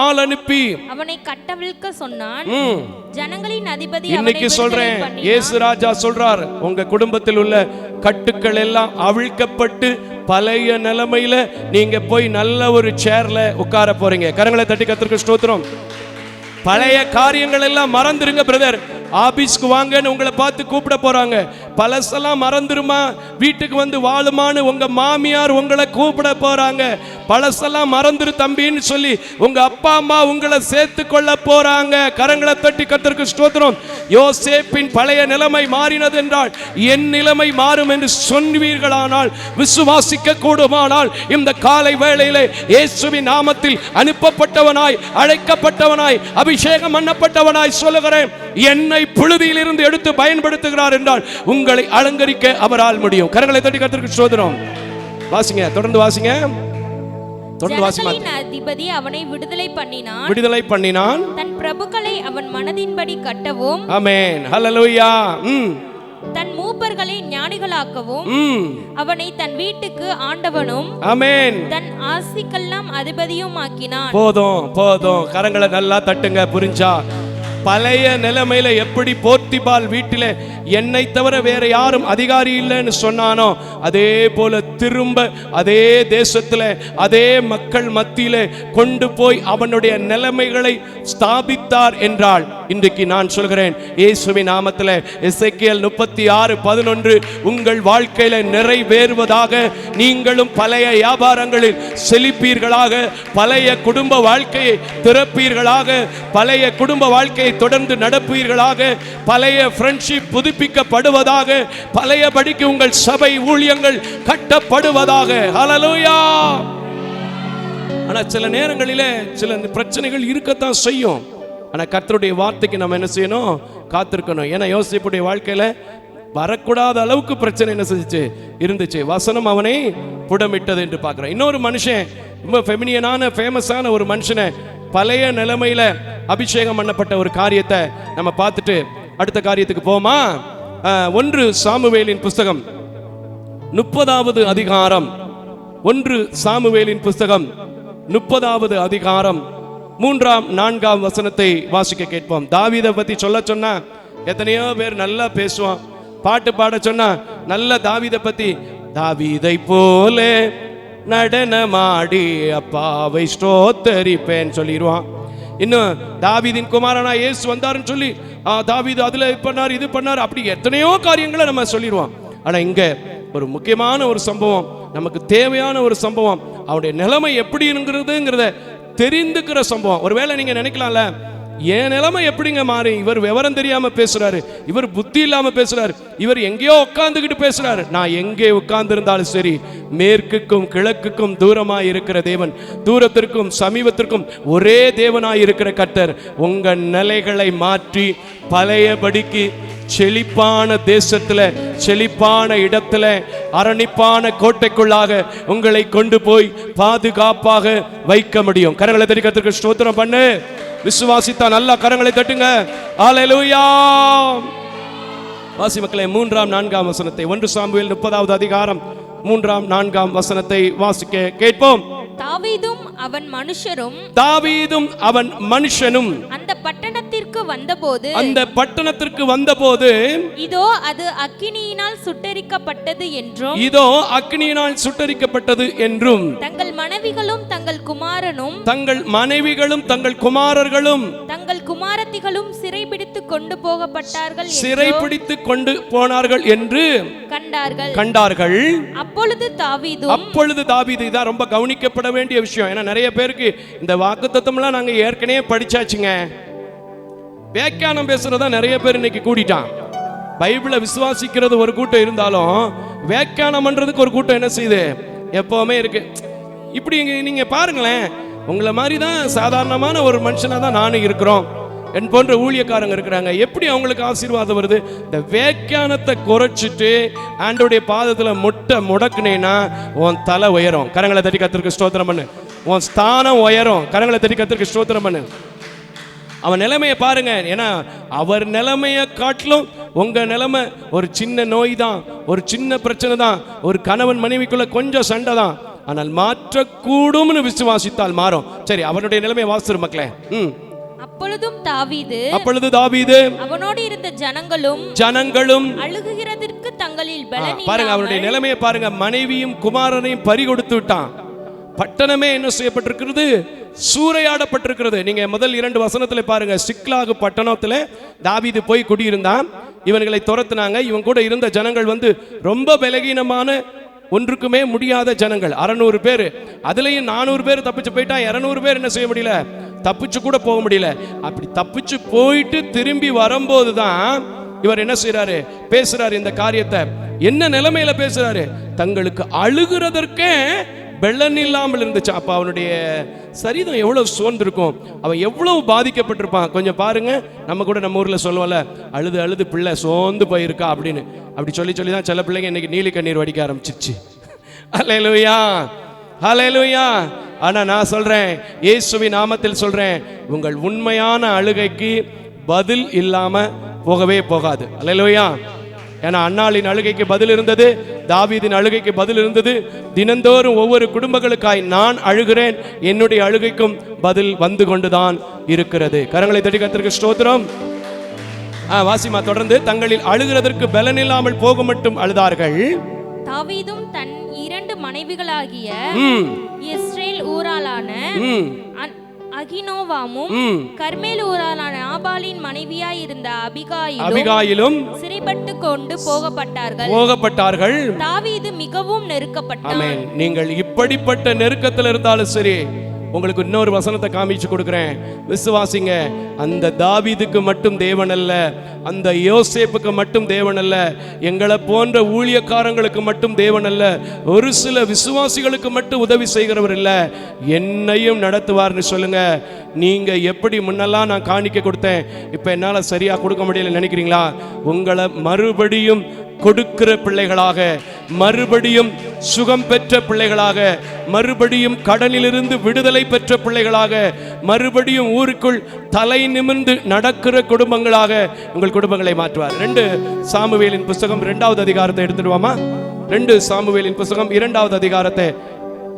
ஆள் அனுப்பி அவனை கட்டவிழ்க்க சொன்னான். ஜனங்களின் அதிபதி இன்னைக்கு சொல்றேன், இயேசு ராஜா சொல்றார், உங்க குடும்பத்தில் உள்ள கட்டுக்கள் எல்லாம் அவிழ்க்கப்பட்டு பழைய நிலைமையில நீங்க போய் நல்ல ஒரு சேர்ல உட்கார போறீங்க. கரங்களை தட்டி கர்த்தருக்கு ஸ்தோத்திரம். பழைய காரியங்கள் எல்லாம் மறந்துருங்க பிரதர். ஆபீஸ்க்கு வாங்கன்னு உங்களை பார்த்து கூப்பிட போறாங்க. பழசெல்லாம் மறந்துருமா, வீட்டுக்கு வந்து வாழுமான்னு உங்க மாமியார் உங்களை கூப்பிட போறாங்க. பழசெல்லாம் மறந்துரு தம்பின்னு சொல்லி உங்க அப்பா அம்மா உங்களை சேர்த்து கொள்ள போறாங்க. கரங்களை தட்டி கர்த்தருக்கு ஸ்தோத்திரம். யோசேப்பின் பழைய நிலைமை மாறினது என்றால் என் நிலைமை மாறும் என்று சொன்னீர்களானால், விசுவாசிக்க கூடுமானால், இந்த காலை வேளையிலே இயேசுவின் நாமத்தில் அனுப்பப்பட்டவனாய், அழைக்கப்பட்டவனாய், அபிஷேகம் பண்ணப்பட்டவனாய் சொல்லுகிறேன், என்னை புழுதியில் இருந்து எடுத்து பயன்படுத்துகிறார் என்றால் உங்களை அலங்கரிக்க அவரால் முடியும். கரங்களை தட்டி கர்த்தருக்கு ஸ்தோத்திரம். வாசிங்க, தொடர்ந்து வாசிங்க. தொடர்ந்து வாசிங்க. அதிபதி அவனை விடுதலை பண்ணினான். தன் பிரபுக்களை அவன் மனதின்படி கட்டவும், ஆமென், ஹல்லேலூயா, தன் மூப்பர்களை ஞானிகளாக்கவும் அவனை தன் வீட்டுக்கு ஆண்டவனும், ஆமென், தன் ஆசிக்கெல்லாம் அதிபதியும் ஆக்கினான். போதும். கரங்களை நல்லா தட்டுங்க. புரிஞ்சா? பழைய நிலைமையில எப்படி போர்த்திபால் வீட்டில என்னை தவிர வேற யாரும் அதிகாரி இல்லைன்னு சொன்னானோ, அதே போல திரும்ப அதே தேசத்துல அதே மக்கள் மத்தியில கொண்டு போய் அவனுடைய நிலைமைகளை ஸ்தாபித்தார் என்றால், இன்றைக்கு நான் சொல்கிறேன் இயேசுவின் நாமத்தில் எசேக்கியேல் 36:11 உங்கள் வாழ்க்கையில நிறைவேறுவதாக. நீங்களும் பழைய வியாபாரங்களில் செழிப்பீர்களாக, பழைய குடும்ப வாழ்க்கையை திறப்பீர்களாக, பழைய குடும்ப வாழ்க்கையை தொடர்ந்து நடப்பீர்களாக, பழைய ஃப்ரெண்ட்ஷிப் புதுப்பிக்கப்படுவதாக, பழையபடிக்கு உங்கள் சபை ஊழியங்கள் கட்டப்படுவதாக. ஹல்லேலூயா. ஆனா சில நேரங்களிலே சில பிரச்சனைகள் இருக்கத்தான் செய்யும். ஆனா கர்த்தருடைய வார்த்தைக்கு நம்ம என்ன செய்யணும்? காத்திருக்கணும். ஏன்னா யோசேப்புடைய வாழ்க்கையில வரக்கூடாத அளவுக்கு பிரச்சனை என்ன செஞ்சுச்சு? இருந்துச்சு. வசனம் அவனை புடமிட்டது என்று பார்க்கிறோம். இன்னொரு மனுஷன், ரொம்ப ஃபெமினியனான ஃபேமஸான ஒரு மனுஷனை, பழைய நிலைமையில அபிஷேகம் பண்ணப்பட்ட ஒரு காரியத்தை நம்ம பார்த்துட்டு அடுத்த காரியத்துக்கு போமா? 1 சாமுவேலின் புஸ்தகம் 30வது அதிகாரம். 1 சாமுவேலின் புஸ்தகம் 30வது அதிகாரம் 3ஆம் 4ஆம் வசனத்தை வாசிக்க கேட்போம். தாவீதை பத்தி சொன்னா எத்தனையோ பேர் நல்லா பேசுவான். பாட்டு பாட சொன்னா நல்ல தாவீதை பத்தி, தாவீதை போல நடனமாடி அப்பாவை ஸ்தோத்தரிப்பேன் சொல்லிடுவான். இன்னும் தாவீதின் குமாரனா இயேசு வந்தாருன்னு சொல்லி தாவீது அதுல பண்ணார், இது பண்ணார், அப்படி எத்தனையோ காரியங்களை நம்ம சொல்லிடுவோம். ஆனா இங்க ஒரு முக்கியமான ஒரு சம்பவம், நமக்கு தேவையான ஒரு சம்பவம், அவருடைய நிலைமை எப்படி இருக்கிறதுங்கிறத தெரிந்துக்கிற சம்பவம். ஒருவேளை நீங்க நினைக்கலாம்ல, என் நிலைமை எப்படிங்க மாறி? இவர் விவரம் தெரியாம பேசுறாரு, இவர் புத்தி இல்லாம பேசுறாரு, இவர் எங்கேயோ உட்கார்ந்துகிட்டு பேசுறாரு. நான் எங்கே உட்கார்ந்து இருந்தாலும் சரி, மேற்குக்கும் கிழக்குக்கும் தூரமாய் இருக்கிற தேவன், தூரத்திற்கும் சமீபத்திற்கும் ஒரே தேவனாய் இருக்கிற கர்த்தர் உங்க நிலைகளை மாற்றி பழையபடிக்கு செழிப்பான தேசத்துல, செழிப்பான இடத்துல, அரணிப்பான கோட்டைக்குள்ளாக உங்களை கொண்டு போய் பாதுகாப்பாக வைக்க முடியும். கரங்களை தட்டி கர்த்தருக்கு ஸ்தோத்திரம் பண்ணு. விசுவாசித்தா நல்லா கரங்களை தட்டுங்க. ஹல்லேலூயா. வாசி மக்களே 3ஆம் 4ஆம் வசனத்தை, 1 சாமுவேல் 30வது அதிகாரம் 3ஆம் 4ஆம் வசனத்தை வாசிக்க கேட்போம். தாவீதும் அவன் மனுஷனும் அந்த பட்டணத்திற்கு வந்தபோது இதோ அது அக்கினியினால் சுட்டெரிக்கப்பட்டது என்றும் தங்கள் மனைவிகளும் தங்கள் குமாரர்களும் தங்கள் குமாரத்திகளும் சிறைபிடித்து கொண்டு போனார்கள் என்று கண்டார்கள். அப்பொழுது தாவீது, இதான் ரொம்ப கவனிக்கப்பட வேண்டிய விஷயம். ஏன்னா நிறைய பேருக்கு இந்த வாக்குத்தத்தம்லாம் நாங்க ஏற்கனவே படிச்சாச்சுங்க. வியாக்கியானம் பேசுறதா நிறைய பேர் இன்னைக்கு கூடிட்டான். பைபிளை விசுவாசிக்கிறது ஒரு கூட்டம் இருந்தாலும் வியாக்கியானம் பண்றதுக்கு ஒரு கூட்டம் என்ன செய்யுது? எப்பவுமே இருக்கு. இப்படி நீங்க பாருங்களேன், உங்களை மாதிரி தான் சாதாரணமான ஒரு மனுஷனா தான் நானும் இருக்கிறோம், என் போன்ற ஊழியக்காரங்க இருக்கிறாங்க. எப்படி அவங்களுக்கு ஆசீர்வாதம் வருது? இந்த வியாக்கியானத்தை குறைச்சிட்டு ஆண்டோடைய பாதத்துல முடக்குனேன்னா உன் தலை உயரும். கரங்களை தட்டி கர்த்தருக்கு ஸ்தோத்திரம் பண்ணு. உன் ஸ்தானம் உயரும். கரங்களை தட்டி கர்த்தருக்கு ஸ்தோத்திரம் பண்ணு. அவன் நிலைமையை பாருங்க. ஏன்னா அவர் நிலைமையை காட்டிலும் உங்க நிலைமை ஒரு சின்ன நோய் தான், ஒரு சின்ன பிரச்சனை தான், ஒரு கணவன் மனைவிக்குள்ள கொஞ்சம் சண்டை தான், ஆனால் மாற்றக்கூடும்னு விசுவாசித்தால் மாறும். சரி, அவனுடைய நிலைமையை வாசிரு மக்களே. அப்பொழுது தாவீது அவனோடு இருந்த ஜனங்களும் அழுகுகிறதற்கு தங்களில் பலன், பாருங்க அவனுடைய நிலைமையை பாருங்க. மனைவியும் குமாரனையும் பறி கொடுத்து விட்டான். பட்டணமே என்ன செய்யப்பட்டிருக்கிறது? சூறையாடப்பட்டிருக்கிறது. நீங்க முதல் 2 வசனத்துல பாருங்க. சிக்லாகு பட்டணத்துல தாவீது போய் குடியிருந்தான். இவர்களை துரத்துனாங்க. இவன் கூட இருந்த ஜனங்கள் வந்து ரொம்ப பலகீனமான, ஒன்றுக்குமே முடியாத ஜனங்கள். 600 பேர். அதுலயும் 400 பேர் தப்பிச்சு போயிட்டா, 200 பேர் என்ன செய்ய முடியல? தப்பிச்சு கூட போக முடியல. அப்படி தப்பிச்சு போயிட்டு திரும்பி வரும்போது தான் இவர் என்ன செய்யறாரு? பேசுறாரு இந்த காரியத்தை. என்ன நிலைமையில பேசுறாரு? தங்களுக்கு அழுகிறதற்கே வெள்ளம் இல்லாமல் இருந்துச்சு. அப்ப அவனுடைய சரீரம் எவ்வளவு சோர்ந்திருக்கும், அவன் எவ்வளவு பாதிக்கப்பட்டிருப்பான். கொஞ்சம் பாருங்க. நம்ம கூட நம்ம ஊர்ல சொல்லுவோம்ல, அழுது அழுது பிள்ளை சோர்ந்து போயிருக்கா அப்படின்னு. அப்படி சொல்லி சொல்லி தான் சில பிள்ளைங்க இன்னைக்கு நீலி கண்ணீர் வடிக்க ஆரம்பிச்சிருச்சு. ஹல்லேலூயா, ஹல்லேலூயா. ஆனா நான் சொல்றேன், இயேசுவின் நாமத்தில் சொல்றேன், உங்கள் உண்மையான அழுகைக்கு பதில் இல்லாம போகவே போகாது. ஹல்லேலூயா. ஏன்னா அன்னாளின் அழுகைக்கு பதில் இருந்தது, தாவீதின் அழுகைக்கு பதில் இருந்தது. தினந்தோறும் ஒவ்வொரு குடும்பங்களுக்காய் நான் அழுகிறேன், என்னுடைய அழுகைக்கும் பதில் வந்து கொண்டுதான் இருக்கிறது. கரங்களை தட்டி கர்த்தருக்கு ஸ்தோத்திரம். வாசிமா தொடர்ந்து. தங்களில் அழுகிறதற்கு பலன் இல்லாமல் போக மட்டும் அழுதார்கள். தாவீதும் தன் 2 மனைவிகளாகிய இஸ்ரேல் ஊராளான அகினோவாமும் கர்மேல் ஊராளான நாபாலின் மனைவியாய் இருந்த அபிகாயிலும் சிறைப்பட்டு கொண்டு போகப்பட்டார்கள். தாவீது மிகவும் நெருக்கப்பட்டான். ஆமென். நீங்கள் இப்படிப்பட்ட நெருக்கத்தில் இருந்தாலும் சரி, உங்களுக்கு இன்னொரு வசனத்தை காமிச்சு கொடுக்கிறேன். விசுவாசிங்க. அந்த தாவீதுக்கு மட்டும் தேவன் அல்ல, அந்த யோசேப்புக்கு மட்டும் தேவன் அல்ல, எங்களை போன்ற ஊழியக்காரங்களுக்கு மட்டும் தேவன் அல்ல, ஒரு சில விசுவாசிகளுக்கு மட்டும் உதவி செய்கிறவர் இல்ல, என்னையும் நடத்துவார்னு சொல்லுங்க. நீங்க எப்படி முன்னெல்லாம் நான் காணிக்க கொடுத்தேன், இப்ப என்னால சரியா கொடுக்க முடியல நினைக்கிறீங்களா? உங்களை மறுபடியும் கொடுக்கிற பிள்ளைகளாக, மறுபடியும் சுகம் பெற்ற பிள்ளைகளாக, மறுபடியும் கடனிலிருந்து விடுதலை பெற்ற பிள்ளைகளாக, மறுபடியும் ஊருக்குள் தலை நிமிர்ந்து நடக்கிற குடும்பங்களாக உங்கள் குடும்பங்களை மாற்றுவார். 2 சாமுவேலின் புஸ்தகம் 2வது அதிகாரத்தை எடுத்துடுவாமா? 2 சாமுவேலின் புஸ்தகம் 2வது அதிகாரத்தை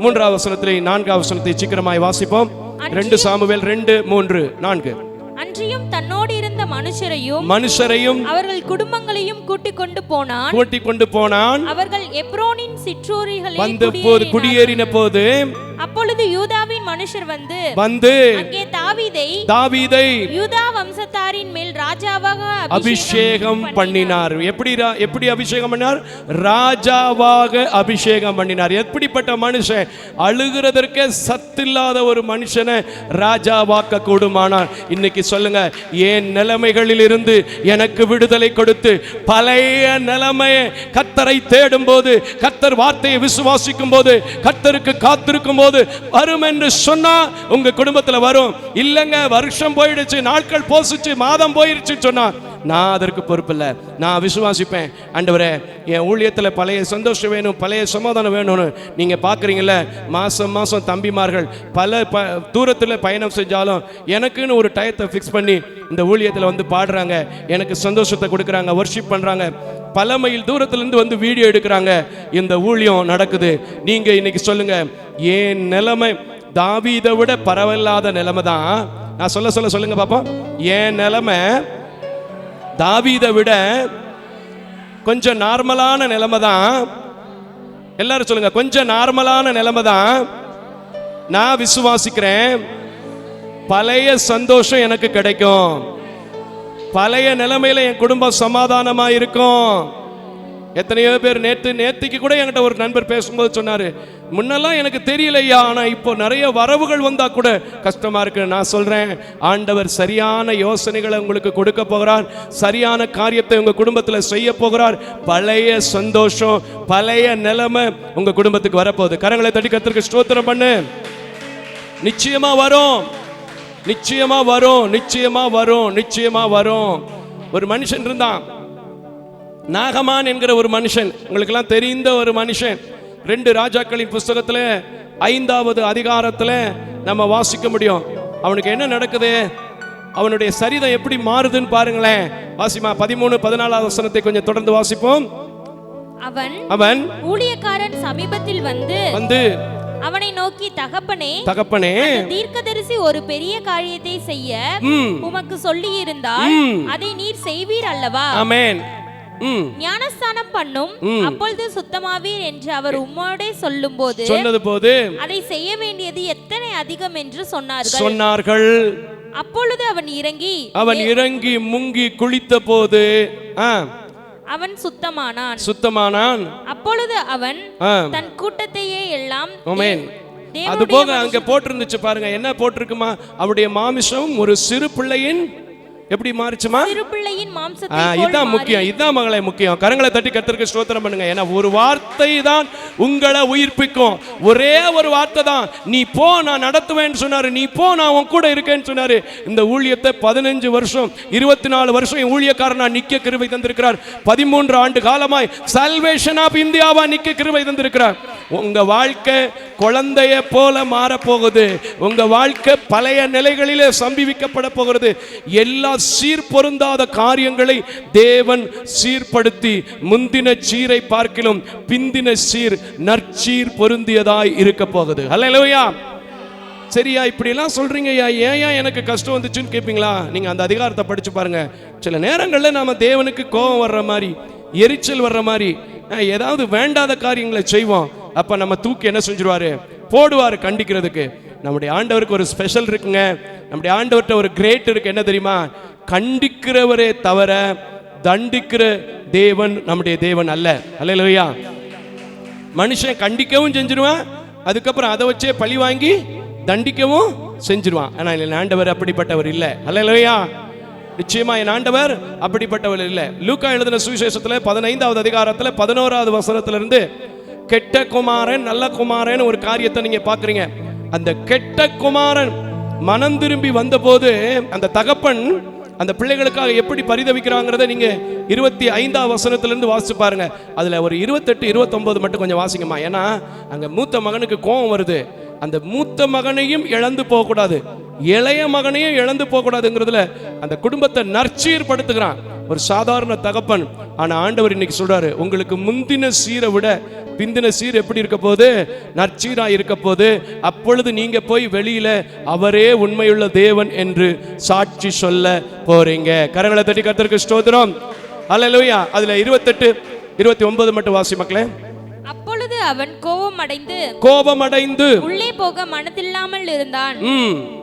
3வது வசனத்திலே 4வது வசனத்தை சீக்கிரமாய் வாசிப்போம். 2 சாமுவேல் 2:3-4. அன்றியும் தன்னோடு இருந்த மனுஷரையும் அவர்கள் குடும்பங்களையும் கூட்டிக் கொண்டு போனான். அவர்கள் எப்ரோனின் சிற்றூரிகளில் வந்து குடியேறின போது, அப்பொழுது யூதாவின் மனுஷர் வந்து அங்கே தாவீதை யூதா வம்சத்தாரின் மேல் ராஜாவாக அபிஷேகம் பண்ணினார். எப்படி அபிஷேகம் பண்ணார்? ராஜாவாக அபிஷேகம் பண்ணினார். எப்படிப்பட்ட மனுஷன்? அழுகிறதற்கே சத்தில்லாத ஒரு மனுஷனை ராஜாவாக்க கூடுமானார். இன்னைக்கு சொல்லுங்க, ஏன் நிலைமைகளில் இருந்து எனக்கு விடுதலை கொடுத்து, பழைய நிலைமையை கர்த்தரை தேடும் போது, கர்த்தர் வார்த்தையை விசுவாசிக்கும் போது, கர்த்தருக்கு காத்திருக்கும் போது வரும் என்று சொன்னா உங்க குடும்பத்தில் வரும். இல்லங்க வருஷம் போயிடுச்சு, நாட்கள் போசிச்சு, மாதம் போயிடுச்சு சொன்னா நான் அதற்கு பொறுப்பில்லை. நான் விசுவாசிப்பேன், ஆண்டவரே என் ஊழியத்தில் பழைய சந்தோஷம் வேணும், பழைய சமாதானம் வேணும்னு. நீங்க பாக்குறீங்கல்ல, மாசம் மாசம் தம்பிமார்கள் பல தூரத்தில் பயணம் செஞ்சாலும் எனக்குன்னு ஒரு டயத்தை ஃபிக்ஸ் பண்ணி இந்த ஊழியத்தில் வந்து பாடுறாங்க, எனக்கு சந்தோஷத்தை கொடுக்குறாங்க, வர்ஷிப் பண்றாங்க. பல மைல் தூரத்திலிருந்து வந்து வீடியோ எடுக்கிறாங்க. இந்த ஊழியம் நடக்குது. நீங்க இன்னைக்கு சொல்லுங்க, ஏன் நிலைமை தாவீதை விட பரவாயில்லாத நிலைமை தான். நான் சொல்லுங்க பாப்போம். ஏன் நிலைமை தாவீதை விட கொஞ்சம் நார்மலான நிலைமை தான். எல்லாரும் சொல்லுங்க, கொஞ்சம் நார்மலான நிலைமை தான். நான் விசுவாசிக்கிறேன், பழைய சந்தோஷம் எனக்கு கிடைக்கும், பழைய நிலைமையில என் குடும்பம் சமாதானமா இருக்கும். எத்தனையோ பேர் நேற்றுக்கு கூட என்கிட்ட ஒரு நண்பர் பேசும்போது சொன்னாரு, முன்னெல்லாம் எனக்கு தெரியலையா, ஆனா இப்போ நிறைய வரவுகள் வந்தா கூட கஷ்டமா இருக்கு. நான் சொல்றேன், ஆண்டவர் சரியான யோசனைகளை உங்களுக்கு கொடுக்க போகிறார், சரியான காரியத்தை உங்க குடும்பத்தில் செய்ய போகிறார். பழைய சந்தோஷம், பழைய நிலைமை உங்க குடும்பத்துக்கு வரப்போகுது. கரங்களை தட்டி கர்த்தருக்கு ஸ்தோத்திரம் பண்ணு. நிச்சயமா வரும், நிச்சயமா வரும், நிச்சயமா வரும், நிச்சயமா வரும். ஒரு மனுஷன் இருந்தான், நாகமான் என்கிற ஒரு மனுஷன். உங்களுக்கு எல்லாம் தெரிந்த ஒரு மனுஷன். 2 ராஜாக்களின் புஸ்தகத்துல 5வது அதிகாரத்துல நம்ம வாசிக்க முடியும். அவனுக்கு என்ன நடக்குது, அவனுடைய சரிதம் எப்படி மாறுதுன்னு பாருங்களேன். வாசிமா 13-14 வசனத்தை கொஞ்சம் தொடர்ந்து வாசிப்போம். அவன் ஊழியக்காரன் சமீபத்தில் வந்து அவனை நோக்கி, தகப்பனே தீர்க்கதரிசி ஒரு பெரிய காரியத்தை செய்ய உமக்கு சொல்லி இருந்தால் அதை நீர் செய்வீர் அல்லவா? ஆமென். ஞானஸ்நானம் பண்ணும், அப்பொழுது சுத்தமாவீர் என்று அவர் உம்மோடே சொன்னது போது அதை செய்ய வேண்டியது எத்தனை அதிகம் என்று சொன்னார்கள். அப்பொழுது அவன் இறங்கி முங்கி குளித்த போது அவன் சுத்தமானான். அப்பொழுது அவன் தன் கூட்டத்தையே எல்லாம் அது போக அங்க போட்டிருந்துச்சு பாருங்க, என்ன போட்டிருக்குமா, அவருடைய மாமிசம் ஒரு சிறு பிள்ளையின் எப்படி மாறிச்சுமா, சிறு பிள்ளையின் மாம்சத்தை இதான் முக்கியம், இதான் மகளே முக்கியம். கரங்களை தட்டி கர்த்தருக்கு ஸ்தோத்திரம் பண்ணுங்க. ஏன்னா ஒரு வார்த்தை தான் உங்களை உயிர்ப்பிக்கும். ஒரே ஒரு வார்த்தை தான், நீ போ நான் நடத்துவேன்னு சொன்னாரு, நீ போ நான் உன் கூட இருக்கேன்னு சொன்னாரு. இந்த ஊழியத்தை 15 வருஷம் 24 வருஷம் என் ஊழியக்காரனா நிக்க கிருபை தந்திருக்கிறார். 13 ஆண்டு காலமாய் சால்வேஷன் ஆஃப் இந்தியாவா நிக்க கிருபை தந்திருக்கிறார். உங்க வாழ்க்கை குழந்தைய போல மாறப்போகுது. உங்க வாழ்க்கை பழைய நிலைகளிலே சம்பிவிக்கப்பட போகிறது. எல்லா சீர் பொருந்தாத காரியங்களை தேவன் சீர்படுத்தி முந்தின சீரை பார்க்கிலும் பிந்தின சீர் நற்சீர் பொருந்தியதாய் இருக்க போகுது. ஹல்லேலூயா. சரியா, இப்படி எல்லாம் சொல்றீங்க, ஏன் எனக்கு கஷ்டம் வந்துச்சுன்னு கேட்பீங்களா? நீங்க அந்த அதிகாரத்தை படிச்சு பாருங்க. சில நேரங்களில் நாம தேவனுக்கு கோபம் வர்ற மாதிரி, எரிச்சல் வர்ற மாதிரி, ஏதாவது வேண்டாத காரியங்களை செய்வோம். அப்ப நம்ம தூக்கி என்ன செஞ்சிருவாரு, போடுவாரு கண்டிக்கிறதுக்கு. நம்முடைய ஆண்டவருக்கு ஒரு ஸ்பெஷல் இருக்குங்க. நம்முடைய ஆண்டவர்கிட்ட ஒரு கிரேட் இருக்கு. என்ன தெரியுமா? கண்டிக்கிறவரே தவிர தண்டிக்கிற தேவன் நம்முடைய தேவன் அல்ல. அல்லேலூயா. மனுஷன் கண்டிக்கவும் செஞ்சிருவான், அதுக்கப்புறம் அதை வச்சே பழி வாங்கி தண்டிக்கவும் செஞ்சிருவான். ஆனா என் ஆண்டவர் அப்படிப்பட்டவர் இல்லை. அல்லேலூயா. நிச்சயமா என் ஆண்டவர் அப்படிப்பட்டவர் இல்லை. லூக்கா எழுதின சுவிசேஷத்துல 15வது அதிகாரத்துல 11வது வசனத்திலிருந்து கெட்ட குமாரன் நல்ல குமாரன் ஒரு காரியத்தை நீங்க பாக்குறீங்க. அந்த கெட்ட குமாரன் மனம் திரும்பி வந்த போது அந்த தகப்பன் அந்த பிள்ளைகளுக்காக எப்படி பரிதவிக்கிறாங்கிறத நீங்க 25வது வசனத்திலிருந்து வாசிச்சு பாருங்க. அதுல ஒரு 28, 29 மட்டும் கொஞ்சம் வாசிங்கம்மா. ஏன்னா அங்க மூத்த மகனுக்கு கோபம் வருது. அந்த மூத்த மகனையும் இழந்து போக கூடாது, இளைய மகனையும் இழந்து போக கூடாதுங்கிறதுல அந்த குடும்பத்தை நற்சீர்படுத்துகிறான் ஒரு சாதாரண தகப்பன். ஆனா ஆண்டவர் இன்னைக்கு சொல்றாரு, உங்களுக்கு முந்தின சீரை விட பிந்தின சீர் எப்படி இருக்க போது, நற்சீரா இருக்க போது. அப்பொழுது நீங்க போய் வெளியில அவரே உண்மையுள்ள தேவன் என்று சாட்சி சொல்ல போறீங்க. கரங்களை தட்டி கர்த்தருக்கு ஸ்தோத்திரம். அல்லேலூயா. அதுல 28, 29 மட்டும் வாசி மக்களே. அப்பொழுது அவன் கோபமடைந்து உள்ளே போக மனதில்லாமல் இருந்தான்.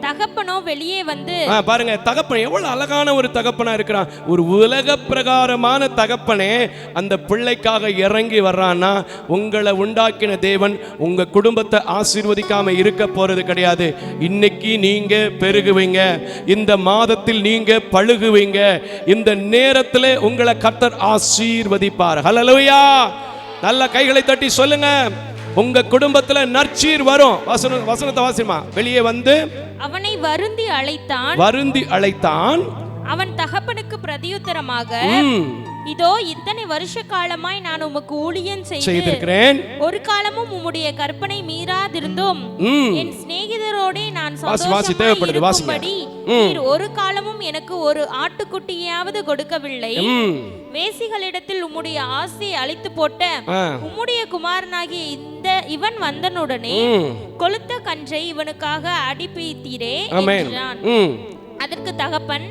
தகப்பனோ வெளியே வந்து, பாருங்க தகப்பன் எவ்வளவு அழகான ஒரு தகப்பனா இருக்கிறான். ஒரு உலக பிரகாரமான தகப்பனே அந்த பிள்ளைக்காக இறங்கி வர்றான்னா, உங்களை உண்டாக்கின தேவன் உங்க குடும்பத்தை ஆசீர்வதிக்காம இருக்க போறது கிடையாது. இன்னைக்கு நீங்க பெருகுவீங்க, இந்த மாதத்தில் நீங்க பழுகுவீங்க, இந்த நேரத்தில் உங்களை கர்த்தர் ஆசீர்வதிப்பார். ஹல்லேலூயா. நல்ல கைகளை தட்டி சொல்லுங்க, உங்க குடும்பத்துல நற்சீர் வரும். வசனத்தை வாசிமா. வெளியே வந்து அவனை வருந்தி அழைத்தான். அவன் தகப்பனுக்கு பிரதியுத்தரமாக, இதோ இத்தனை வருஷ காலமாய் நான் உமக்கு ஊழியம் செய்திருக்கிறேன், ஒரு காலமும் உம்முடைய கற்பனை மீறாதிருந்தும் என் சிநேகிதரோடே நான் சந்தோஷமாயிருக்கும்படி நீர் ஒரு காலமும் எனக்கு ஒரு ஆட்டுக்குட்டியாவது கொடுக்கவில்லை. வேசிகளிடத்தில் உம்முடைய ஆசையை அழித்து போட்ட உம்முடைய குமாரனாகிய இவன் வந்தனுடனே கொளுத்த கன்றை இவனுக்காக அடிப்பித்தீரே என்றான். அதற்கு தகப்பன்,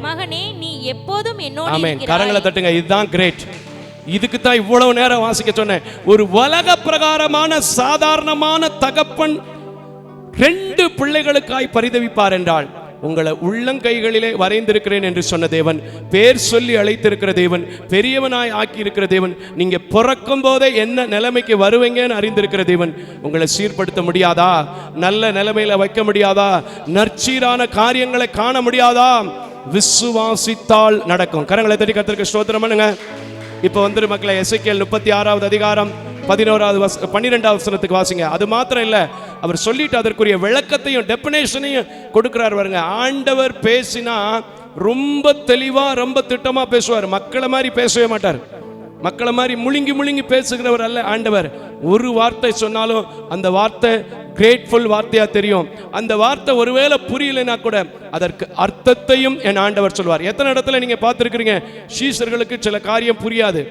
மகனே நீ எப்போதும் என்னோடு இருக்கிறாய். கரங்களை தட்டுங்க. இதுதான் கிரேட். இதுக்கு தான் இவ்வளவு நேரம் வாசிக்க சொன்னேன். ஒரு உலக பிரகாரமான சாதாரணமான தகப்பன் 2 பிள்ளைகளுக்காய் பரிதவிப்பார் என்றால், உங்களை உள்ளங்கைகளிலே வரைந்திருக்கிறேன் என்று சொன்ன தேவன், பேர் சொல்லி அழைத்திருக்கிற தேவன், பெரியவனாய் ஆக்கி இருக்கிற தேவன், நீங்க பிறக்கும் போதே என்ன நிலைமைக்கு வருவீங்கன்னு அறிந்திருக்கிற தேவன், உங்களை சீர்படுத்த முடியாதா? நல்ல நிலைமையில வைக்க முடியாதா? நற்சீரான காரியங்களை காண முடியாதா? விசுவாசித்தால் நடக்கும். கரங்களை தட்டி கர்த்தருக்கு ஸ்தோத்திரம் பண்ணுங்க. இப்ப வந்துரு மக்களை, எசேக்கியேல் 36வது அதிகாரம் 12வது வசனத்துக்கு வாசிங்க. அது மாத்திரம் இல்ல, அவர் சொல்லிட்டு அதற்குரிய விளக்கத்தையும் டெபினேஷனையும் கொடுக்கிறார். பாருங்க, ஆண்டவர் பேசினா ரொம்ப தெளிவா ரொம்ப திட்டமா பேசுவார். மக்களை மாதிரி பேசவே மாட்டார். மக்களை மாதிரி முழுங்கி பேசுகிறவர் அல்ல ஆண்டவர். ஒரு வார்த்தை சொன்னாலும் அந்த வார்த்தை கிரேட்ஃபுல் வார்த்தையா தெரியும். அந்த வார்த்தை ஒருவேளை புரியலைன்னா கூட அதற்கு அர்த்தத்தையும் என் ஆண்டவர் சொல்வார். எத்தனை இடத்துல நீங்க பார்த்துருக்கிறீங்க, சீஷர்களுக்கு சில காரியம் புரியாது.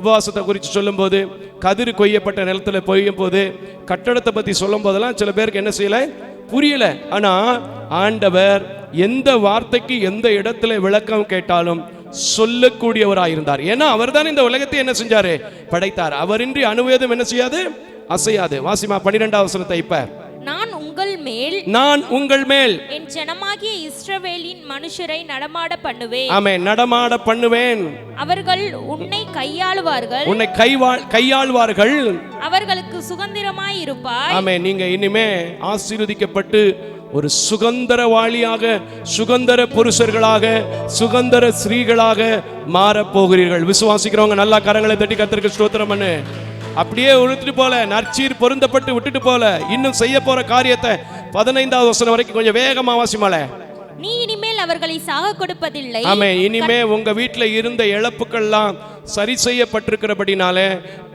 உபவாசத்தை குறித்து சொல்லும் போது, கதிர் கொய்யப்பட்ட நிலத்துல பொய்யும் போது, கட்டடத்தை பத்தி சொல்லும் போதெல்லாம் சில பேருக்கு என்ன செய்யல, புரியல. ஆனா ஆண்டவர் எந்த வார்த்தைக்கு எந்த இடத்துல விளக்கம் கேட்டாலும் சொல்லக்கூடியவராயிருந்தார். ஏன்னா அவர் தான் இந்த உலகத்தை என்ன செஞ்சாரு? படைத்தார். அவரின்றி அணுவேதம் என்ன செய்யாது? அசையாது. வாசிமா 12வது வசனத்தை. இப்ப நான் உங்கள் மேல் என் ஜனமாகிய இஸ்ரவேலின் மனுஷரை நடமாட பண்ணுவேன். ஆமென். நடமாட பண்ணுவேன். அவர்கள் உன்னை கையாள்வார்கள். அவர்களுக்கு சுதந்திரமாய் இருப்பாய். ஆமென். நீங்க இனிமே ஆசீர்வதிக்கப்பட்டு ஒரு சுதந்திரவாளியாக, சுதந்திர புருஷர்களாக, சுதந்திர ஸ்திரீகளாக மாறப் போகிறீர்கள். விசுவாசிக்கிறவங்க நல்லா கரங்களை தட்டி கர்த்தருக்கு ஸ்தோத்திரம் பண்ணு. அப்படியே விட்டுட்டு போல, நற்சீர் பொருந்தப்பட்டு விட்டுட்டு போல, இன்னும் செய்ய போற காரியத்தை 15வது வசனம் வரைக்கும் கொஞ்சம் வேகமா வாசிமால. நீ இனிமேல் அவர்களை சாக கொடுப்பதில்லை. ஆமென். இனிமே உங்க வீட்டுல இருந்த இழப்புக்கள்லாம் சரி செய்யப்பட்டிருக்கிறபடினால,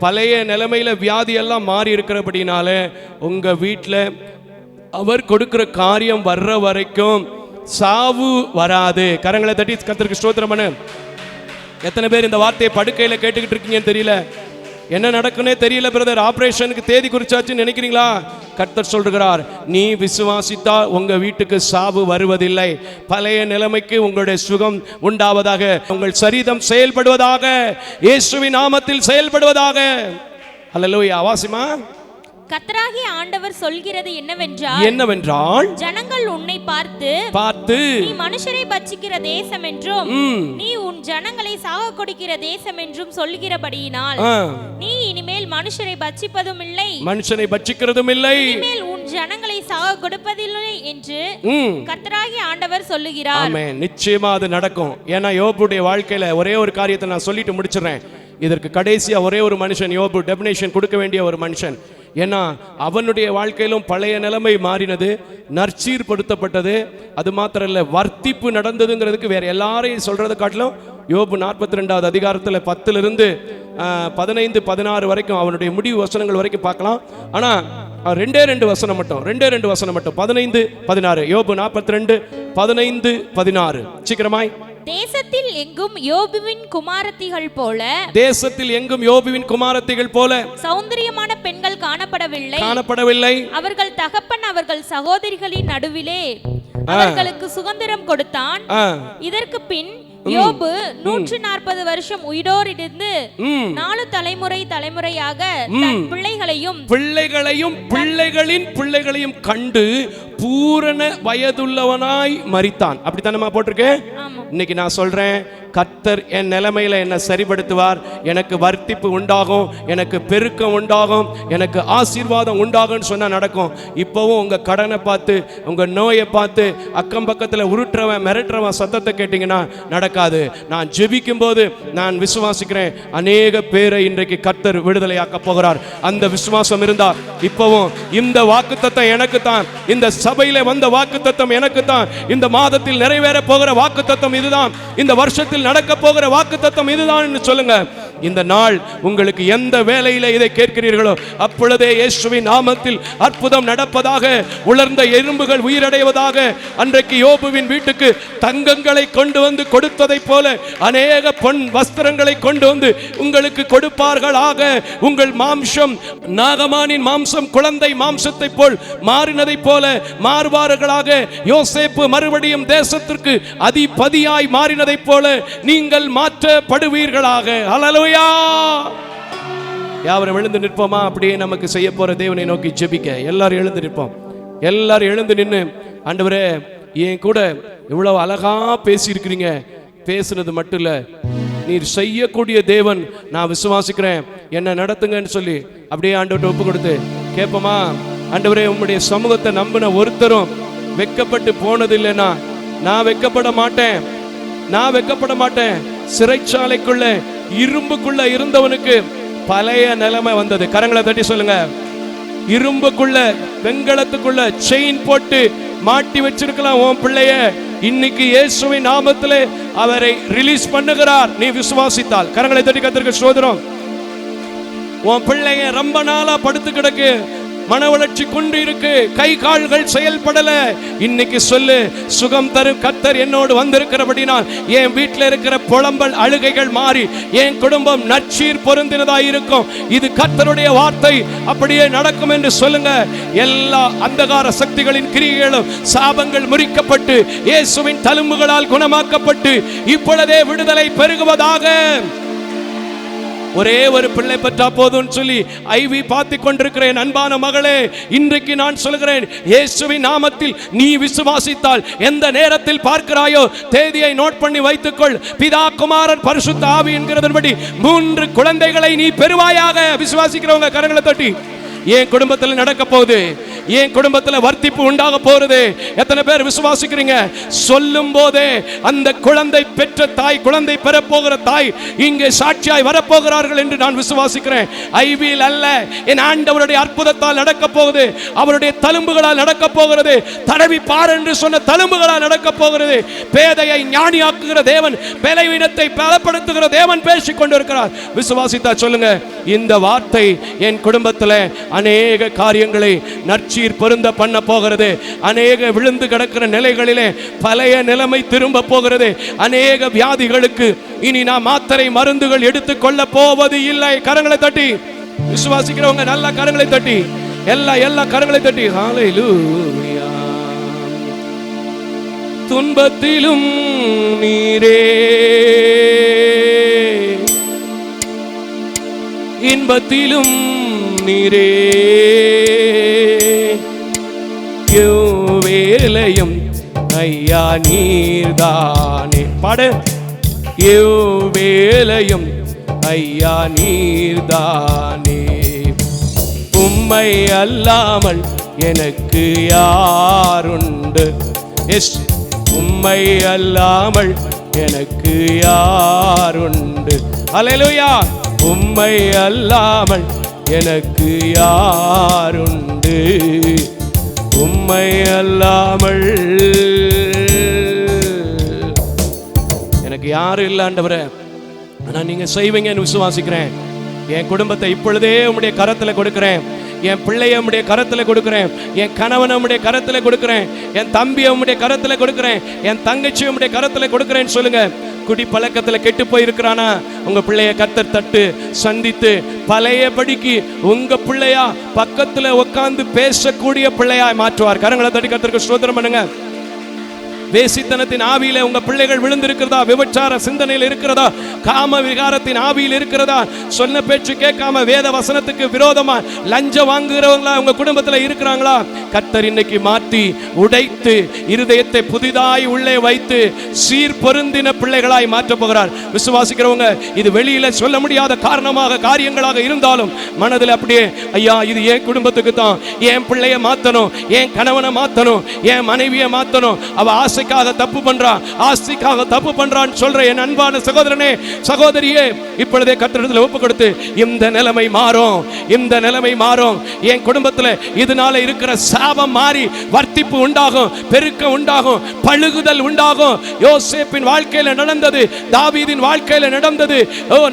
பழைய நிலைமையில வியாதி எல்லாம் மாறி இருக்கிறபடினால, உங்க வீட்டுல அவர் கொடுக்கிற காரியம் வர்ற வரைக்கும் சாவு வராது. கரங்களை தட்டி கர்த்தருக்கு ஸ்தோத்திரம் பண்ணு. எத்தனை பேர் இந்த வார்த்தையை படுக்கையில கேட்டுக்கிட்டு இருக்கீங்கன்னு தெரியல. என்ன நடக்குன்னே தெரியல பிரதர். ஆபரேஷனுக்கு தேதி குறிச்சாச்சுன்னு நினைக்கிறீங்களா? கர்த்தர் சொல்கிறார், நீ விசுவாசித்தால் உங்க வீட்டுக்கு சாவு வருவதில்லை. பழைய நிலைமைக்கு உங்களுடைய சுகம் உண்டாவதாக. உங்கள் சரீரம் செயல்படுவதாக. இயேசுவின் நாமத்தில் செயல்படுவதாக. அல்லேலூயா. வாசிமா. கர்த்தராகிய ஆண்டவர் சொல்கிறது என்னவென்றால் ஜனங்கள் உன்னை பார்த்து நீ மனுஷரை பட்சிக்கிற தேசம் என்றும் நீ உன் ஜனங்களை சாக கொடுக்கிற தேசம் என்றும் சொல்கிறபடியினால் நீ இனிமேல் மனுஷரை பட்சிப்பதும் இல்லை, மனுஷனை பட்சிக்கிறதும் இல்லை, இனிமேல் உன் ஜனங்களை சாக கொடுப்பதில்லை என்று கர்த்தராகிய ஆண்டவர் சொல்லுகிறார். ஆமென். நிச்சயமா அது நடக்கும். ஏன்னா யோபுடைய வாழ்க்கையில ஒரே ஒரு காரியத்தை நான் சொல்லிட்டு முடிச்சிடுறேன். இதற்கு கடைசியா ஒரே ஒரு மனுஷன் யோபு டெபினேஷன் கொடுக்க வேண்டிய ஒரு மனுஷன். ஏன்னா அவனுடைய வாழ்க்கையிலும் பழைய நிலைமை மாறினது, நற்சீர்படுத்தப்பட்டது. அது மாத்திரம் இல்லை, வர்த்திப்பு நடந்ததுங்கிறதுக்கு வேற எல்லாரையும் சொல்றதை காட்டிலும் யோபு 42வது அதிகாரத்தில் 10லிருந்து 15, 16 வரைக்கும் அவனுடைய முடிவு வசனங்கள் வரைக்கும் பார்க்கலாம். ஆனா ரெண்டே வசனம் மட்டும் 15, 16. யோபு 42, 15, 16. சீக்கிரமாய். தேசத்தில் எங்கும் யோபுவின் குமாரத்திகள் போல சௌந்தரியமான பெண்கள் காணப்படவில்லை. அவர்கள் தகப்பன் அவர்கள் சகோதரிகளின் நடுவிலே அவர்களுக்கு சுதந்திரம் கொடுத்தான். இதற்கு பின் யோபு 140 வருஷம் உயிரோடிருந்து 4 தலைமுறையாக தன் பிள்ளைகளையும் பிள்ளைகளின் பிள்ளைகளையும் கண்டு பூரண வயதுள்ளவனாய் மரித்தான். அப்படித்தானமா போட்டிருக்கேன். இன்னைக்கு நான் சொல்றேன், கர்த்தர் என் நிலைமையில என்ன சரிபடுத்துவார். எனக்கு வர்த்திப்பு உண்டாகும், எனக்கு பெருக்கம் உண்டாகும், எனக்கு ஆசீர்வாதம் உண்டாகும் சொன்னா நடக்கும். இப்பவும் உங்க கடனை பார்த்து, உங்க நோயை பார்த்து அக்கம் பக்கத்துல உருட்டுறவன் மிரட்டுறவன் சத்தத்தை கேட்டீங்கன்னா நடக்காது. நான் ஜெபிக்கும் போது நான் விசுவாசிக்கிறேன், அநேக பேரை இன்றைக்கு கர்த்தர் விடுதலையாக்க போகிறார். அந்த விசுவாசம் இருந்தா இப்பவும் இந்த வாக்குத்தத்தம் எனக்கு தான், இந்த சபையில வந்த வாக்குத்தத்தம் எனக்கு தான், இந்த மாதத்தில் நிறைவேற போகிற வாக்குத்தத்தம் இதுதான், இந்த வருஷத்தில் நடக்க போகிற வாக்குத்தத்தம் இதுதான் என்று சொல்லுங்க. இந்த நாள் உங்களுக்கு எந்த வேளையில இதை கேட்கிறீர்களோ அப்பொழுதே இயேசுவின் நாமத்தில் அற்புதம் நடப்பதாக, உலர்ந்த எறும்புகள் உயிரடைவதாக. அன்றைக்கு யோபுவின் வீட்டுக்கு தங்கங்களை கொண்டு வந்து கொடுத்ததை போல அநேக பொன் வஸ்திரங்களை கொண்டு வந்து உங்களுக்கு கொடுப்பார்களாக. உங்கள் மாம்சம் நாகமானின் மாம்சம் குழந்தை மாம்சத்தை போல் மாறினதை போல மாறுவார்களாக. யோசேப்பு மறுபடியும் தேசத்திற்கு அதிபதியாய் மாறினதை போல நீங்கள் மாற்றப்படுவீர்களாக. ஹல்லேலூயா. யாவரும் எழுந்து நிற்போமா? அப்படியே நமக்கு செய்ய போற தேவனை நோக்கி ஜெபிக்க எல்லாரும் எழுந்து நிற்போம். எல்லாரும் எழுந்து நின்று, ஆண்டவரே என் கூட இவ்வளவு அழகா பேசி இருக்கிறீங்க, பேசுனது மட்டும் இல்ல, நீர் செய்யக்கூடிய தேவன், நான் விசுவாசிக்கிறேன், என்ன நடத்துங்கன்னு சொல்லி அப்படியே ஆண்டவர்கிட்ட ஒப்பு கொடுத்து கேட்போமா? ஆண்டவரே, உம்முடைய சமூகத்தை நம்பின ஒருத்தரும் வெட்கப்பட்டு போனது இல்லைன்னா நான் வெட்கப்பட மாட்டேன். சிறைச்சாலைக்குள்ள இரும்புக்குள்ள இருந்தவனுக்கு பழைய நிலைமை வந்தது. கரங்களை தட்டி சொல்லுங்க. இரும்புக்குள்ள வெண்கலத்துக்குள்ள செயின் போட்டு மாட்டி வச்சிருக்கலாம் உன் பிள்ளைய, இன்னைக்கு இயேசுவின் நாமத்திலே அவரை ரிலீஸ் பண்ணுகிறார். நீ விசுவாசித்தால் கரங்களை தட்டி கர்த்தருக்கு ஸ்தோத்திரம். உன் பிள்ளைங்க ரொம்ப நாளா படுத்து கிடக்கு, மன வளர்ச்சி கொண்டு இருக்கு, கை கால்கள் செயல்படல. இன்னைக்கு சொல்லு, சுகம் தரும் கர்த்தர் என்னோடு வந்திருக்கிறபடினால் என் வீட்டில் இருக்கிற புலம்பல் அழுகைகள் மாறி என் குடும்பம் நற்சீர் பொருந்தினதா இருக்கும். இது கர்த்தருடைய வார்த்தை, அப்படியே நடக்கும் என்று சொல்லுங்க. எல்லா அந்தகார சக்திகளின் கிரியைகளும் சாபங்கள் முறிக்கப்பட்டு இயேசுவின் தழும்புகளால் குணமாக்கப்பட்டு இப்பொழுதே விடுதலை பெருகுவதாக. ஒரே ஒரு பிள்ளை பெற்றா போதும் சொல்லி ஐவி பார்த்து கொண்டிருக்கிறேன் அன்பான மகளே, இன்றைக்கு நான் சொல்கிறேன், இயேசுவின் நாமத்தில் நீ விசுவாசித்தால் எந்த நேரத்தில் பார்க்கிறாயோ தேதியை நோட் பண்ணி வைத்துக்கொள். பிதா குமாரன் பரிசுத்த ஆவி என்கிறதன்படி 3 குழந்தைகளை நீ பெறுவாயாக. விசுவாசிக்கிறவங்க கரங்களை தட்டி. என் குடும்பத்தில் நடக்க போகுது, என் குடும்பத்தில் வர்த்திப்பு உண்டாக போறது. எத்தனை பேர் விசுவாசிக்கிறீங்க? சொல்லும் போதே அந்த குழந்தை பெற்ற தாய், குழந்தை பெறப்போகிற தாய் இங்கே சாட்சியாய் வரப்போகிறார்கள் என்று நான் விசுவாசிக்கிறேன். ஐவியில் அல்ல, என் ஆண்டவருடைய அற்புதத்தால் நடக்க போகுது, அவருடைய தழும்புகளால் நடக்க போகிறது. தடவி பார் என்று சொன்ன தழும்புகளால் நடக்க போகிறது. பேதையை ஞானியாக்குகிற தேவன், பலவீனத்தை பலப்படுத்துகிற தேவன் பேசிக் கொண்டிருக்கிறார். விசுவாசித்தா சொல்லுங்க, இந்த வார்த்தை என் குடும்பத்தில் அநேக காரியங்களை நற்சீர் பொருந்த பண்ண போகிறது. அநேக விழுந்து கிடக்கிற நிலைகளிலே பழைய நிலைமை திரும்ப போகிறது. அநேக வியாதிகளுக்கு இனி நான் மாத்திரை மருந்துகள் எடுத்துக் கொள்ள போவது இல்லை. கரங்களை தட்டி விசுவாசிக்கிறவங்க நல்ல கரங்களை தட்டி, எல்லா கரங்களை தட்டி ஹல்லேலூயா. துன்பத்திலும் நீரே, இன்பத்திலும் நீரே, வேலையும் ஐயா நீர்தானே. பாடு. வேலையும் ஐயா நீர்தானே, உம்மை அல்லாமல் எனக்கு யாருண்டு? எஸ், உம்மை அல்லாமல் எனக்கு யாருண்டு? ஹல்லேலூயா. உம்மை அல்லாமல் எனக்கு யாருண்டு? உம்மை அல்லாமல் எனக்கு யாரும் இல்லை ஆண்டவரே. ஆனா நீங்க செய்வீங்கன்னு விசுவாசிக்கிறேன். என் குடும்பத்தை இப்பொழுதே உம்முடைய கரத்துல கொடுக்கிறேன். என் பிள்ளைய உம்முடைய கரத்துல கொடுக்கிறேன். என் கணவனை உம்முடைய கரத்துல கொடுக்கிறேன். என் தம்பியை உம்முடைய கரத்துல கொடுக்கிறேன். என் தங்கச்சி உம்முடைய கரத்துல கொடுக்கிறேன்னு சொல்லுங்க. குடி பழக்கத்தில் கெட்டு போயிருக்கிறானா, உங்க பிள்ளைய கர்த்தர் தட்டு சந்தித்து பழையபடிக்கு உங்க பிள்ளையா பக்கத்துல உட்கார்ந்து பேசக்கூடிய பிள்ளையா மாற்றுவார். கரங்களை தட்டி கர்த்தருக்கு ஸ்தோத்திரம் பண்ணுங்க. வேசித்தனத்தின் ஆவியில உங்க பிள்ளைகள் விழுந்திருக்கிறதா? விபச்சார சிந்தனையில் இருக்கிறதா? காம விகாரத்தின் ஆவியில் இருக்கிறதா? சொன்ன பேச்சு கேட்காம வேத வசனத்துக்கு விரோதமா லஞ்சம் வாங்குகிறவங்களா உங்க குடும்பத்தில் இருக்கிறாங்களா? கர்த்தர் இன்னைக்கு மாற்றி உடைத்து இருதயத்தை புதிதாய் உள்ளே வைத்து சீர் பொருந்தின பிள்ளைகளாய் மாற்ற போகிறார். விசுவாசிக்கிறவங்க இது வெளியில சொல்ல முடியாத காரணமாக காரியங்களாக இருந்தாலும் மனதில் அப்படியே, ஐயா இது என் குடும்பத்துக்கு தான், என் பிள்ளைய மாத்தணும், என் கணவனை மாத்தணும், என் மனைவியை மாத்தணும், அவ ஆசைக்காக தப்பு பண்றா, ஆசைக்காக தப்பு பண்றான்னு சொல்ற என் அன்பான சகோதரனே சகோதரியே, இப்பொழுதே கர்த்தரிடத்தில் ஒப்பு கொடுத்து இந்த நிலைமை மாறும், இந்த நிலைமை மாறும். என் குடும்பத்தில் இதனால இருக்கிற சாபம் மாறி வர்த்திப்பு உண்டாகும், பெருக்க உண்டாகும், பழுகுதல் உண்டாகும். யோசேப்பின் வாழ்க்கையில நடந்தது, தாவீதின் வாழ்க்கையில நடந்தது.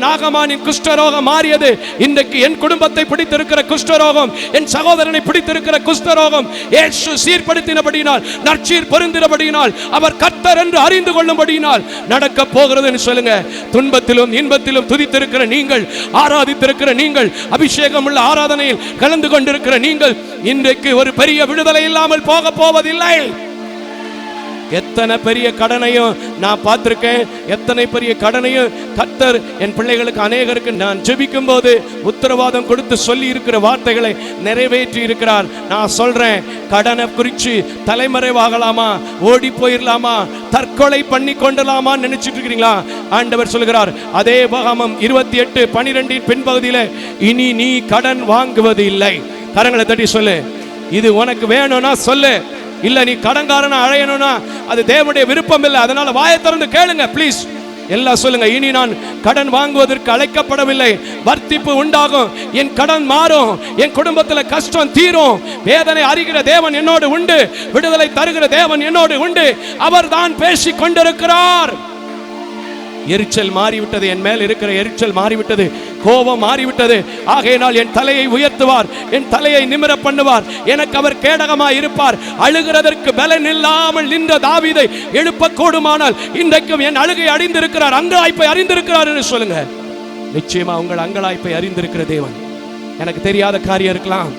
நாகமானின் குஷ்டரோகம் மாறியது. இன்றைக்கு என் குடும்பத்தை பிடித்திருக்கிற குஷ்டரோகம், என் சகோதரனை பிடித்திருக்கிற குஷ்டரோகம் இயேசு சீர்படுத்தினபடியினால், நற்சீர் பொருந்தினபடியினால், அவர் கர்த்தர் என்று அறிந்து கொள்ளும்படியினால் நடக்க போகிறது என்று சொல்லுங்க. துன்பத்திலும் இன்பத்திலும் துதித்திருக்கிற நீங்கள், ஆராதித்திருக்கிற நீங்கள், அபிஷேகம் உள்ள ஆராதனையில் கலந்து கொண்டிருக்கிற நீங்கள், இன்றைக்கு ஒரு பெரிய விடுதலை இல்லாமல் போக போவதில்லை. எத்தனை பெரிய கடனையும் நான் பார்த்திருக்கேன், எத்தனை பெரிய கடனையும் கர்த்தர் என் பிள்ளைகளுக்கு அநேகருக்கு நான் ஜெபிக்கும் போது உத்தரவாதம் கொடுத்து சொல்லி இருக்கிற வார்த்தைகளை நிறைவேற்றி இருக்கிறார். நான் சொல்றேன், கடனை குறித்து தலைமறைவாகலாமா, ஓடி போயிடலாமா, தற்கொலை பண்ணி கொண்டலாமா நினைச்சிட்டு இருக்கிறீங்களா? ஆண்டவர் சொல்கிறார், அதே பாகமம் 28:12 பின்பகுதியில், இனி நீ கடன் வாங்குவது இல்லை. கரங்களை தட்டி சொல்லு, இது உனக்கு வேணும்னா சொல்லு. இல்ல நீ கடன்காரனை அழையணும்னா அது தேவனுடைய விருப்பம் இல்லை. அதனால வாயை திறந்து கேளுங்க ப்ளீஸ். எல்லாம் சொல்லுங்க, இனி நான் கடன் வாங்குவதற்கு அழைக்கப்படவில்லை. வர்த்திப்பு உண்டாகும், என் கடன் மாறும், என் குடும்பத்தில் கஷ்டம் தீரும். வேதனை அறிகிற தேவன் என்னோடு உண்டு, விடுதலை தருகிற தேவன் என்னோடு உண்டு. அவர் தான் பேசிக் கொண்டிருக்கிறார். எரிச்சல் மாறிவிட்டது, என் மேல் இருக்கிற எரிச்சல் மாறிவிட்டது, கோபம் மாறிவிட்டது. ஆகையினால் என் தலையை உயர்த்துவார், என் தலையை நிமிர பண்ணுவார், எனக்கு அவர் கேடகமாய் இருப்பார். அழுகிறதற்கு பலன் இல்லாமல் நின்ற தாவீதை எழுப்ப கூடுமானால் இன்றைக்கும் என் அழுகை அறிந்திருக்கிறார், அங்கலாய்ப்பை அறிந்திருக்கிறார் என்று சொல்லுங்க. நிச்சயமா உங்கள் அங்கலாய்ப்பை அறிந்திருக்கிற தேவன். எனக்கு தெரியாத காரியம் இருக்கலாம்,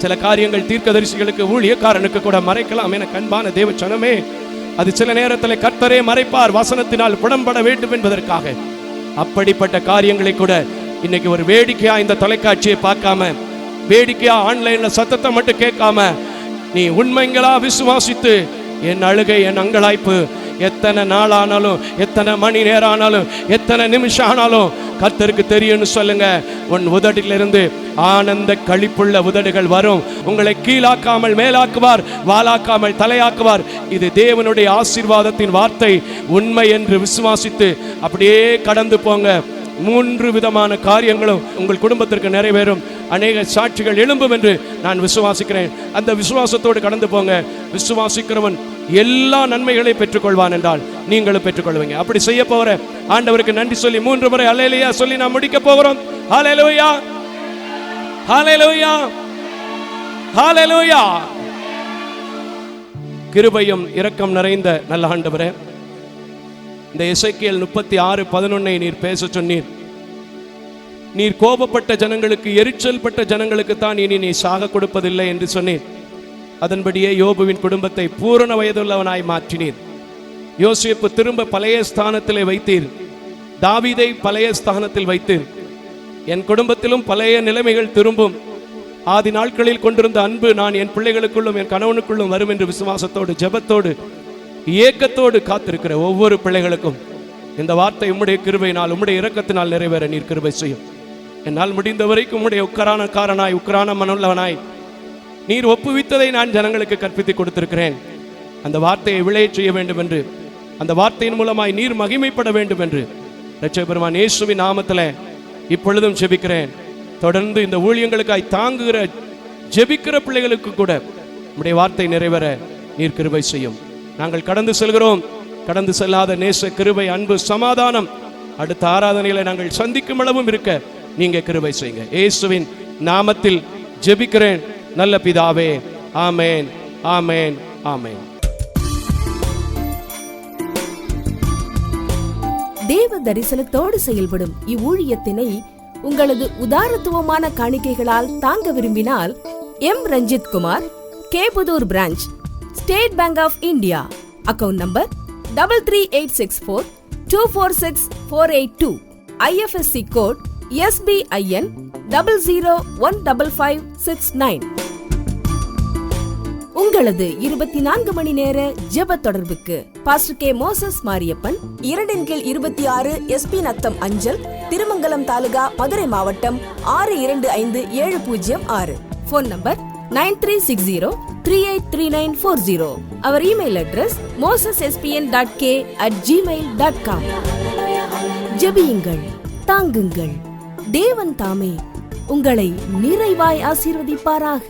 சில காரியங்கள் தீர்க்கதரிசிகளுக்கு ஊழியக்காரனுக்கு கூட மறைக்கலாம். என அன்பான தேவ ஜனமே, அது சில நேரத்தில் கர்த்தரே மறைப்பார், வசனத்தினால் புடம்பட வேண்டும் என்பதற்காக. அப்படிப்பட்ட காரியங்களை கூட இன்னைக்கு ஒரு வேடிக்கையா இந்த தொலைக்காட்சியை பார்க்காம, வேடிக்கையா ஆன்லைன்ல சத்தத்தை மட்டும் கேட்காம, நீ உண்மைங்களா விசுவாசித்து என் அழுகை, என் அங்கலாய்ப்பு எத்தனை நாள் ஆனாலும், எத்தனை மணி நேரம் ஆனாலும், எத்தனை நிமிஷம் ஆனாலும் கர்த்தருக்கு தெரியும்னு சொல்லுங்க. உன் உதடிலிருந்து ஆனந்த களிப்புள்ள உதடுகள் வரும். உங்களை கீழாக்காமல் மேலாக்குவார், வாலாக்காமல் தலையாக்குவார். இது தேவனுடைய ஆசீர்வாதத்தின் வார்த்தை. உண்மை என்று விசுவாசித்து அப்படியே கடந்து போங்க. 3 விதமான காரியங்களும் உங்கள் குடும்பத்திற்கு நிறைவேறும். அநேக சாட்சிகள் எழும்பும் என்று நான் விசுவாசிக்கிறேன். அந்த விசுவாசத்தோடு கடந்து போங்க. விசுவாசிக்கிறவன் எல்லா நன்மைகளை பெற்றுக்கொள்வான் என்றால் நீங்களும் பெற்றுக்கொள்வீங்க. அப்படி செய்ய போகிற ஆண்டவருக்கு நன்றி சொல்லி 3 முறை அல்லேலூயா சொல்லி நாம் முடிக்க போகிறோம். ஹல்லேலூயா, ஹல்லேலூயா, ஹல்லேலூயா. கிருபையும் இரக்கம் நிறைந்த நல்ல ஆண்டவரே, இந்த எசேக்கியேல் 36:11 நீர் பேச சொன்னீர். நீர் கோபப்பட்ட ஜனங்களுக்கு, எரிச்சல் பட்ட ஜனங்களுக்கு தான் இனி நீ சாக கொடுப்பதில்லை என்று சொன்னீர். அதன்படியே யோபுவின் குடும்பத்தை பூரண வயதுள்ளவனாய் மாற்றினீர். யோசேப்பு திரும்ப பழைய ஸ்தானத்திலே வைத்தீர். தாவீதை பழைய ஸ்தானத்தில் வைத்தீர். என் குடும்பத்திலும் பழைய நிலைமைகள் திரும்பும். ஆதி நாட்களில் கொண்டிருந்த அன்பு நான் என் பிள்ளைகளுக்குள்ளும் என் கணவனுக்குள்ளும் வரும் என்று விசுவாசத்தோடு, ஜெபத்தோடு, ஏக்கத்தோடு காத்திருக்கிற ஒவ்வொரு பிள்ளைகளுக்கும் இந்த வார்த்தை உம்முடைய கிருபையினால், உம்முடைய இரக்கத்தினால் நிறைவேற நீர் கிருபை செய்யும். என்னால் முடிந்த வரைக்கும் உம்முடைய உக்கரானக்காரனாய், உக்கரான மனமுள்ளவனாய் நீர் ஒப்புவித்ததை நான் ஜனங்களுக்கு கற்பித்து கொடுத்திருக்கிறேன். அந்த வார்த்தையை விளையச் செய்ய வேண்டும் என்று, அந்த வார்த்தையின் மூலமாய் நீர் மகிமைப்பட வேண்டும் என்று இரட்சகர் பெருமான் இயேசுவின் நாமத்தில் இப்பொழுதும் ஜெபிக்கிறேன். தொடர்ந்து இந்த ஊழியங்களுக்காய் தாங்குகிற ஜெபிக்கிற பிள்ளைகளுக்கு கூட உம்முடைய வார்த்தை நிறைவேற நீர் கிருபை செய்யும். நாங்கள் கடந்து செல்கிறோம். கடந்து செல்லாத நேச, கிருபை, அன்பு, சமாதானம் அடுத்த ஆராதனையில நாங்கள் சந்திக்கும் அளவும் இருக்க நீங்க கிருபை செய்யுங்க. இயேசுவின் நாமத்தில் ஜெபிக்கிறேன் நல்ல பிதாவே. ஆமேன், ஆமேன், ஆமேன். தேவ தரிசனத்தோடு செயல்படும் இவ்வூழியத்தினை உங்களது உதாரத்துவமான காணிக்கைகளால் தாங்க விரும்பினால் M Ranjith Kumar, Keputhur branch, State Bank of India, account number 3386424648, IFSC code SBIN 00155569. உங்களது 24 மணி நேர ஜெப தொடர்புக்கு pastor K. Moses Mariappan, 2/26 SP Natham அஞ்சல், திருமங்கலம் தாலுகா, மதுரை மாவட்டம் 625706. Phone number 9360383940. Our email address mosespn.k@gmail.com. ஜெபியுங்கள், தாங்குங்கள். தேவன் தாமே உங்களை நிறைவாய் ஆசீர்வதிப்பாராக.